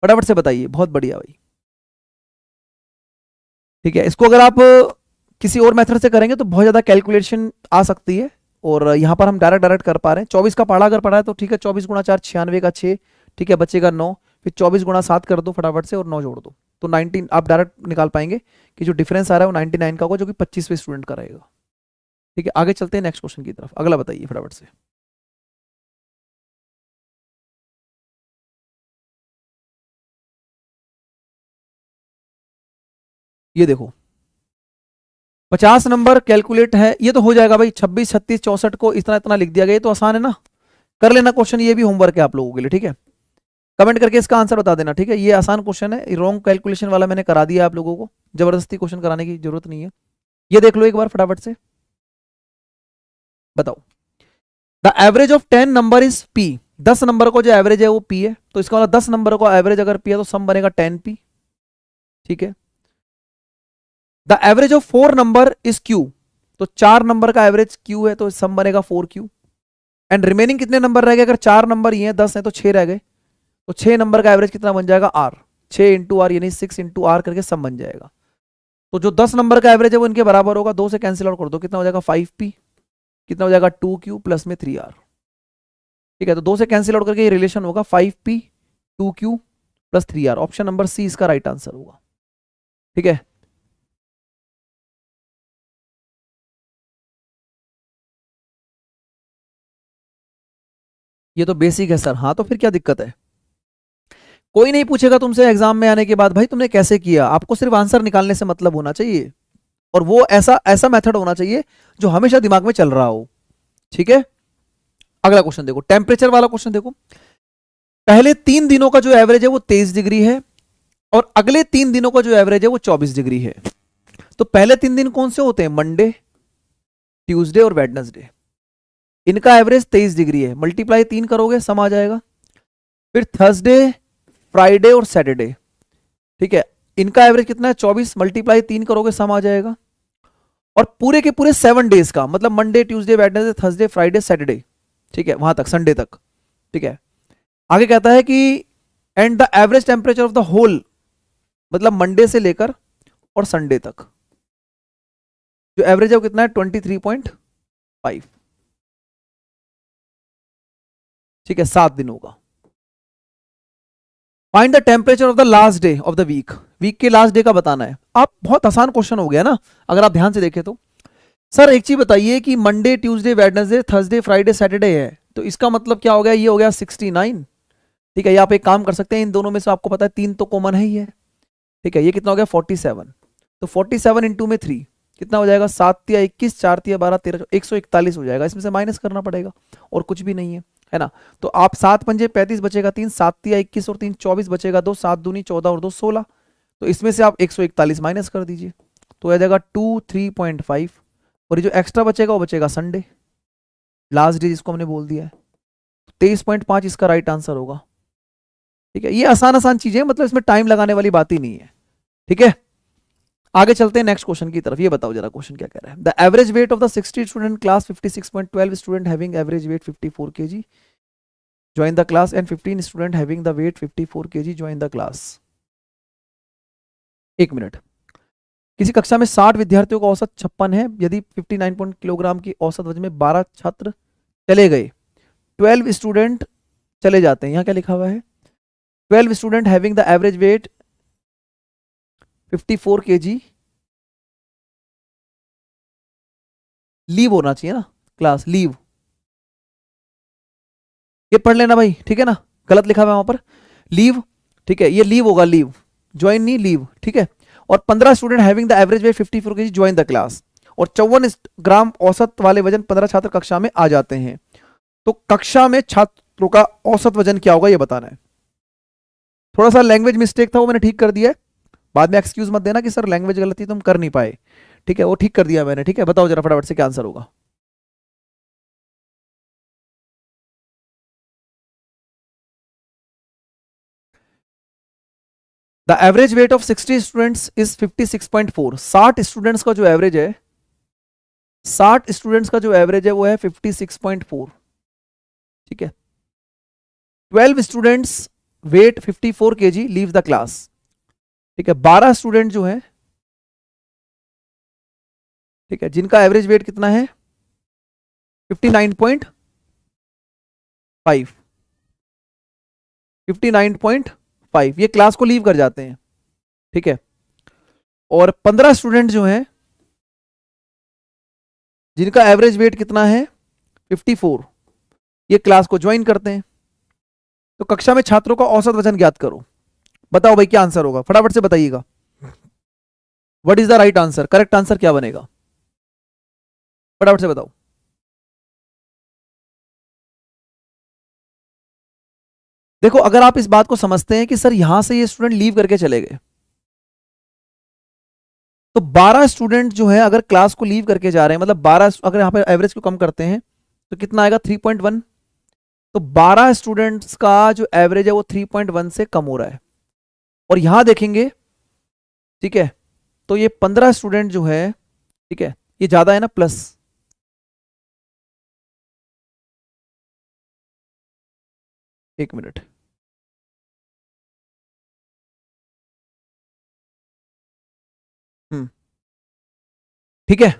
A: फटाफट से बताइए, बहुत बढ़िया भाई। ठीक है, इसको अगर आप किसी और मेथड से करेंगे तो बहुत ज्यादा कैलकुलेशन आ सकती है, और यहाँ पर हम डायरेक्ट डायरेक्ट कर पा रहे हैं। 24 का पढ़ा अगर पढ़ा है तो ठीक है, 24 गुणा 4 96 का 6, ठीक है, बचेगा 9, फिर 24 गुणा 7 कर दो फटाफट से और 9 जोड़ दो, तो 19 आप डायरेक्ट निकाल पाएंगे कि जो डिफरेंस आ रहा है वो 99 का होगा, जो कि 25वें स्टूडेंट का रहेगा। ठीक है, आगे चलते हैं नेक्स्ट क्वेश्चन की तरफ, अगला बताइए फटाफट से। ये देखो 50 नंबर कैलकुलेट है, ये तो हो जाएगा भाई, 26 36 64 को इतना इतना लिख दिया गया, ये तो आसान है ना, कर लेना क्वेश्चन, ये भी होमवर्क है आप लोगों के लिए। ठीक है, कमेंट करके इसका आंसर बता देना। ठीक है, ये आसान क्वेश्चन है, रॉन्ग कैलकुलेशन वाला मैंने करा दिया आप लोगों को, जबरदस्ती क्वेश्चन कराने की जरूरत नहीं है। ये देख लो एक बार फटाफट से, बताओ the average of 10 number is P, 10 number को जो एवरेज है वो पी है, तो इसका मतलब 10 नंबर को एवरेज अगर पी है तो सम बनेगा 10p। ठीक है, the average of 4 number is Q, तो 4 नंबर का एवरेज क्यू है तो सम बनेगा 4q। एंड रिमेनिंग कितने नंबर रह गए, अगर 4 नंबर ही है, 10 है तो 6 रह गए, तो 6 नंबर का एवरेज कितना बन जाएगा r, 6 इंटू आर यानी 6 इंटू आर करके सम बन जाएगा। तो जो 10 नंबर का एवरेज है वो इनके बराबर होगा, 2 से कैंसिल आउट कर दो, कितना हो जाएगा 5p, कितना हो जाएगा 2q प्लस में 3r। ठीक है, तो 2 से कैंसिल आउट करके ये रिलेशन होगा 5p 2q plus 3r, option number C इसका राइट आंसर होगा। ठीक है, ये तो बेसिक है सर, हाँ तो फिर क्या दिक्कत है, कोई नहीं पूछेगा तुमसे एग्जाम में आने के बाद भाई तुमने कैसे किया, आपको सिर्फ आंसर निकालने से मतलब होना चाहिए, और वो ऐसा ऐसा मेथड होना चाहिए जो हमेशा दिमाग में चल रहा हो। ठीक है, अगला क्वेश्चन देखो, टेम्परेचर वाला क्वेश्चन देखो, पहले 3 दिनों का जो एवरेज है वो 23 डिग्री है, और अगले 3 दिनों का जो एवरेज है वो 24 डिग्री है। तो पहले 3 दिन कौन से होते हैं, मंडे, ट्यूसडे और वेडनेसडे, इनका एवरेज 23 डिग्री है, मल्टीप्लाई 3 करोगे सम आ जाएगा। फिर थर्सडे, फ्राइडे और सैटरडे, ठीक है, इनका एवरेज कितना है 24, मल्टीप्लाई 3 करोगे सम आ जाएगा। और पूरे के पूरे 7 डेज का, मतलब Monday Tuesday Wednesday Thursday Friday Saturday, ठीक है, वहां तक संडे तक। ठीक है, आगे कहता है कि and the average temperature of the whole, मतलब मंडे से लेकर और संडे तक जो एवरेज है वो कितना है 23.5। ठीक है, 7 दिनों का। Find the temperature of the last day of the week, week के लास्ट डे का बताना है। आप बहुत आसान क्वेश्चन हो गया ना अगर आप ध्यान से देखें तो। सर एक चीज बताइए कि Monday Tuesday Wednesday Thursday Friday Saturday है, तो इसका मतलब क्या हो गया, ये हो गया 69। ठीक है, ये आप एक काम कर सकते हैं, इन दोनों में से आपको पता है 3 तो कॉमन है ही है। ठीक है, ये कितना हो गया 47, तो 47 इंटू में 3 कितना हो जाएगा, 7 या 21, 4 या 12 13 141 हो जाएगा, इसमें से माइनस करना पड़ेगा और कुछ भी नहीं है ना। तो आप 7 पंजे 35 बचेगा 3, 7 या 21 और 3 24 बचेगा 2, 7 दूनी 14 और 2 16, तो इसमें से आप 141 माइनस कर दीजिए तो आ जाएगा 23.5, और ये जो एक्स्ट्रा बचेगा वो बचेगा संडे, लास्ट डे जिसको हमने बोल दिया है, 23.5 इसका राइट आंसर होगा। ठीक है, ये आसान आसान चीजें, मतलब इसमें टाइम लगाने वाली बात ही नहीं है। ठीक है, आगे चलते हैं नेक्स्ट क्वेश्चन की तरफ। ये बताओ जरा क्वेश्चन क्या कह रहा है, the average weight of the 60 student class 56.12 student having average weight 54 kg join the class and 15 student having the weight 54 kg join the class. 1 minute, किसी कक्षा में 60 विद्यार्थियों का औसत 56 है, यदि 59 किलोग्राम की औसत वजन में 12 छात्र चले गए, 12 स्टूडेंट चले जाते हैं, यहाँ क्या लिखा हुआ है, 12 student having the average weight 54 kg, leave होना चाहिए ना, क्लास लीव, ये पढ़ लेना भाई। ठीक है ना, गलत लिखा हुआ है वहां पर लीव। ठीक है, ये लीव होगा, लीव, ज्वाइन नहीं लीव। ठीक है, और 15 student having the average weight 54 kg join the class, और 54 ग्राम औसत वाले वजन 15 छात्र कक्षा में आ जाते हैं, तो कक्षा में छात्रों का औसत वजन क्या होगा ये बताना है। थोड़ा सा लैंग्वेज मिस्टेक था, वो मैंने ठीक कर दिया है। बाद में एक्सक्यूज मत देना कि सर लैंग्वेज गलती तुम कर नहीं पाए। ठीक है, वो ठीक कर दिया मैंने। ठीक है, बताओ जरा फटाफट से क्या आंसर होगा। The average weight of 60 students is 56.4। 60 students का जो एवरेज है, 60 स्टूडेंट्स का जो एवरेज है वो है 56.4। ठीक है, 12 students weight 54 kg leave the class. ठीक है, 12 स्टूडेंट जो है, ठीक है, जिनका एवरेज वेट कितना है 59.5, 59.5, ये क्लास को लीव कर जाते हैं। ठीक है, और 15 स्टूडेंट जो हैं जिनका एवरेज वेट कितना है 54, ये क्लास को ज्वाइन करते हैं। तो कक्षा में छात्रों का औसत वजन ज्ञात करो। बताओ भाई क्या आंसर होगा, फटाफट से बताइएगा। What is the right answer, correct answer क्या बनेगा, फटाफट से बताओ। देखो, अगर आप इस बात को समझते हैं कि सर यहां से ये स्टूडेंट लीव करके चले गए, तो 12 स्टूडेंट जो है अगर क्लास को लीव करके जा रहे हैं, मतलब 12, अगर यहां पे एवरेज को कम करते हैं तो कितना आएगा 3.1। तो 12 स्टूडेंट्स का जो एवरेज है वो 3.1 से कम हो रहा है। और यहां देखेंगे, ठीक है, तो ये 15 स्टूडेंट जो है, ठीक है, ये ज्यादा है ना, प्लस। एक मिनट, हम्म, ठीक है,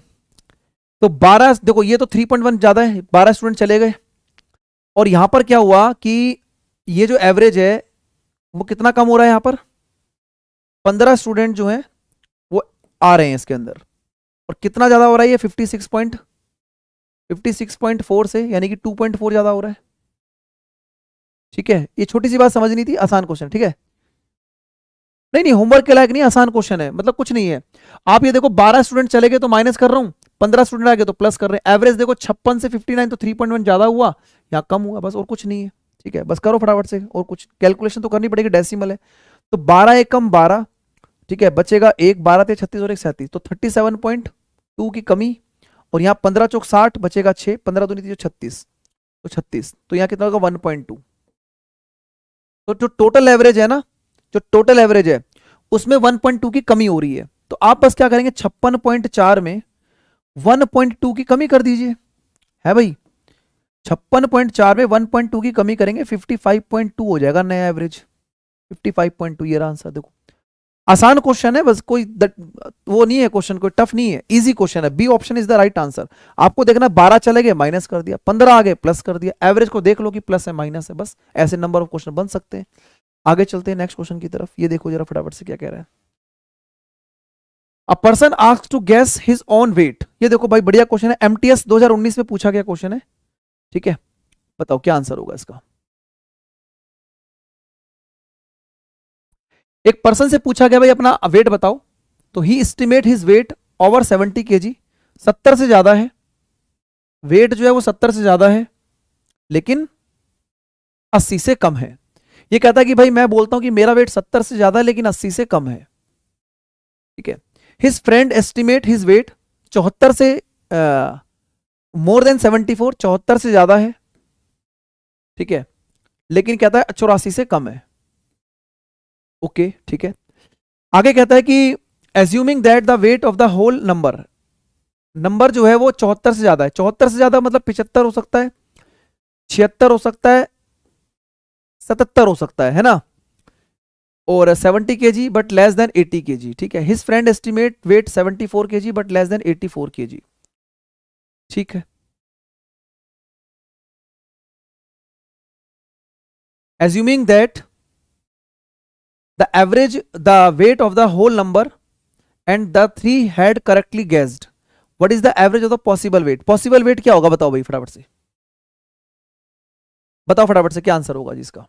A: तो 12 देखो, ये तो 3.1 ज्यादा है, 12 स्टूडेंट चले गए। और यहां पर क्या हुआ कि ये जो एवरेज है वो कितना कम हो रहा है, यहां पर 15 स्टूडेंट जो है वो आ रहे हैं इसके अंदर। और कितना ज्यादा हो रहा है ये 56.4 से, यानी कि 2.4 ज्यादा हो रहा है। ठीक है, ये छोटी सी बात समझनी थी, आसान क्वेश्चन। ठीक है, नहीं नहीं, होमवर्क के लायक नहीं, आसान क्वेश्चन है, मतलब कुछ नहीं है। आप ये देखो, 12 स्टूडेंट चले गए तो माइनस कर रहा हूं, 15 स्टूडेंट आ गए तो प्लस कर रहे हैं। एवरेज देखो 56 से 59, तो 3.1 ज्यादा हुआ या कम हुआ, बस और कुछ नहीं है। ठीक है, बस करो फटाफट से, और कुछ कैलकुलेशन तो करनी पड़ेगी, डेसिमल है। तो 12 एक कम 12, ठीक है, बचेगा एक, 12 थे 36 और एक 37, तो 37.2 की कमी। और यहाँ 15 चौक 60, बचेगा 6, 15 दूनी थी 36, तो 36, तो यहाँ कितना होगा 1.2। तो जो टोटल एवरेज है ना, जो टोटल एवरेज है उसमें 1.2 की कमी हो रही है। तो आप बस क्या करेंगे, 56.4 में 1.2 की कमी कर दीजिए, है भाई। 56.4 में 1.2 की कमी करेंगे, 55.2 हो जाएगा नया एवरेज। 55.2 ये आंसर। देखो, आसान क्वेश्चन है, बस कोई वो नहीं है क्वेश्चन, कोई टफ नहीं है, इजी क्वेश्चन है। B option is the right answer. आपको देखना, 12 चले गए माइनस कर दिया, 15 आ गए प्लस कर दिया, एवरेज को देख लो कि प्लस है माइनस है, बस ऐसे नंबर ऑफ क्वेश्चन बन सकते हैं। आगे चलते हैं नेक्स्ट क्वेश्चन की तरफ। ये देखो जरा फटाफट से क्या कह रहा है। A person asked to guess his own weight. ये देखो भाई, बढ़िया क्वेश्चन है, एमटीएस 2019 में पूछा गया क्वेश्चन है। ठीक है, बताओ क्या आंसर होगा इसका। एक पर्सन से पूछा गया भाई अपना वेट बताओ, तो ही estimate his weight over 70 kg, 70 से ज्यादा है, वेट जो है वो 70 से ज्यादा है, लेकिन 80 से कम है। ये कहता है कि भाई मैं बोलता हूं कि मेरा वेट 70 से ज्यादा है लेकिन 80 से कम है। ठीक है, his friend estimate his wait 74 से मोर देन 74, 74 से ज्यादा है, ठीक है, लेकिन कहता है 84 से कम है। ओके, ठीक है, आगे कहता है कि assuming that the weight of the whole number, number जो है वो 74 से ज्यादा है। 74 से ज्यादा मतलब 75 हो सकता है, 76 हो सकता है, 77 हो सकता है ना, और 70 kg but less than 80 kg। ठीक है, his friend estimate weight 74 kg but less than 84 kg। ठीक है, assuming that the average the weight of the whole number and the three had correctly guessed, what is the average of the possible weight। possible weight क्या होगा बताओ भाई फटाफट से, बताओ फटाफट से क्या आंसर होगा जिसका।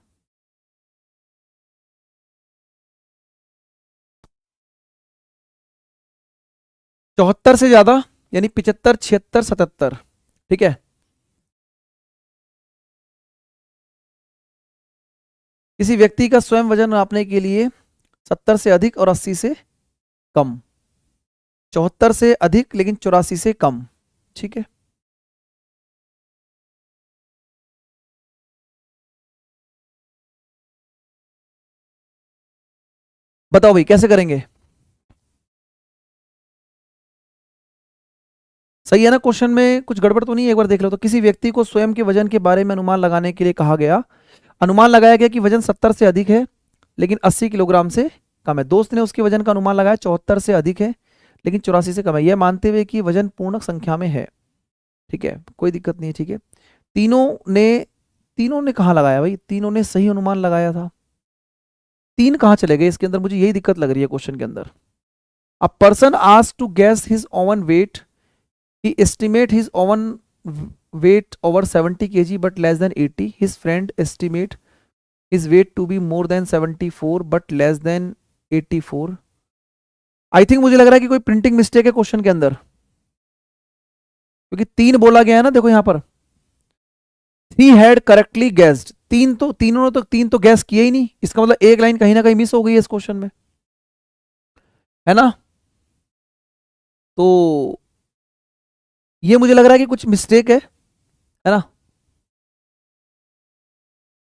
A: 74 से ज्यादा यानी 75, 76, 77। ठीक है, किसी व्यक्ति का स्वयं वजन नापने के लिए 70 से अधिक और 80 से कम, 74 से अधिक लेकिन 84 से कम। ठीक है, बताओ भाई कैसे करेंगे। सही है ना, क्वेश्चन में कुछ गड़बड़ तो नहीं है, एक बार देख लो। तो किसी व्यक्ति को स्वयं के वजन के बारे में अनुमान लगाने के लिए कहा गया। अनुमान लगाया गया कि वजन 70 से अधिक है लेकिन 80 किलोग्राम से कम है। दोस्त ने उसके वजन का अनुमान लगाया 74 से अधिक है लेकिन 84 से कम है, यह मानते हुए कि वजन पूर्ण संख्या में है। ठीक है, कोई दिक्कत नहीं है। ठीक है, तीनों ने तीनों ने कहाँ लगाया भाई, तीनों ने सही अनुमान लगाया था। तीन कहाँ चले गए इसके अंदर, मुझे यही दिक्कत लग रही है क्वेश्चन के अंदर। A person asked to guess his own weight, he estimate his own weight over 70 kg but less than 80. His friend estimate his weight to be more than 74 but less than 84. I think मुझे लग रहा है कि कोई प्रिंटिंग मिस्टेक है क्वेश्चन के अंदर, क्योंकि तीन बोला गया है ना। देखो यहां पर ही हैड करेक्टली गेस्ड, तीन तो गैस किए ही नहीं, इसका मतलब एक लाइन कहीं ना कहीं मिस हो गई है इस क्वेश्चन में, है ना। तो ये मुझे लग रहा है कि कुछ मिस्टेक है ना।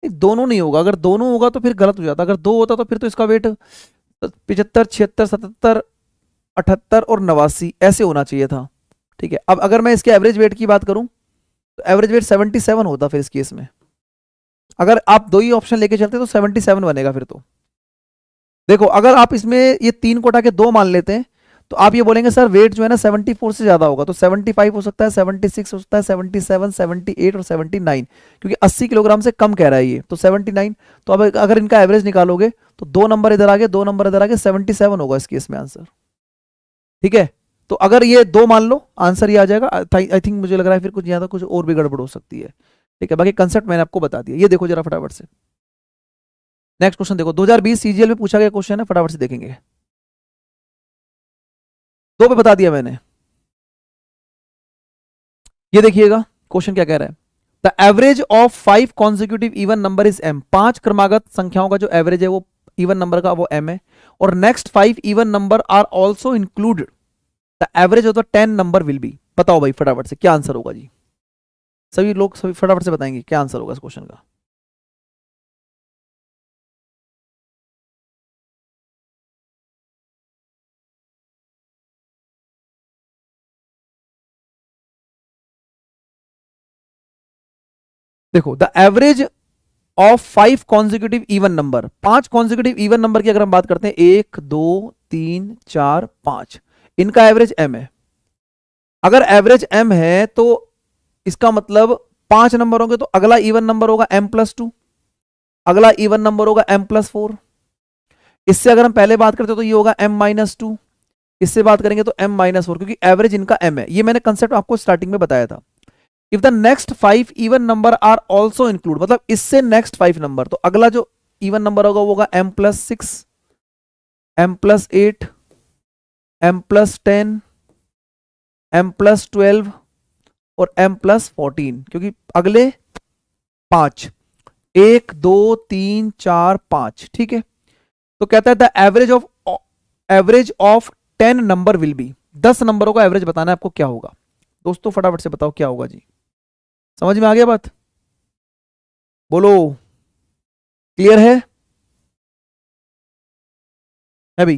A: दोनों नहीं होगा, अगर दोनों होगा तो फिर गलत हो जाता, अगर दो होता तो फिर तो इसका वेट 75, 76, 77, 78 और 89 ऐसे होना चाहिए था। ठीक है, अब अगर मैं इसके एवरेज वेट की बात करूं तो एवरेज वेट 77 होता फिर इस केस में। अगर आप दो ही ऑप्शन लेके चलते तो 77 बनेगा फिर तो। देखो अगर आप इसमें ये तीन को उठा के दो मान लेते हैं तो आप ये बोलेंगे सर वेट जो है ना 74 से ज्यादा होगा, तो 75 हो सकता है, 76 हो सकता है, 77, 78 और 79, क्योंकि 80 किलोग्राम से कम कह रहा है ये, तो 79। तो अब अगर इनका एवरेज निकालोगे तो दो नंबर इधर आगे, दो नंबर इधर आगे, 77 होगा इस केस में आंसर। ठीक है, तो अगर ये दो मान लो आंसर ये आ जाएगा। आई थिंक मुझे लग रहा है फिर कुछ ज्यादा कुछ और भी गड़बड़ हो सकती है। ठीक है, बाकी कंसेप्ट मैंने आपको बता दिया। ये देखो जरा फटाफट से नेक्स्ट क्वेश्चन देखो, 2020 सीजीएल में पूछा गया क्वेश्चन है, फटाफट से देखेंगे। दो पे बता दिया मैंने, ये देखिएगा क्वेश्चन क्या कह रहा है। The average of 5 consecutive even number is m, 5 क्रमागत संख्याओं का जो एवरेज है वो इवन नंबर का वो m है, और next 5 even number are also included, the average of the 10 number will be. बताओ भाई फटाफट से क्या आंसर होगा जी, सभी लोग सभी फटाफट से बताएंगे क्या आंसर होगा इस क्वेश्चन का। देखो the average of 5 consecutive even number, 5 consecutive even number की अगर हम बात करते हैं 1 2 3 4 5, इनका एवरेज m है। अगर एवरेज m है तो इसका मतलब 5 नंबर होंगे तो अगला इवन नंबर होगा m+2, अगला इवन नंबर होगा m+4। इससे अगर हम पहले बात करते तो ये होगा m-2, इससे बात करेंगे तो m-4, क्योंकि एवरेज इनका m है। ये मैंने कंसेप्ट आपको स्टार्टिंग में बताया था। If the next 5 even number are also include, मतलब इससे नेक्स्ट 5 नंबर, तो अगला जो इवन नंबर होगा वो होगा m+6, m+8, m+10, m+12 और m+14, क्योंकि अगले 5, 1 2 3 4 5। ठीक है, तो कहता है the average of 10 number will B, 10 नंबरों का एवरेज बताना है आपको क्या होगा। दोस्तों फटाफट से बताओ क्या होगा जी, समझ में आ गया बात, बोलो क्लियर है भाई।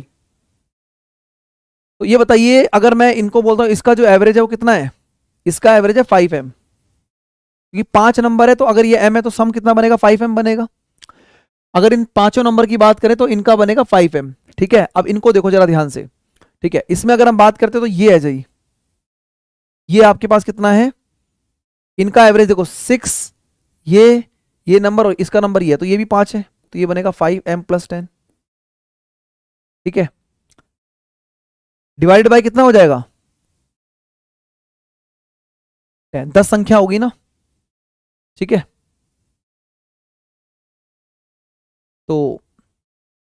A: तो ये बताइए अगर मैं इनको बोलता हूं इसका जो एवरेज है वो कितना है, इसका एवरेज है 5m, क्योंकि 5 नंबर है तो अगर ये m है तो सम कितना बनेगा, 5m बनेगा। अगर इन पांचों नंबर की बात करें तो इनका बनेगा 5m। ठीक है, अब इनको देखो जरा ध्यान से। ठीक है, इसमें अगर हम बात करते तो ये है जी, ये आपके पास कितना है, इनका एवरेज देखो 6, ये नंबर और इसका नंबर ये है, तो ये भी 5 है, तो ये बनेगा 5m+10। ठीक है, डिवाइड बाय कितना हो जाएगा 10, 10 संख्या होगी ना। ठीक है, तो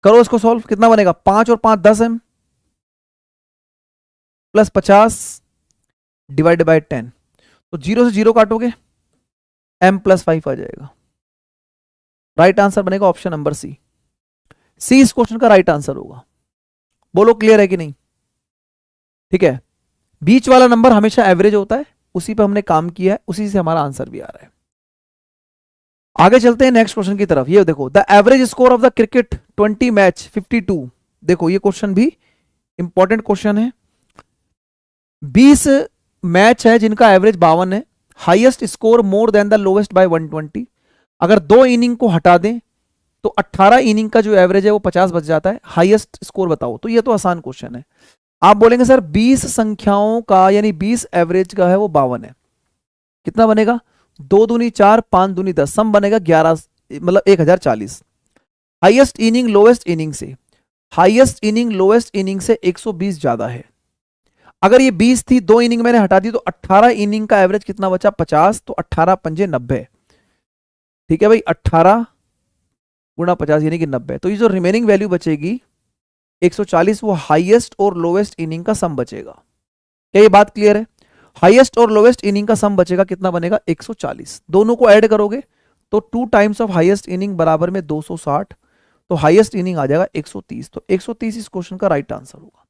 A: करो इसको सॉल्व, कितना बनेगा, 5 और 5 10m +50 डिवाइड बाय 10, तो 0 से 0 काटोगे m+5 आ जाएगा। राइट आंसर बनेगा ऑप्शन नंबर सी। सी इस क्वेश्चन का राइट आंसर होगा। बोलो क्लियर है कि नहीं? ठीक है, बीच वाला नंबर हमेशा एवरेज होता है, उसी पे हमने काम किया है, उसी से हमारा आंसर भी आ रहा है। आगे चलते हैं नेक्स्ट क्वेश्चन की तरफ। ये देखो, the average score of the cricket 20 match 52। देखो ये क्वेश्चन भी इंपॉर्टेंट क्वेश्चन है। 20 मैच है जिनका एवरेज 52 है, highest score more than the lowest by 120। अगर 2 इनिंग को हटा दें तो 18 इनिंग का जो एवरेज है वो 50 बच जाता है। हाईएस्ट स्कोर बताओ। तो ये तो आसान क्वेश्चन है। आप बोलेंगे सर 20 संख्याओं का यानी 20 एवरेज का है वो 52 है, कितना बनेगा? 2 दूनी 4, 5 दूनी 10, सम बनेगा 11, मतलब 1040। हाईएस्ट इनिंग लोएस्ट इनिंग से, हाईएस्ट इनिंग लोएस्ट इनिंग से 120 ज्यादा है। अगर ये 20 थी, 2 इनिंग मैंने हटा दी तो 18 इनिंग का एवरेज कितना बचा? 50। तो 18 पंजे 90। ठीक है भाई, 18 गुणा 50 यानी कि 90। तो ये जो रिमेनिंग वैल्यू बचेगी 140, वो हाईएस्ट और लोवेस्ट इनिंग का सम बचेगा। क्या ये बात क्लियर है? हाईएस्ट और लोवेस्ट इनिंग का सम बचेगा, कितना बनेगा? 140। दोनों को ऐड करोगे तो 2 टाइम्स ऑफ हाईएस्ट इनिंग बराबर में 260, तो हाईएस्ट इनिंग आ जाएगा 130। तो 130 इस क्वेश्चन का राइट आंसर होगा।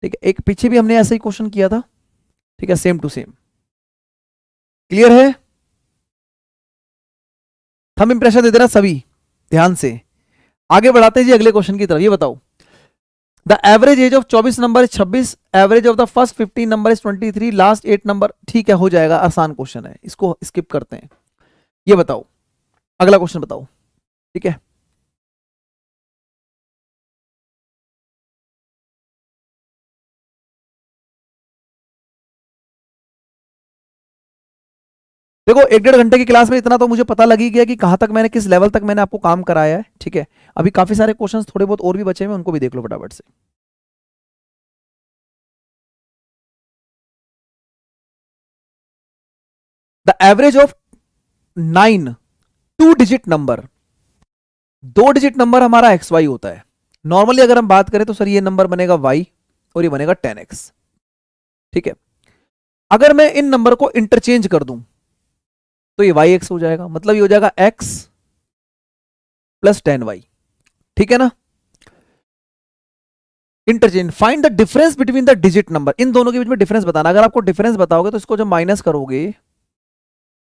A: ठीक है, एक पीछे भी हमने ऐसा ही क्वेश्चन किया था। ठीक है, सेम टू सेम। क्लियर है? थंब इंप्रेशन दे देना सभी ध्यान से। आगे बढ़ाते हैं जी अगले क्वेश्चन की तरफ। ये बताओ, the average age of 24 number is 26, average of the first 15 number is 23, last 8 number. ठीक है, हो जाएगा, आसान क्वेश्चन है, इसको स्किप करते हैं। ये बताओ, अगला क्वेश्चन बताओ। ठीक है, देखो 1-1.5 घंटे की क्लास में इतना तो मुझे पता लग ही गया कि कहां तक मैंने, किस लेवल तक मैंने आपको काम कराया है। ठीक है, अभी काफी सारे क्वेश्चंस थोड़े बहुत और भी बचे हैं, उनको भी देख लो फटाफट से। The average of 9 2 digit number, 2 digit number हमारा एक्स वाई होता है। नॉर्मली अगर हम बात करें तो सर ये नंबर बनेगा वाई और ये बनेगा 10x। ठीक है, अगर मैं इन नंबर को इंटरचेंज कर दूं तो ये वाई एक्स हो जाएगा, मतलब ये हो जाएगा x प्लस 10y। ठीक है ना? Interchange, find the difference between the digit number, इन दोनों के बीच में डिफरेंस बताना। अगर आपको डिफरेंस बताओगे तो इसको जब माइनस करोगे,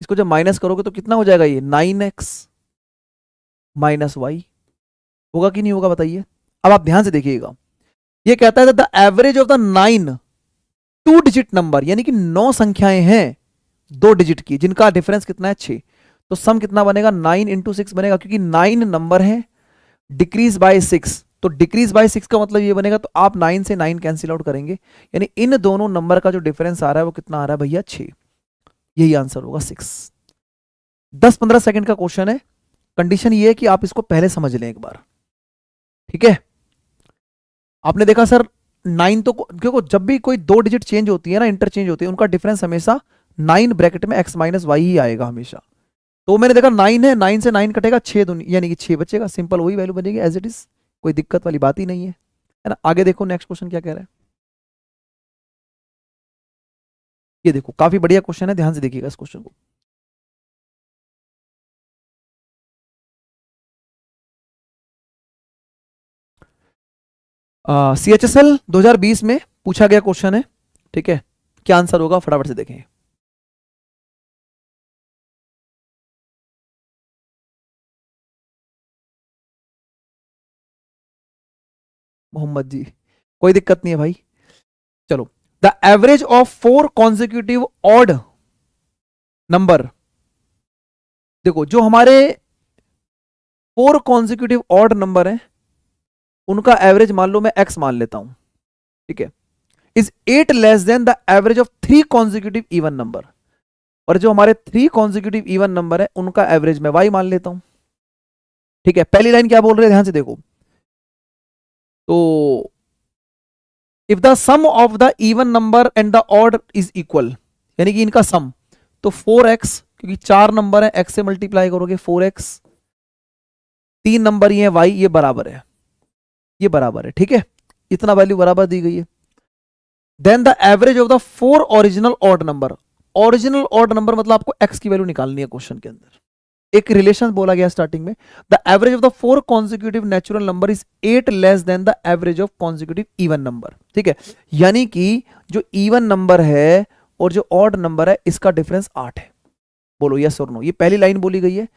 A: इसको जब माइनस करोगे तो कितना हो जाएगा? ये 9x माइनस वाई। होगा कि नहीं होगा बताइए? अब आप ध्यान से देखिएगा, ये कहता है the average of the 9 2 digit number, यानी कि 9 संख्याएं हैं 2 डिजिट की जिनका डिफरेंस कितना है? 6। तो सम कितना बनेगा? 9 इंटू 6 बनेगा, क्योंकि 9 नंबर है डिक्रीज बाय 6, तो डिक्रीज बाय 6 का मतलब ये बनेगा, तो आप 9 से 9 कैंसिल आउट करेंगे, यानी इन दोनों नंबर का जो डिफरेंस आ रहा है वो कितना आ रहा है भैया? 6। यही आंसर होगा 6। 10-15 सेकंड का क्वेश्चन है, कंडीशन ये है कि आप इसको पहले समझ लें एक बार। ठीक है, आपने देखा सर 9 तो, क्योंकि जब भी कोई 2 डिजिट चेंज होती है ना, इंटरचेंज होती है, उनका डिफरेंस हमेशा 9 ब्रैकेट में x माइनस वाई ही आएगा हमेशा। तो मैंने देखा 9 है, 9 से 9 कटेगा, 6 यानी कि 6 बचेगा, सिंपल वही वैल्यू बनेगी एज इट इज, कोई दिक्कत वाली बात ही नहीं है ना? आगे देखो नेक्स्ट क्वेश्चन क्या कह रहा है। ये देखो काफी बढ़िया क्वेश्चन है, ध्यान से देखिएगा इस क्वेश्चन को। CHSL 2020 में पूछा गया क्वेश्चन है। ठीक है, क्या आंसर होगा फटाफट से देखें। मोहम्मद जी, कोई दिक्कत नहीं है भाई, चलो। The average of 4 consecutive odd number, देखो जो हमारे 4 कॉन्जिक्यूटिव ऑड नंबर है उनका एवरेज मान लो मैं x मान लेता हूं। ठीक है, is 8 less than the average of 3 consecutive even number, और जो हमारे 3 कॉन्जिक्यूटिव इवन नंबर है उनका एवरेज मैं y मान लेता हूं। ठीक है, पहली लाइन क्या बोल रहे हैं ध्यान से देखो, तो if the sum of the even number and the odd is equal, यानी कि इनका सम, तो 4x, क्योंकि 4 नंबर है x से मल्टीप्लाई करोगे 4x, 3 नंबर ये है y, ये बराबर है, ये बराबर है। ठीक है, इतना वैल्यू बराबर दी गई है। Then the average of the 4 original odd number, original odd number मतलब आपको x की वैल्यू निकालनी है क्वेश्चन के अंदर। एक रिलेशन बोला गया स्टार्टिंग में, the average of the 4 consecutive natural number is 8 less than the average of consecutive even number. ठीक है, यानी कि जो इवन नंबर है और जो ऑड नंबर है इसका डिफरेंस 8 है। बोलो यस और नो। ये पहली लाइन बोली गई है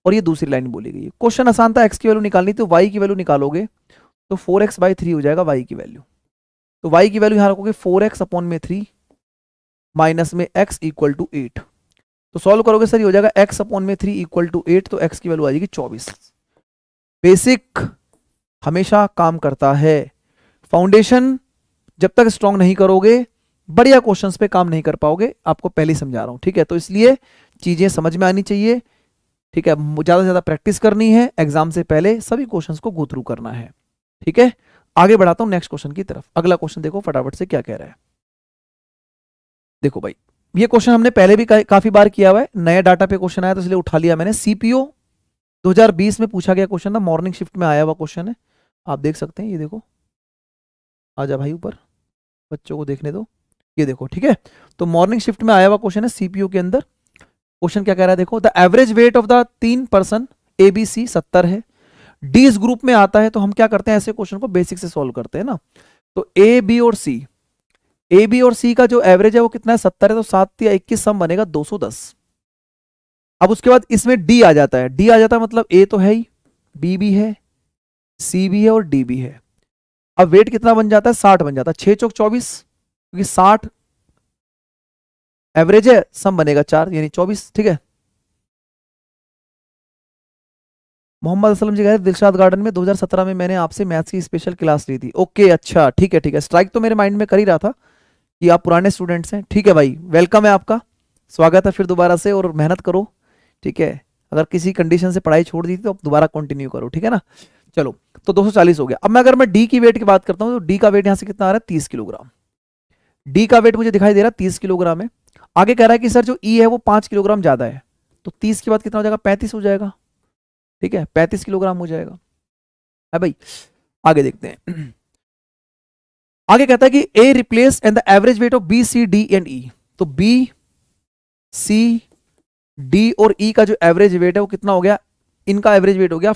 A: और ये दूसरी लाइन बोली गई है। क्वेश्चन आसान था, एक्स की वैल्यू निकालनी थी, तो वाई की वैल्यू निकालोगे तो 4x/3 हो जाएगा वाई की वैल्यू। तो वाई की वैल्यू यहां रखोगे 4x/3 माइनस में x इक्वल टू 8। तो सॉल्व करोगे सर, ये हो जाएगा x/3 इक्वल टू 8, तो x की वैल्यू आ जाएगी 24। बेसिक हमेशा काम करता है। फाउंडेशन जब तक स्ट्रांग नहीं करोगे बढ़िया क्वेश्चंस पे काम नहीं कर पाओगे, आपको पहले ही समझा रहा हूं। ठीक है, तो इसलिए चीजें समझ में आनी चाहिए। ठीक है, ज्यादा से ज्यादा प्रैक्टिस करनी है, एग्जाम से पहले सभी क्वेश्चंस को गो थ्रू करना है। ठीक है, आगे बढ़ाता हूं नेक्स्ट क्वेश्चन की तरफ। अगला क्वेश्चन देखो फटाफट से क्या कह रहा है। देखो भाई, ये क्वेश्चन हमने पहले भी काफी बार किया हुआ है, नया डाटा पे क्वेश्चन आया तो इसलिए उठा लिया मैंने। सीपीओ 2020 में पूछा गया क्वेश्चन ना, मॉर्निंग शिफ्ट में आया हुआ क्वेश्चन है, आप देख सकते हैं। ये देखो, आजा भाई ऊपर, बच्चों को देखने दो। ये देखो, ठीक है, तो मॉर्निंग शिफ्ट में आया हुआ क्वेश्चन है सीपीयू के अंदर। क्वेश्चन क्या कह रहा है देखो, the average weight of the 3 person A B C 70 है, डी इस ग्रुप में आता है। तो हम क्या करते हैं, ऐसे क्वेश्चन को बेसिक से सॉल्व करते हैं ना। तो ए बी और सी का जो एवरेज है वो कितना है, 70 है, तो 7 या 21 सम बनेगा 210। अब उसके बाद इसमें डी आ जाता है, डी आ जाता है मतलब ए तो है ही, बी भी है, सी भी है और डी भी है। अब वेट कितना बन जाता है, 60 बन जाता है, 6 चौक 24, क्योंकि 60 एवरेज है, सम बनेगा 4 यानी 24। ठीक है, मोहम्मद असलम जी गए दिलशाद गार्डन में 2017 में मैंने आपसे मैथ्स की स्पेशल क्लास ली थी। ओके, अच्छा, ठीक है, ठीक है, स्ट्राइक तो मेरे माइंड में कर ही रहा था कि आप पुराने स्टूडेंट्स हैं। ठीक है भाई, वेलकम है आपका, स्वागत है फिर दोबारा से, और मेहनत करो। ठीक है, अगर किसी कंडीशन से पढ़ाई छोड़ दी थी तो आप दोबारा कंटिन्यू करो। ठीक है ना, चलो, तो 240 हो गया। अब मैं अगर मैं डी की वेट की बात करता हूं तो डी का वेट यहां से कितना आ रहा है, 30 किलोग्राम। डी का वेट मुझे दिखाई दे रहा है 30 किलोग्राम है। आगे कह रहा है कि सर जो ई है वो 5 किलोग्राम ज्यादा है, तो 30 के बाद कितना हो जाएगा, 35 हो जाएगा। ठीक है, 35 किलोग्राम हो जाएगा। है भाई, आगे देखते हैं। आगे कहता है कि A replace and the average weight of B C D and E. तो बी सी डी और ई का जो एवरेज वेट है वो कितना हो गया, इनका एवरेज वेट हो गया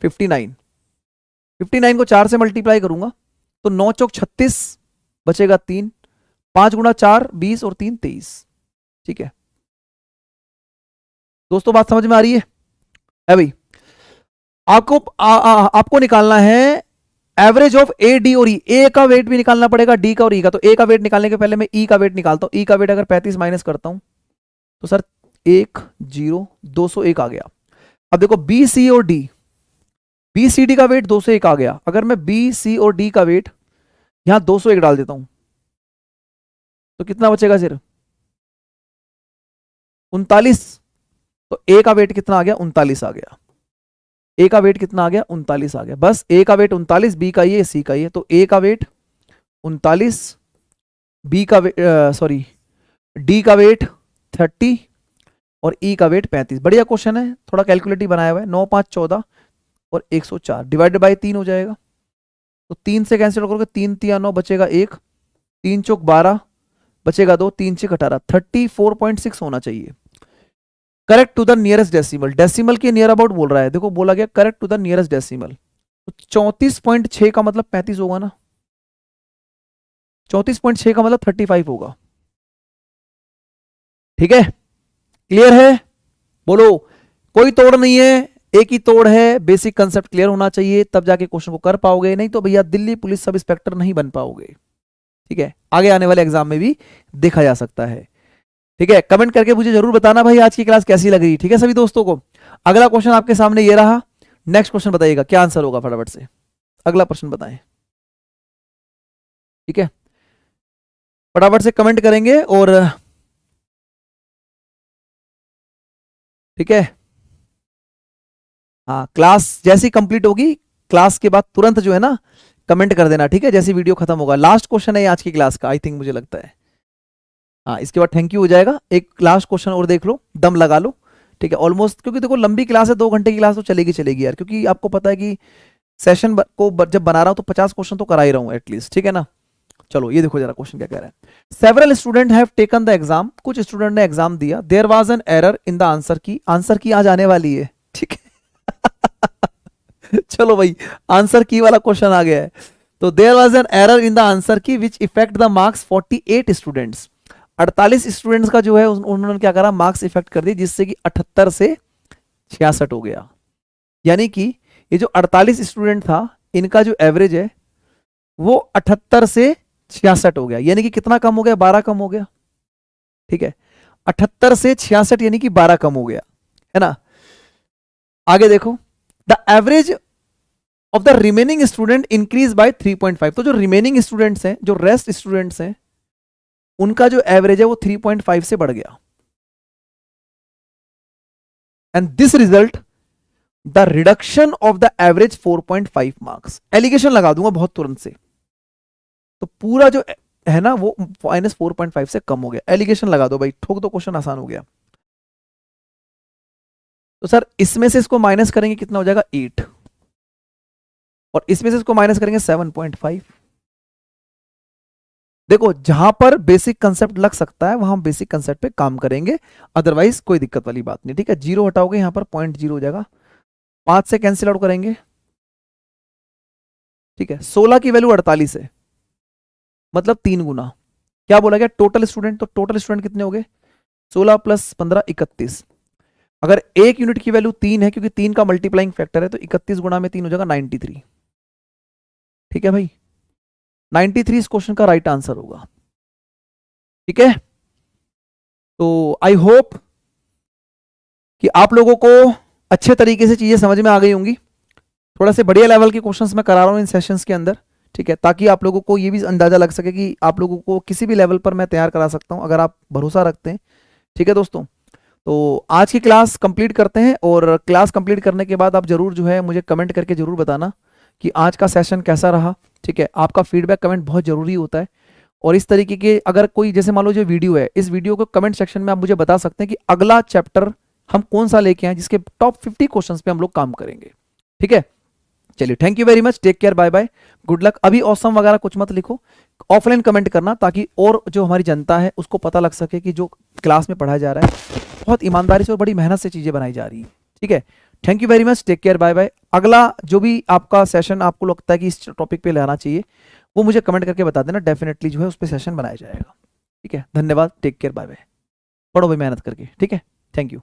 A: 59। 59 को 4 से मल्टीप्लाई करूंगा तो 9 चौक 36 बचेगा 3, 5 गुणा 4 20 और 3 23। ठीक है दोस्तों, बात समझ में आ रही है भाई। आपको निकालना है एवरेज ऑफ ए डी और ई। ए का वेट भी निकालना पड़ेगा, डी का और ई का। तो ए का वेट निकालने के पहले मैं ई का वेट निकालता हूं। ई का वेट अगर 35 माइनस करता हूं तो सर 1 0 201 आ गया। अब देखो बी सी और डी, बी सी डी का वेट 201 आ गया। अगर मैं बी सी और डी का वेट यहां 201 डाल देता हूं तो कितना बचेगा सिर्फ 39। तो ए का वेट कितना आ गया, 39 आ गया। ए का वेट कितना आ गया, 39 आ गया। बस ए का वेट 39, बी का ये, सी का ये। तो ए का वेट 39, बी का वेट सॉरी डी का वेट 30 और ई का वेट 35। बढ़िया क्वेश्चन है, थोड़ा कैलकुलेटिव बनाया हुआ है। 9 5 14 और 104 डिवाइडेड बाय 3 हो जाएगा। तो 3 से कैंसिल करोगे, 3 3 9 बचेगा 1, 3 चौक 12 बचेगा 2, 3 6 18 34.6 होना चाहिए। Correct to the nearest decimal, decimal के नियर अबाउट बोल रहा है। देखो बोला गया correct to the nearest decimal, तो 34.6 का मतलब 35 होगा ना, 34.6 का मतलब 35 होगा। ठीक है, क्लियर है, बोलो। कोई तोड़ नहीं है, एक ही तोड़ है। बेसिक कंसेप्ट क्लियर होना चाहिए, तब जाके क्वेश्चन को कर पाओगे, नहीं तो भैया दिल्ली पुलिस सब इंस्पेक्टर नहीं बन पाओगे। ठीक है, आगे आने वाले एग्जाम में भी देखा जा सकता है। ठीक है, कमेंट करके मुझे जरूर बताना भाई आज की क्लास कैसी लग रही। ठीक है सभी दोस्तों को। अगला क्वेश्चन आपके सामने ये रहा, नेक्स्ट क्वेश्चन बताइएगा क्या आंसर होगा, फटाफट से अगला प्रश्न बताएं। ठीक है, फटाफट से कमेंट करेंगे। और ठीक है, हाँ, क्लास जैसी कंप्लीट होगी, क्लास के बाद तुरंत जो है ना कमेंट कर देना। ठीक है, जैसी वीडियो खत्म होगा। लास्ट क्वेश्चन है आज की क्लास का, आई थिंक, मुझे लगता है। हाँ, इसके बाद थैंक यू हो जाएगा। एक लास्ट क्वेश्चन और देख लो, दम लगा लो। ठीक है, ऑलमोस्ट, क्योंकि देखो लंबी क्लास है, 2 घंटे की क्लास तो चलेगी चलेगी यार, क्योंकि आपको पता है कि सेशन को जब बना रहा हूं तो 50 क्वेश्चन तो करा ही रहा हूं एटलीस्ट। ठीक है ना, चलो ये देखो जरा क्वेश्चन क्या कह रहा है। Several student have taken the exam, कुछ स्टूडेंट ने एग्जाम दिया। There was an error in the answer key, answer key आज आने वाली है, ठीक है चलो भाई आंसर की वाला क्वेश्चन आ गया है। तो there was an error in the answer की which effect the marks 48 students, 48 students का जो है उन्होंने क्या करा, मार्क्स इफेक्ट कर दिए, जिससे कि 78 से 66 हो गया। यानी कि ये जो 48 स्टूडेंट था इनका जो एवरेज है वो 78 से 66 हो गया, यानी कि कितना कम हो गया, 12 कम हो गया, ठीक है। 78 से 66 यानी कि 12 कम हो गया, है ना। आगे देखो, the average of the remaining student increase by 3.5, तो जो रिमेनिंग स्टूडेंट्स हैं, जो रेस्ट स्टूडेंट्स हैं, उनका जो एवरेज है वो 3.5 से बढ़ गया। And this result the reduction of the average 4.5 marks. Allegation लगा दूंगा बहुत तुरंत से, तो पूरा जो है ना वो -4.5 से कम हो गया। एलिगेशन लगा दो भाई, ठोक दो, क्वेश्चन आसान हो गया। तो सर इसमें से इसको माइनस करेंगे कितना हो जाएगा 8, और इसमें से इसको माइनस करेंगे 7.5। देखो जहां पर बेसिक कंसेप्ट लग सकता है वहां बेसिक कंसेप्ट पे काम करेंगे, अदरवाइज कोई दिक्कत वाली बात नहीं, ठीक है। 0 हटाओगे यहां पर 0.0 हो जाएगा, 5 से कैंसिल आउट करेंगे, ठीक है। 16 की वैल्यू 48 है, मतलब 3 गुना। क्या बोला गया, टोटल स्टूडेंट, तो टोटल स्टूडेंट कितने हो गए, 16 + 15 31। अगर एक यूनिट की वैल्यू 3 है, क्योंकि 3 का मल्टीप्लाइंग फैक्टर है, तो 31 गुणा में 3 हो जाएगा 93, ठीक है भाई। 93 इस क्वेश्चन का राइट आंसर होगा, ठीक है। तो आई होप कि आप लोगों को अच्छे तरीके से चीजें समझ में आ गई होंगी। थोड़ा से बढ़िया लेवल के क्वेश्चंस मैं करा रहा हूं इन सेशंस के अंदर, ठीक है, ताकि आप लोगों को ये भी अंदाजा लग सके कि आप लोगों को किसी भी लेवल पर मैं तैयार करा सकता हूं, अगर आप भरोसा रखते हैं, ठीक है दोस्तों। तो आज की क्लास कंप्लीट करते हैं, और क्लास कंप्लीट करने के बाद आप जरूर जो है मुझे कमेंट करके जरूर बताना कि आज का सेशन कैसा रहा, ठीक है। आपका फीडबैक कमेंट बहुत जरूरी होता है, और इस तरीके के अगर कोई, जैसे मान लो जो वीडियो है, इस वीडियो को कमेंट सेक्शन में आप मुझे बता सकते हैं कि अगला चैप्टर हम कौन सा लेके आए जिसके टॉप 50 क्वेश्चंस पे हम लोग काम करेंगे, ठीक है। चलिए, thank you very much, take care, bye bye, good luck. अभी ऑसम वगैरह कुछ मत लिखो, ऑफलाइन कमेंट करना, ताकि और जो हमारी जनता है उसको पता लग सके कि जो क्लास में पढ़ाया जा रहा है बहुत ईमानदारी से और बड़ी मेहनत से चीजें बनाई जा रही है, ठीक है। Thank you very much, take care, bye bye. अगला जो भी आपका सेशन आपको लगता है कि इस टॉपिक पे लाना चाहिए, वो मुझे कमेंट करके बता देना, डेफिनेटली जो है उस पर सेशन बनाया जाएगा, ठीक है। धन्यवाद, टेक केयर, बाय बाय। पढ़ो भाई मेहनत करके, ठीक है। Thank you.